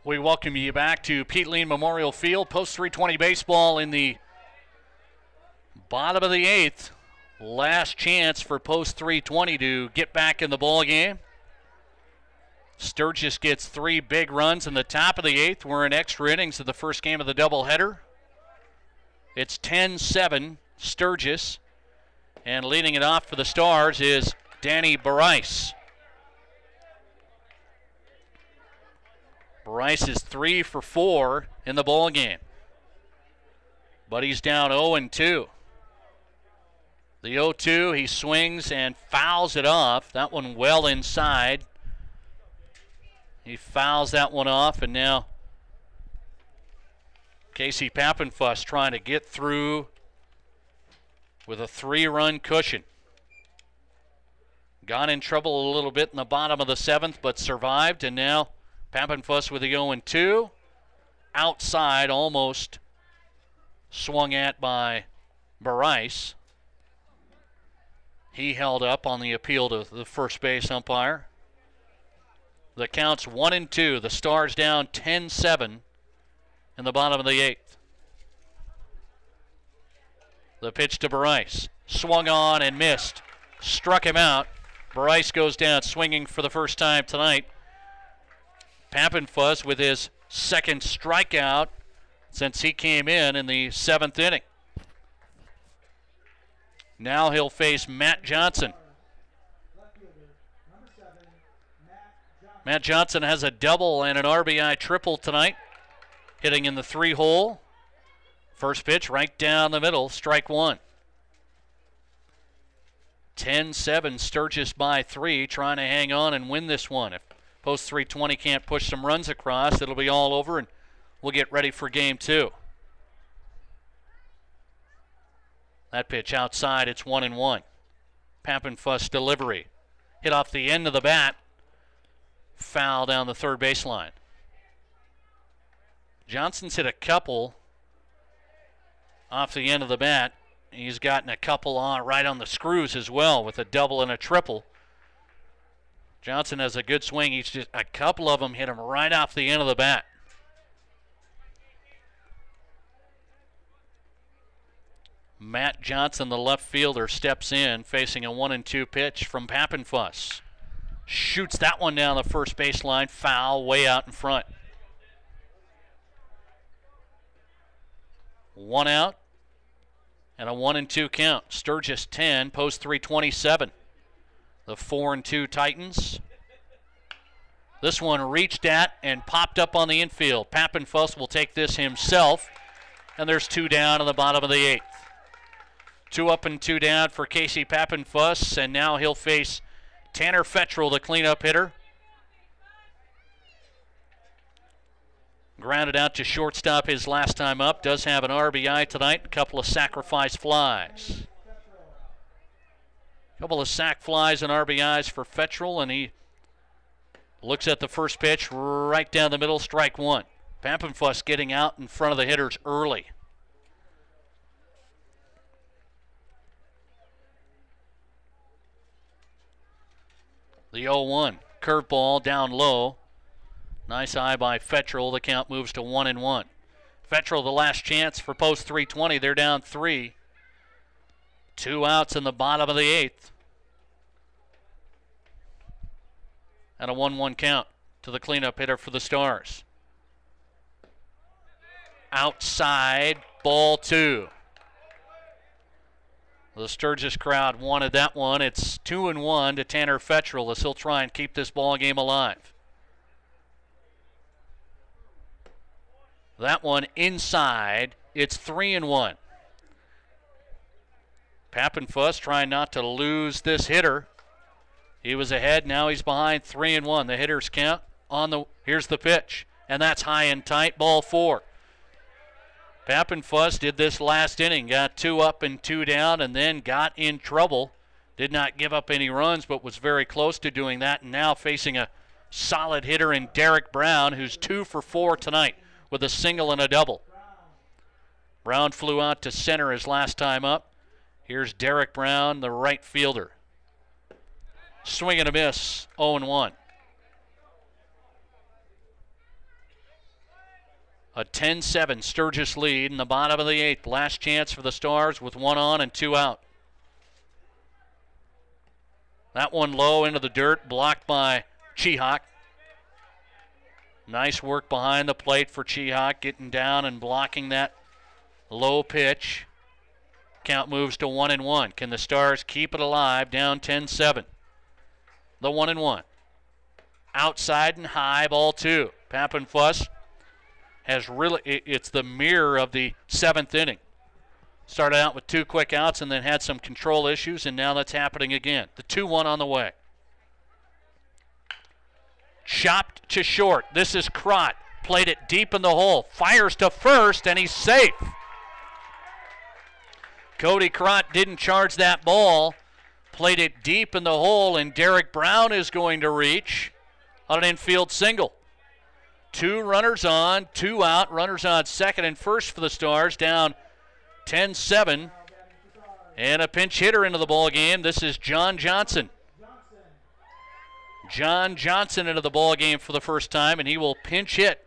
We welcome you back to Pete Lean Memorial Field. Post 320 baseball in the bottom of the 8th. Last chance for Post 320 to get back in the ball game. Sturgis gets 3 big runs in the top of the 8th. We're in extra innings of the first game of the doubleheader. It's 10-7 Sturgis. And leading it off for the Stars is Danny Bryce. Bryce is 3 for 4 in the ball game, but he's down 0-2. The 0-2, he swings and fouls it off. That one well inside. He fouls that one off, and now Casey Pappenfuss trying to get through with a 3-run cushion. Got in trouble a little bit in the bottom of the 7th, but survived, and now Pappenfuss with the 0-2. Outside, almost swung at by Bryce. He held up on the appeal to the first base umpire. The count's 1-2. The Stars down 10-7 in the bottom of the 8th. The pitch to Bryce. Swung on and missed. Struck him out. Bryce goes down swinging for the first time tonight. Pappenfuss with his second strikeout since he came in the 7th inning. Now he'll face Matt Johnson. Matt Johnson has a double and an RBI triple tonight, hitting in the 3-hole. First pitch right down the middle, strike 1. 10-7, Sturgis by 3, trying to hang on and win this one. If Post 320 can't push some runs across, it'll be all over, and we'll get ready for game 2. That pitch outside, it's 1-1. Pappenfuss delivery. Hit off the end of the bat. Foul down the third baseline. Johnson's hit a couple off the end of the bat. He's gotten a couple on right on the screws as well with a double and a triple. Johnson has a good swing. He's just a couple of them hit him right off the end of the bat. Matt Johnson, the left fielder, steps in facing a 1-2 pitch from Pappenfuss. Shoots that one down the first baseline, foul way out in front. 1 out and a 1-2 count. Sturgis 10, Post 327. The 4-2 Titans. This one reached at and popped up on the infield. Pappenfuss will take this himself, and there's 2 down in the bottom of the 8th. 2 up and 2 down for Casey Pappenfuss, and now he'll face Tanner Fettrell, the cleanup hitter. Grounded out to shortstop his last time up. Does have an RBI tonight, a couple of sacrifice flies. Couple of sac flies and RBIs for Fettrell, and he looks at the first pitch right down the middle, strike 1. Pappenfuss getting out in front of the hitters early. The 0-1, curveball down low. Nice eye by Fettrell. The count moves to 1-1. Fettrell, the last chance for Post 320. They're down 3. 2 outs in the bottom of the 8th. And a 1-1 count to the cleanup hitter for the Stars. Outside, ball 2. The Sturgis crowd wanted that one. It's 2-1 to Tanner Fettrell as he'll try and keep this ball game alive. That one inside. It's 3-1. Pappenfuss trying not to lose this hitter. He was ahead, now he's behind 3-1. The hitters count on the, here's the pitch, and that's high and tight, ball 4. Pappenfuss did this last inning, got 2 up and 2 down, and then got in trouble. Did not give up any runs, but was very close to doing that, and now facing a solid hitter in Derek Brown, who's 2 for 4 tonight with a single and a double. Brown flew out to center his last time up. Here's Derek Brown, the right fielder. Swing and a miss, 0-1. A 10-7 Sturgis lead in the bottom of the 8th. Last chance for the Stars with 1 on and 2 out. That one low into the dirt, blocked by Chihak. Nice work behind the plate for Chihak, getting down and blocking that low pitch. Count moves to 1-1. Can the Stars keep it alive? Down 10-7. The 1-1. Outside and high, ball 2. Pappenfuss has really, it's the mirror of the 7th inning. Started out with 2 quick outs and then had some control issues, and now that's happening again. The 2-1 on the way. Chopped to short. This is Crott. Played it deep in the hole. Fires to first, and he's safe. Cody Crott didn't charge that ball. Played it deep in the hole, and Derek Brown is going to reach on an infield single. 2 runners on, 2 out. Runners on second and first for the Stars, down 10-7. And a pinch hitter into the ball game. This is John Johnson. John Johnson into the ball game for the first time, and he will pinch hit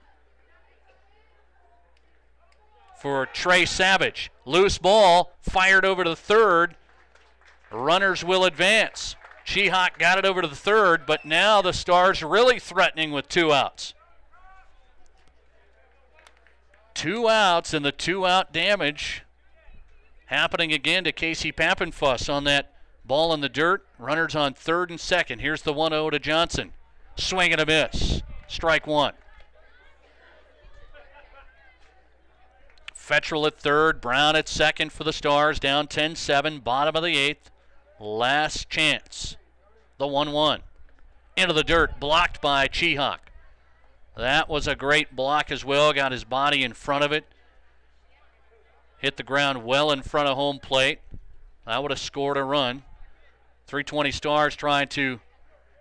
for Trey Savage. Loose ball, fired over to the third. Runners will advance. Chihak got it over to the third, but now the Stars really threatening with 2 outs. 2 outs, and the 2-out damage happening again to Casey Pappenfuss on that ball in the dirt. Runners on third and second. Here's the 1-0 to Johnson. Swing and a miss. Strike 1. Fettrell at third, Brown at second for the Stars, down 10-7, bottom of the 8th. Last chance. The 1-1. Into the dirt, blocked by Chihak. That was a great block as well. Got his body in front of it. Hit the ground well in front of home plate. That would have scored a run. 320 Stars trying to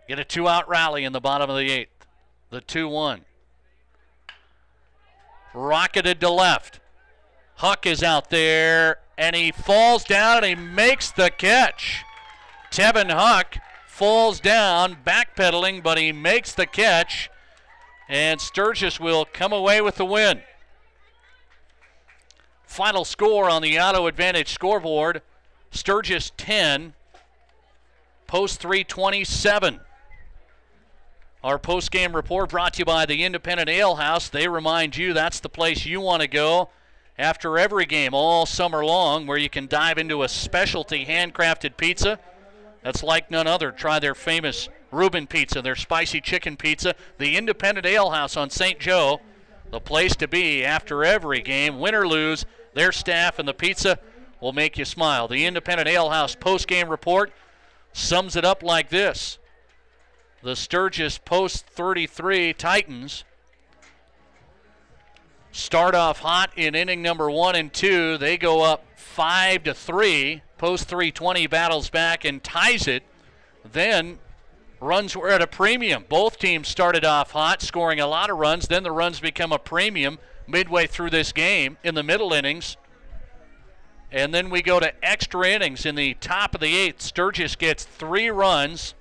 get a 2-out rally in the bottom of the 8th. The 2-1. Rocketed to left. Huck is out there, and he falls down, and he makes the catch. Tevin Huck falls down, backpedaling, but he makes the catch, and Sturgis will come away with the win. Final score on the Auto Advantage scoreboard, Sturgis 10, Post 327. Our post-game report brought to you by the Independent Ale House. They remind you that's the place you want to go after every game all summer long, where you can dive into a specialty handcrafted pizza that's like none other. Try their famous Reuben pizza, their spicy chicken pizza. The Independent Ale House on St. Joe, the place to be after every game. Win or lose, their staff and the pizza will make you smile. The Independent Ale House post-game report sums it up like this. The Sturgis Post 33 Titans start off hot in inning number 1 and 2. They go up 5-3. Post 320 battles back and ties it. Then runs were at a premium. Both teams started off hot, scoring a lot of runs. Then the runs become a premium midway through this game in the middle innings. And then we go to extra innings in the top of the 8th. Sturgis gets 3 runs.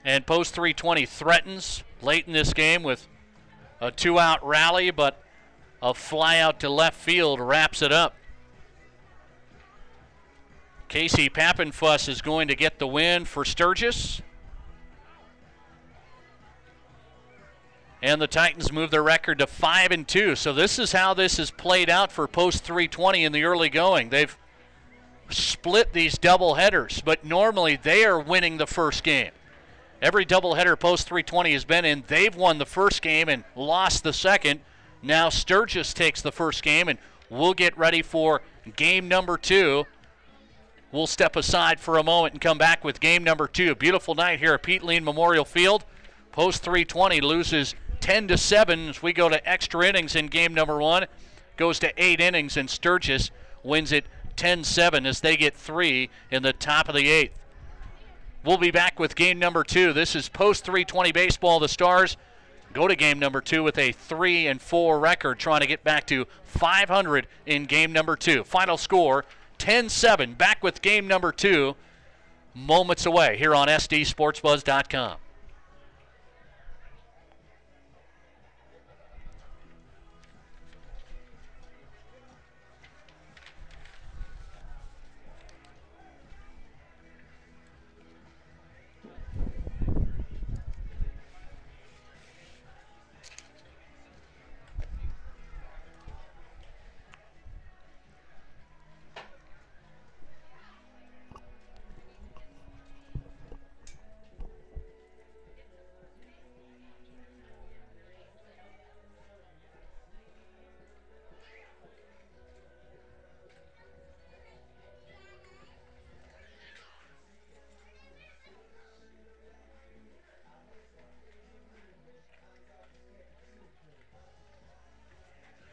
And Post 320 threatens late in this game with a 2-out rally, but a fly out to left field wraps it up. Casey Pappenfuss is going to get the win for Sturgis. And the Titans move their record to 5-2. So this is how this has played out for Post 320 in the early going. They've split these doubleheaders, but normally they are winning the first game. Every doubleheader Post 320 has been in, they've won the first game and lost the second. Now Sturgis takes the first game, and we'll get ready for game number 2. We'll step aside for a moment and come back with game number 2. Beautiful night here at Pete Lean Memorial Field. Post 320 loses 10-7 as we go to extra innings in game number 1. Goes to 8 innings, and Sturgis wins it 10-7 as they get 3 in the top of the 8th. We'll be back with game number 2. This is Post 320 baseball. The Stars go to game number 2 with a 3-4 record, trying to get back to 500 in game number 2. Final score, 10-7. Back with game number 2 moments away here on SDSportsBuzz.com.